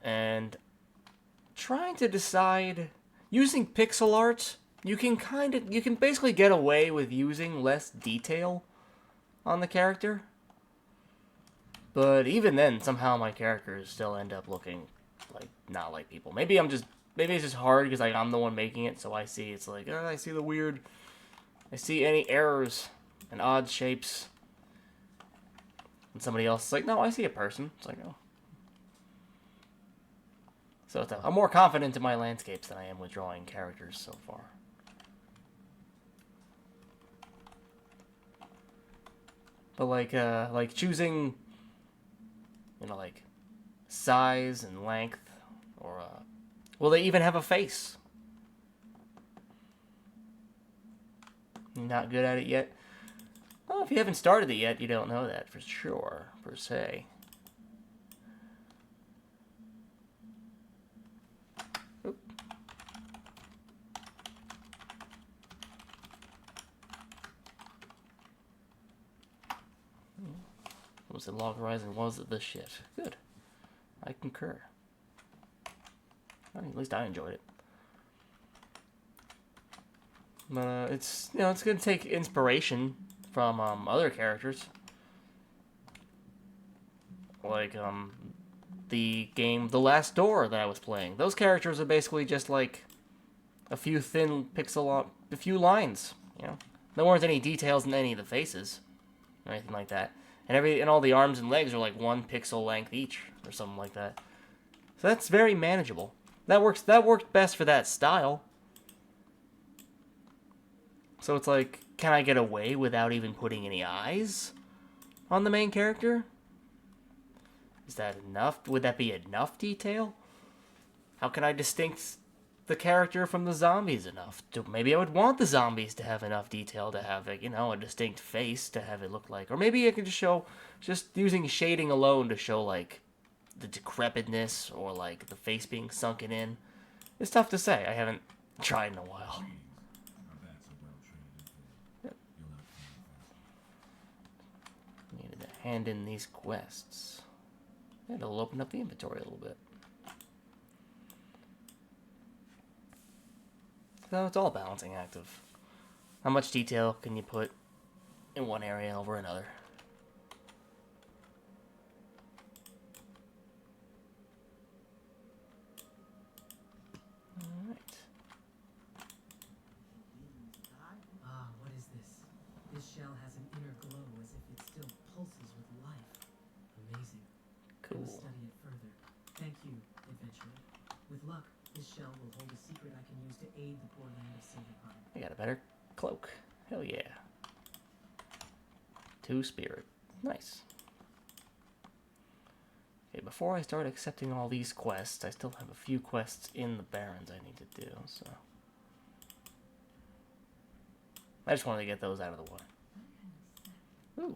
And... Trying to decide... Using pixel art... You can basically get away with using less detail on the character. But even then, somehow my characters still end up looking like not like people. Maybe it's just hard because like I'm the one making it, so I see it's like I see the weird, I see any errors and odd shapes. And somebody else is like, no, I see a person. It's like, oh. So I'm more confident in my landscapes than I am with drawing characters so far. But like choosing, you know, like size and length, or will they even have a face? Not good at it yet. Well, if you haven't started it yet, you don't know that for sure, per se. Oop. Was it Log Horizon? Was it the shit? Good. I concur. I mean, at least I enjoyed it. But it's it's gonna take inspiration from other characters, like the game The Last Door that I was playing. Those characters are basically just like a few thin a few lines. You know, there weren't any details in any of the faces or anything like that. And all the arms and legs are like 1 pixel length each, or something like that. So that's very manageable. That worked best for that style. So it's like, can I get away without even putting any eyes on the main character? Is that enough? Would that be enough detail? How can I distinct the character from the zombies enough? Maybe I would want the zombies to have enough detail to have a distinct face to have it look like. Or maybe I could just using shading alone to show like the decrepitness or like the face being sunken in. It's tough to say. I haven't tried in a while. Needed to hand in these quests. Yeah, it'll open up the inventory a little bit. So it's all a balancing act of how much detail can you put in one area over another. Alright. Ah, what is this? This shell has an inner glow as if it still pulses with life. Amazing. I will Cool. study it further. Thank you, adventurer. With luck, this shell will hold a secret I can use to aid the poor land of Silverpine. I got a better cloak. Hell yeah. 2 spirit. Nice. Okay, before I start accepting all these quests, I still have a few quests in the Barrens I need to do, so... I just wanted to get those out of the way. Ooh.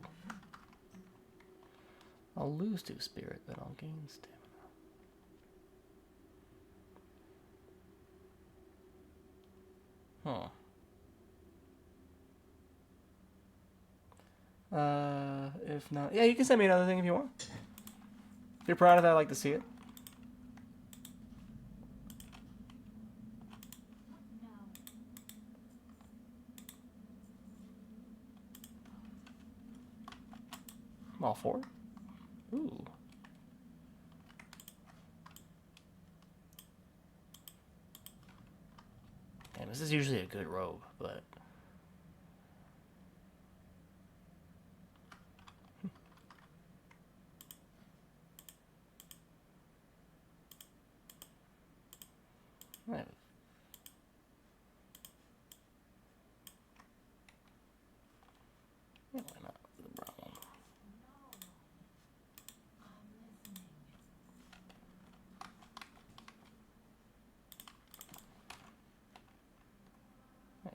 I'll lose 2 spirit, but I'll gain stamina. Huh. If not... Yeah, you can send me another thing if you want. If you're proud of that, I'd like to see it. I'm all for it. Ooh. And this is usually a good robe, but... Yeah, why not the brown one? Nice.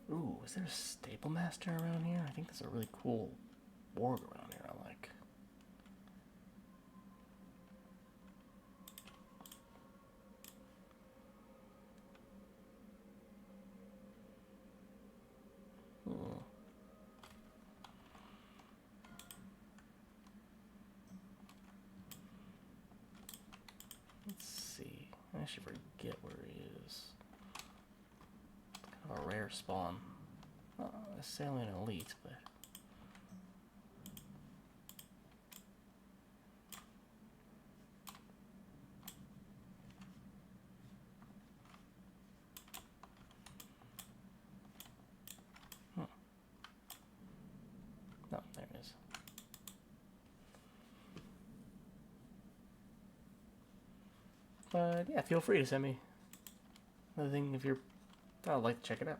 Ooh, is there a staple master around here? I think there's a really cool org around here I like. Let's see. I should forget where he is. Kind of a rare spawn. Not necessarily an elite, but... No, there it is. But yeah, feel free to send me another thing if you're... I'd like to check it out.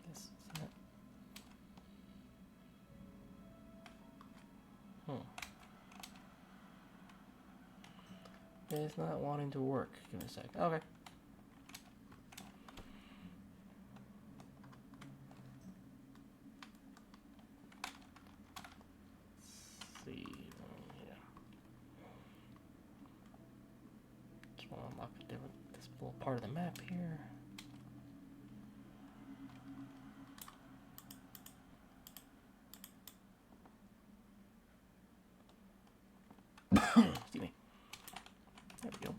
Guess it's not. It's not wanting to work. Give me a sec. Okay. Let's see. Yeah. Just want to unlock this little part of the map here. Excuse me. There we go.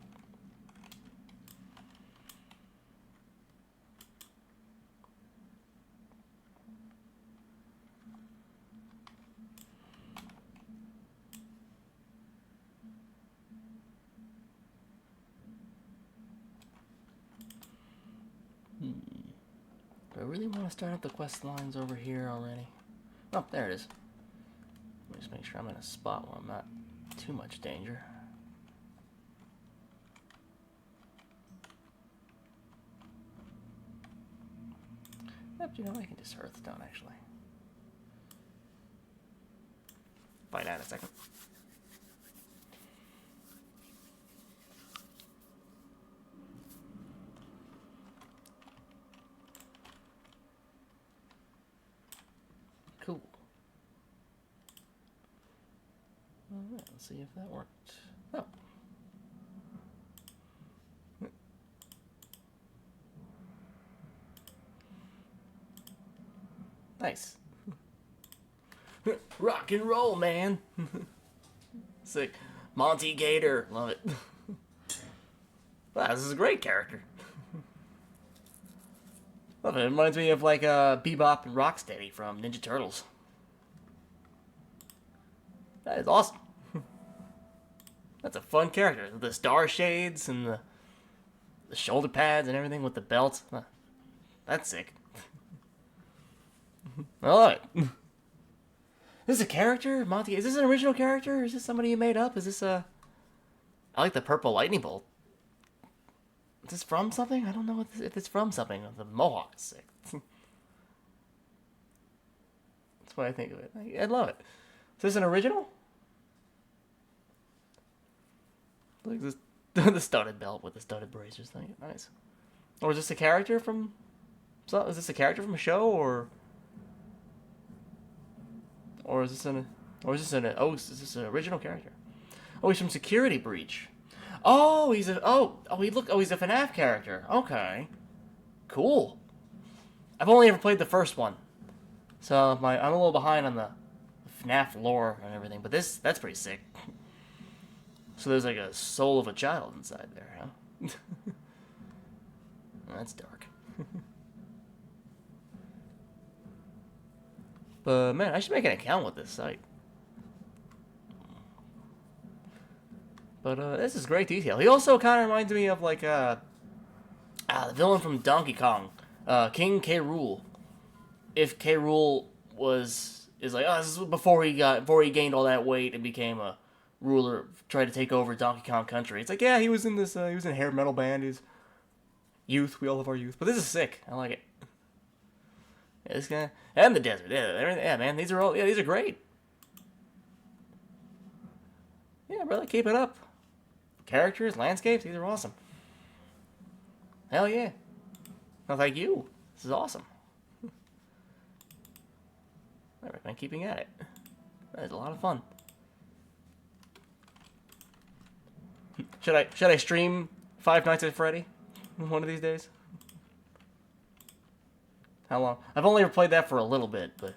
Do I really want to start up the quest lines over here already? Oh, there it is. Let me just make sure I'm in a spot where I'm not too much danger. Yep, you know, I can just Hearthstone actually. Find out in a second. Cool. Alright, let's see if that worked. Oh. Nice. Rock and roll, man. Sick. Monty Gator. Love it. Wow, this is a great character. Love it. It reminds me of like Bebop and Rocksteady from Ninja Turtles. That is awesome. That's a fun character. The star shades and the shoulder pads and everything with the belt. That's sick. I love it. This is a character? Monty, is this an original character? Or is this somebody you made up? Is this a... I like the purple lightning bolt. Is this from something? I don't know if it's from something. The mohawk is sick. That's what I think of it. I love it. Is this an original? Look at this. The studded belt with the studded bracers thing. Nice. Or is this a character from... So, is this a character from a show, or... Or is this an... Or is this an... Oh, is this an original character? Oh, he's from Security Breach. Oh, he's a... Oh, he's a FNAF character. Okay. Cool. I've only ever played the first one. So, I'm a little behind on the FNAF lore and everything. But that's pretty sick. So there's like a soul of a child inside there, huh? That's dark. But man, I should make an account with this site. But this is great detail. He also kind of reminds me of like the villain from Donkey Kong, King K. Rool. If K. Rool is like, oh, this is before he gained all that weight and became a ruler, tried to take over Donkey Kong Country. It's like, yeah, he was in this, he was in a hair metal band. He's youth. We all have our youth. But this is sick. I like it. Yeah, this guy and the desert. Yeah, everything. Yeah, man. These are great. Yeah, brother, keep it up. Characters, landscapes, these are awesome. Hell yeah. No, thank you. This is awesome. I recommend keeping at it. That is a lot of fun. Should I stream Five Nights at Freddy one of these days? How long? I've only ever played that for a little bit, but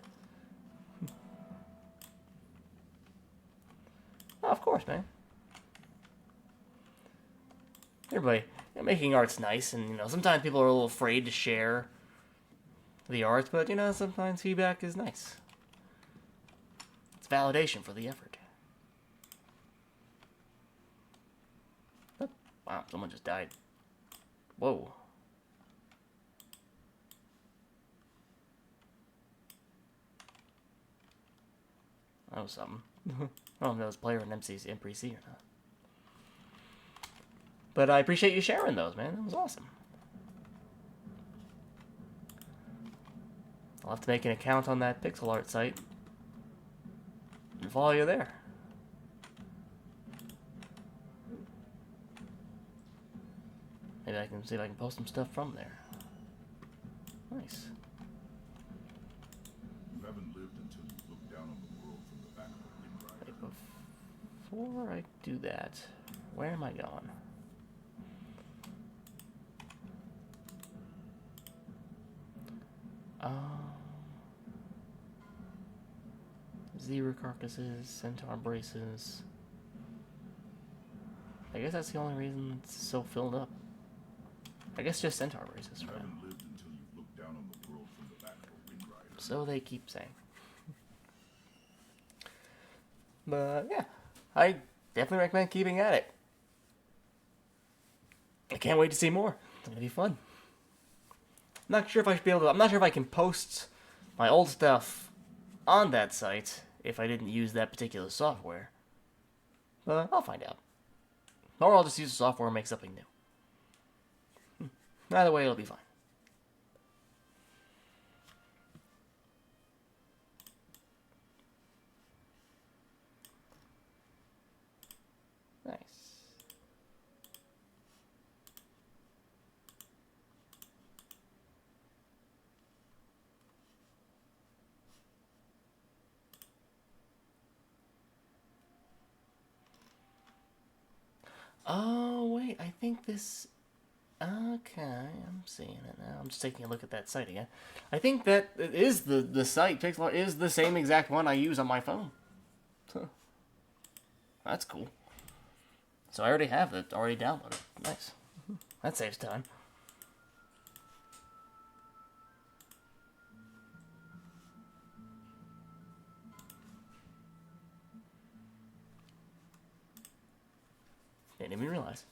oh, of course, man. Everybody, making art's nice, and sometimes people are a little afraid to share the art, but sometimes feedback is nice. It's validation for the effort. Oh, wow, someone just died. Whoa. That was something. I don't know if that was player and NPC or not. But I appreciate you sharing those, man. That was awesome. I'll have to make an account on that pixel art site and follow you there. Maybe I can see if I can post some stuff from there. Nice. You haven't lived until you look down on the world from the back of a wind rider. Before I do that, where am I going? Zebra carcasses, centaur braces. I guess that's the only reason it's so filled up. I guess just centaur braces for now. Haven't lived until you look down on the world from the back of a wind rider. So they keep saying. But yeah, I definitely recommend keeping at it. I can't wait to see more. It's gonna be fun. I'm not sure if I should be able to. I'm not sure if I can post my old stuff on that site if I didn't use that particular software. But I'll find out. Or I'll just use the software and make something new. Either way, it'll be fine. Nice. Oh, wait, I think this... Okay, I'm seeing it now. I'm just taking a look at that site again. I think that it is the site, Pixel Art, is the same exact one I use on my phone. Huh. That's cool. So I already have it, already downloaded. Nice. That saves time. Didn't even realize.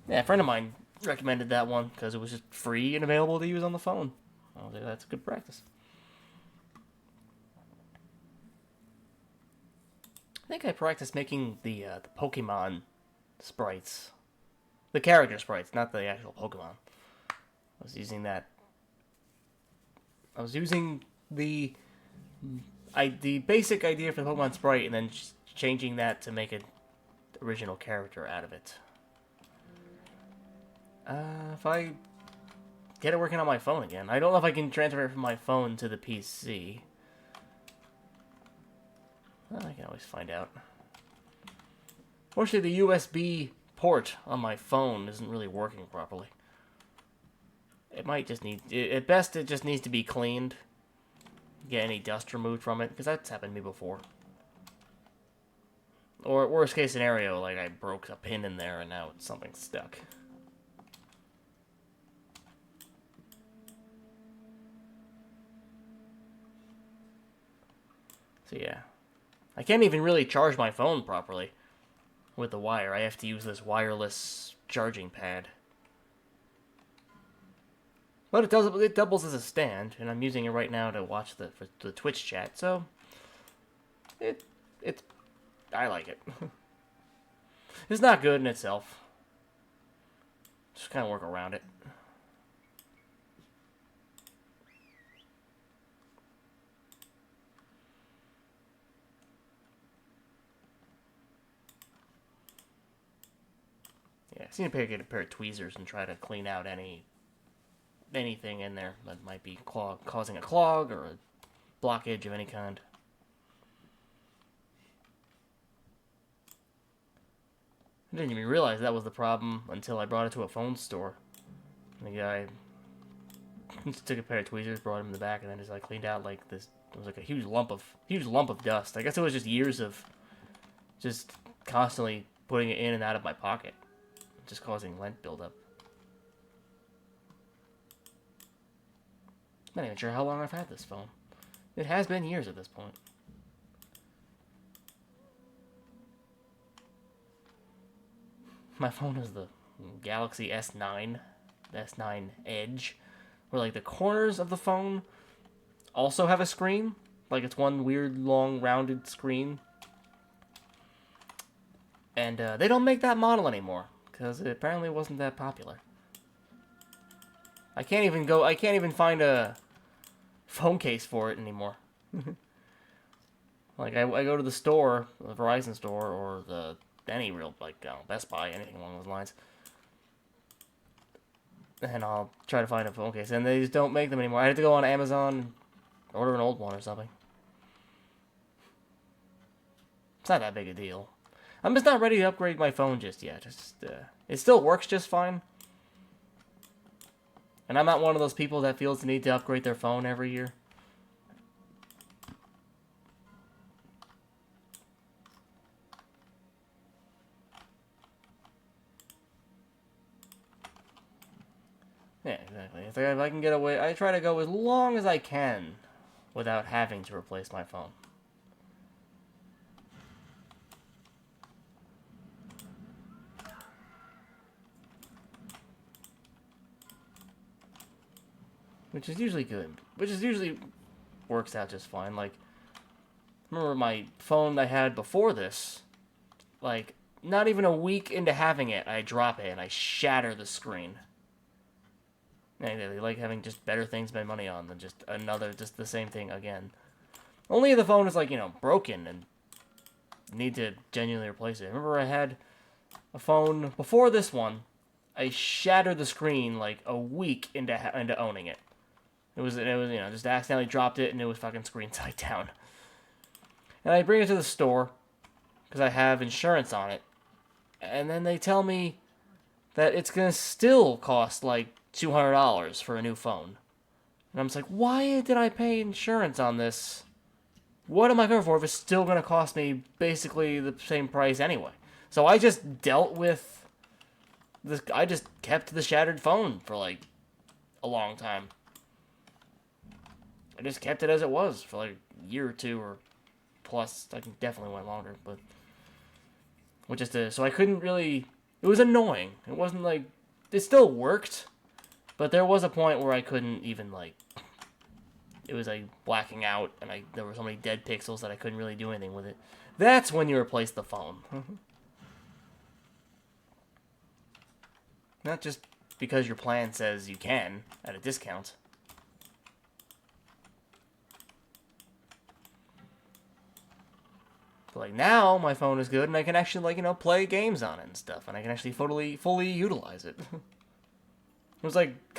Yeah, a friend of mine recommended that one because it was just free and available to use on the phone. I was like, that's good practice. I think I practiced making the Pokemon sprites. The character sprites, not the actual Pokemon. I was using that. I was using the basic idea for the Pokemon sprite and then changing that to make an original character out of it. If I get it working on my phone again. I don't know if I can transfer it from my phone to the PC. Well, I can always find out. Fortunately, the USB port on my phone isn't really working properly. It might just need... At best, it just needs to be cleaned. Get any dust removed from it, because that's happened to me before. Or, worst case scenario, like I broke a pin in there and now something's stuck. So yeah. I can't even really charge my phone properly with the wire. I have to use this wireless charging pad. But it doubles as a stand, and I'm using it right now to watch the Twitch chat, so I like it. It's not good in itself. Just kind of work around it. Yeah, I seem to get a pair of tweezers and try to clean out anything in there that might be causing a clog or a blockage of any kind. I didn't even realize that was the problem until I brought it to a phone store. And the guy took a pair of tweezers, brought them in the back, and then just like cleaned out like this. It was like a huge lump of dust. I guess it was just years of just constantly putting it in and out of my pocket, just causing lint buildup. I'm not even sure how long I've had this phone. It has been years at this point. My phone is the Galaxy S9, the S9 Edge, where like the corners of the phone also have a screen. Like it's one weird, long, rounded screen. And they don't make that model anymore, because it apparently wasn't that popular. I can't even find a phone case for it anymore. Like I go to the store, the Verizon store, or any real, like, Best Buy, anything along those lines. And I'll try to find a phone case, and they just don't make them anymore. I had to go on Amazon and order an old one or something. It's not that big a deal. I'm just not ready to upgrade my phone just yet. It still works just fine. And I'm not one of those people that feels the need to upgrade their phone every year. Yeah, exactly. It's like if I can get away, I try to go as long as I can without having to replace my phone. Which is usually good. Which is usually works out just fine. Like, remember my phone I had before this, like, not even a week into having it, I drop it and I shatter the screen. And they like having just better things to spend money on than just the same thing again. Only if the phone is, like, broken and need to genuinely replace it. Remember I had a phone before this one, I shattered the screen like a week into owning it. It was just accidentally dropped it and it was fucking screen side down. And I bring it to the store because I have insurance on it. And then they tell me that it's going to still cost like $200 for a new phone. And I'm just like, why did I pay insurance on this? What am I paying for if it's still going to cost me basically the same price anyway? So I just dealt with this. I just kept the shattered phone for like a long time. I just kept it as it was for like a year or two or plus. I definitely went longer, but so I couldn't really. It was annoying. It wasn't like it still worked, but there was a point where I couldn't even like it was like blacking out, and there were so many dead pixels that I couldn't really do anything with it. That's when you replace the phone. Not just because your plan says you can at a discount. But like now, my phone is good, and I can actually like play games on it and stuff, and I can actually fully utilize it. It was like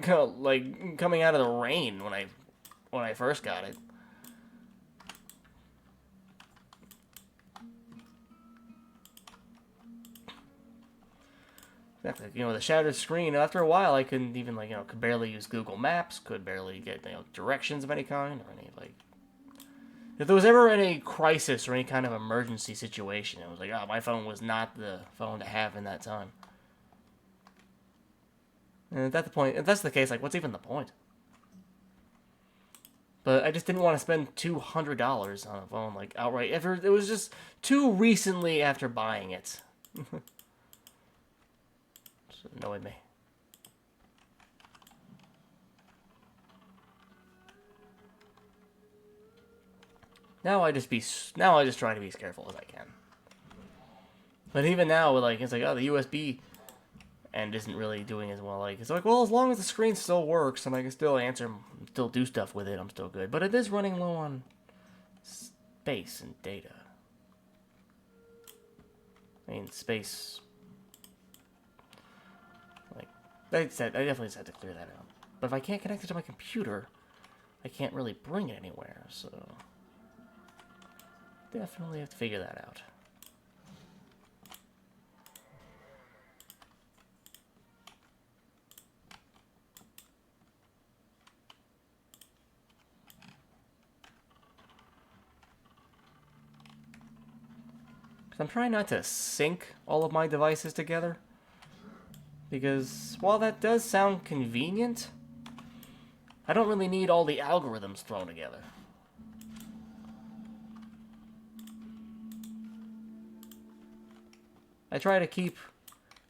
coming out of the rain when I first got it. Exactly. The shattered screen. After a while, I couldn't even could barely use Google Maps. Could barely get directions of any kind or any like. If there was ever any crisis or any kind of emergency situation, it was like, oh, my phone was not the phone to have in that time. And at that point, if that's the case, like, what's even the point? But I just didn't want to spend $200 on a phone, like, outright. It was just too recently after buying it. Just annoyed me. Now I just try to be as careful as I can. But even now, like, it's like, oh, the USB end isn't really doing as well. Like, it's like, well, as long as the screen still works and I can still still do stuff with it, I'm still good. But it is running low on space and data. I mean, space. Like, I definitely just had to clear that out. But if I can't connect it to my computer, I can't really bring it anywhere. So, definitely have to figure that out. I'm trying not to sync all of my devices together, because while that does sound convenient, I don't really need all the algorithms thrown together. I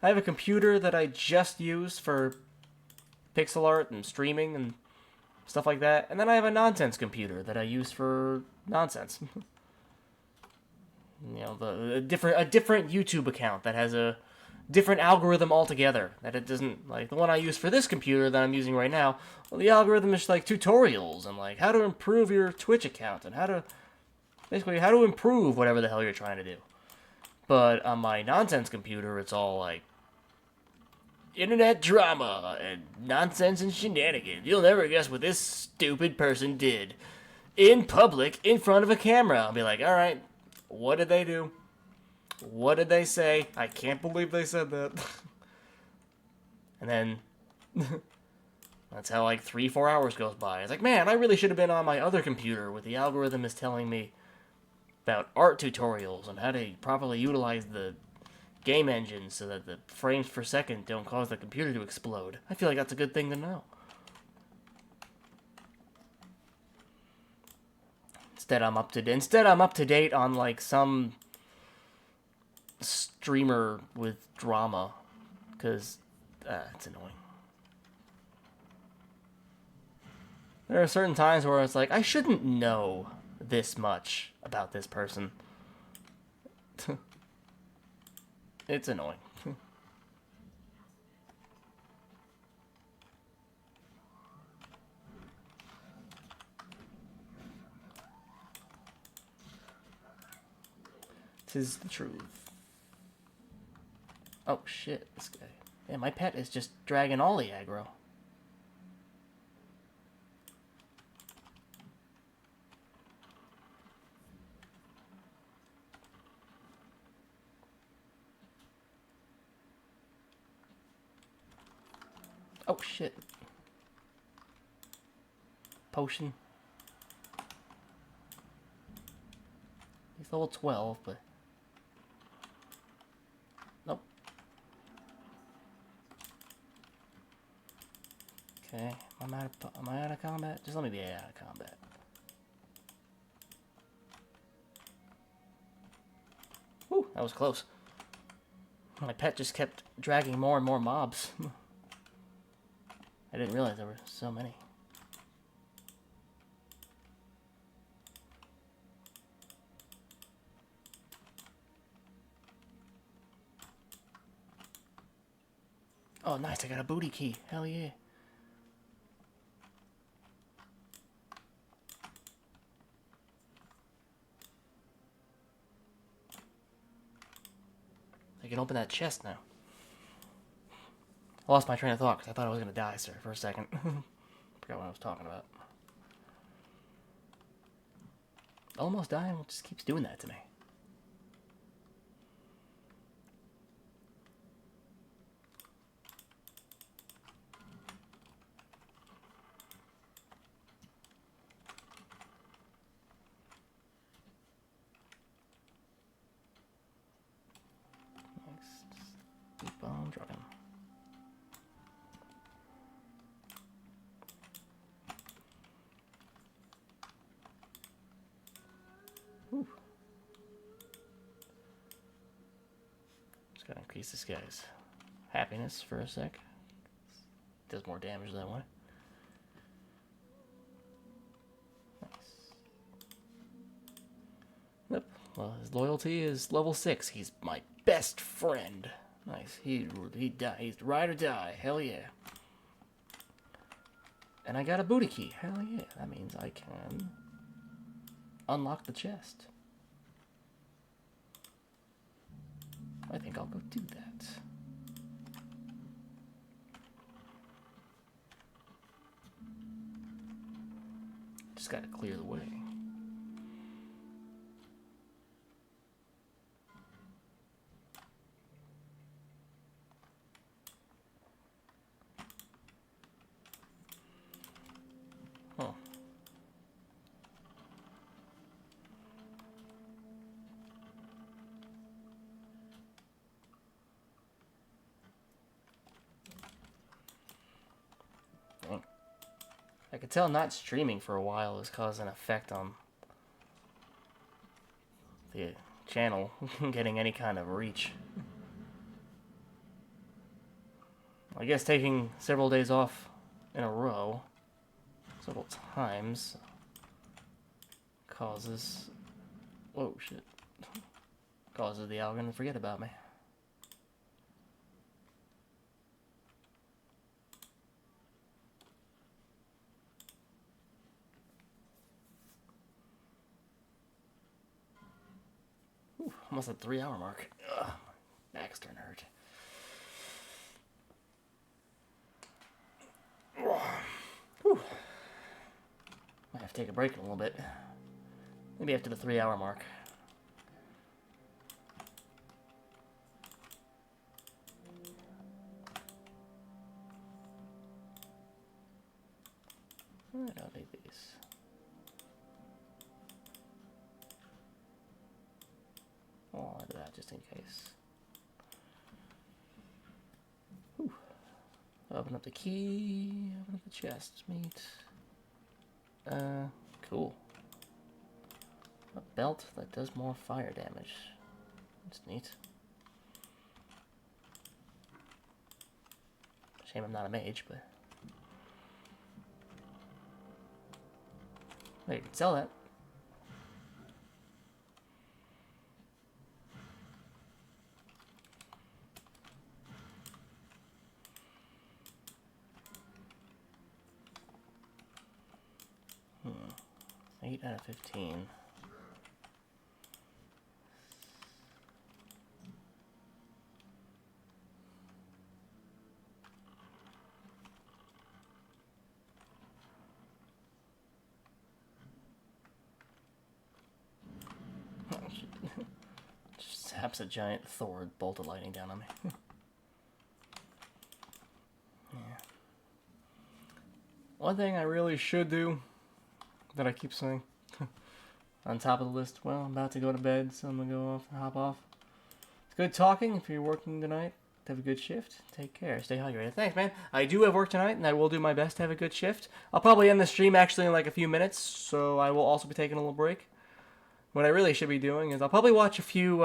have a computer that I just use for pixel art and streaming and stuff like that, and then I have a nonsense computer that I use for nonsense. A different YouTube account that has a different algorithm altogether. That it doesn't, like, the one I use for this computer that I'm using right now, well, the algorithm is like tutorials and like how to improve your Twitch account and how to improve whatever the hell you're trying to do. But on my nonsense computer, it's all like internet drama and nonsense and shenanigans. You'll never guess what this stupid person did in public in front of a camera. I'll be like, all right. What did they do? What did they say? I can't believe they said that. And then that's how like 3-4 hours goes by. It's like, man, I really should have been on my other computer where the algorithm is telling me about art tutorials and how to properly utilize the game engine so that the frames per second don't cause the computer to explode. I feel like that's a good thing to know. Instead, I'm up to date on like some streamer with drama, because it's annoying. There are certain times where it's like, I shouldn't know this much about this person. It's annoying. Tis the truth. Oh shit, this guy. Yeah, my pet is just dragging all the aggro. Oh shit. Potion. He's level 12, but... Nope. Okay, am I out of combat? Just let me be out of combat. Whew, that was close. My pet just kept dragging more and more mobs. I didn't realize there were so many. Oh, nice. I got a booty key. Hell yeah. I can open that chest now. I lost my train of thought because I thought I was going to die, sir, for a second. Forgot what I was talking about. Almost dying just keeps doing that to me. Keep on trucking. Whew. Just gotta increase this guy's happiness for a sec. Does more damage that way. Nice. Yep. Well, his loyalty is level 6. He's my best friend. Nice. He'd die. He's ride or die. Hell yeah. And I got a booty key. Hell yeah. That means I can unlock the chest. I think I'll go do that. Just gotta clear the way. Huh. Dang. I could tell not streaming for a while is causing an effect on the channel getting any kind of reach. I guess taking several days off in a row, several times, causes... Whoa, shit. Causes the algorithm to forget about me. Ooh, almost at the 3-hour mark. Ugh, my back's starting to hurt. Whew. Might have to take a break in a little bit. Maybe after the 3-hour mark. I don't need these. I'll add that just in case. Whew. Open up the key, open up the chest, meat. Cool. A belt that does more fire damage. That's neat. Shame I'm not a mage, but... Wait, you can sell that. Hmm. 8 out of 15. Just zaps a giant Thor bolt of lightning down on me. Yeah. One thing I really should do, that I keep saying, on top of the list, well, I'm about to go to bed, so I'm gonna hop off. It's good talking. If you're working tonight, have a good shift. Take care. Stay hydrated. Thanks, man. I do have work tonight, and I will do my best to have a good shift. I'll probably end the stream actually in like a few minutes, so I will also be taking a little break. What I really should be doing is I'll probably watch a few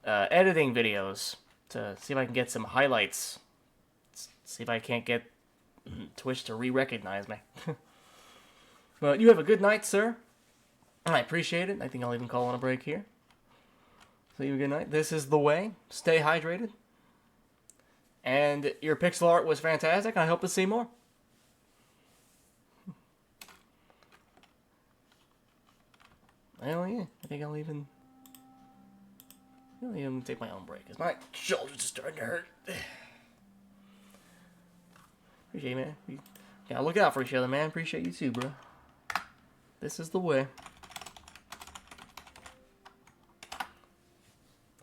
editing videos to see if I can get some highlights. See if I can't get Twitch to re-recognize me. But you have a good night, sir. I appreciate it. I think I'll even call on a break here. So you have a good night. This is The Way. Stay hydrated. And your pixel art was fantastic. I hope to see more. Well, yeah. I think I'll even take my own break, because my shoulders are starting to hurt. Appreciate you, man. We gotta look out for each other, man. Appreciate you too, bro. This is the way.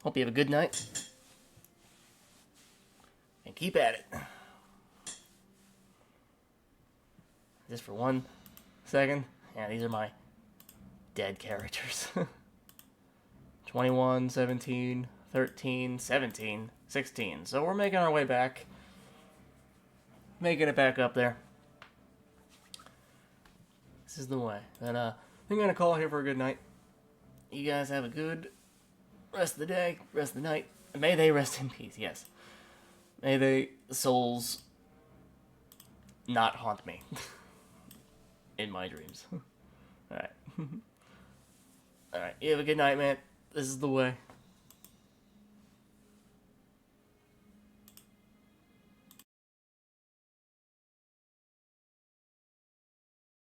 Hope you have a good night. And keep at it. Just for 1 second. Yeah, these are my dead characters. 21, 17, 13, 17, 16. So we're making our way back. Making it back up there. This is the way. And I'm gonna call here for a good night. You guys have a good rest of the day, rest of the night. May they rest in peace, yes. May the souls not haunt me. In my dreams. Alright. Alright, you have a good night, man. This is the way.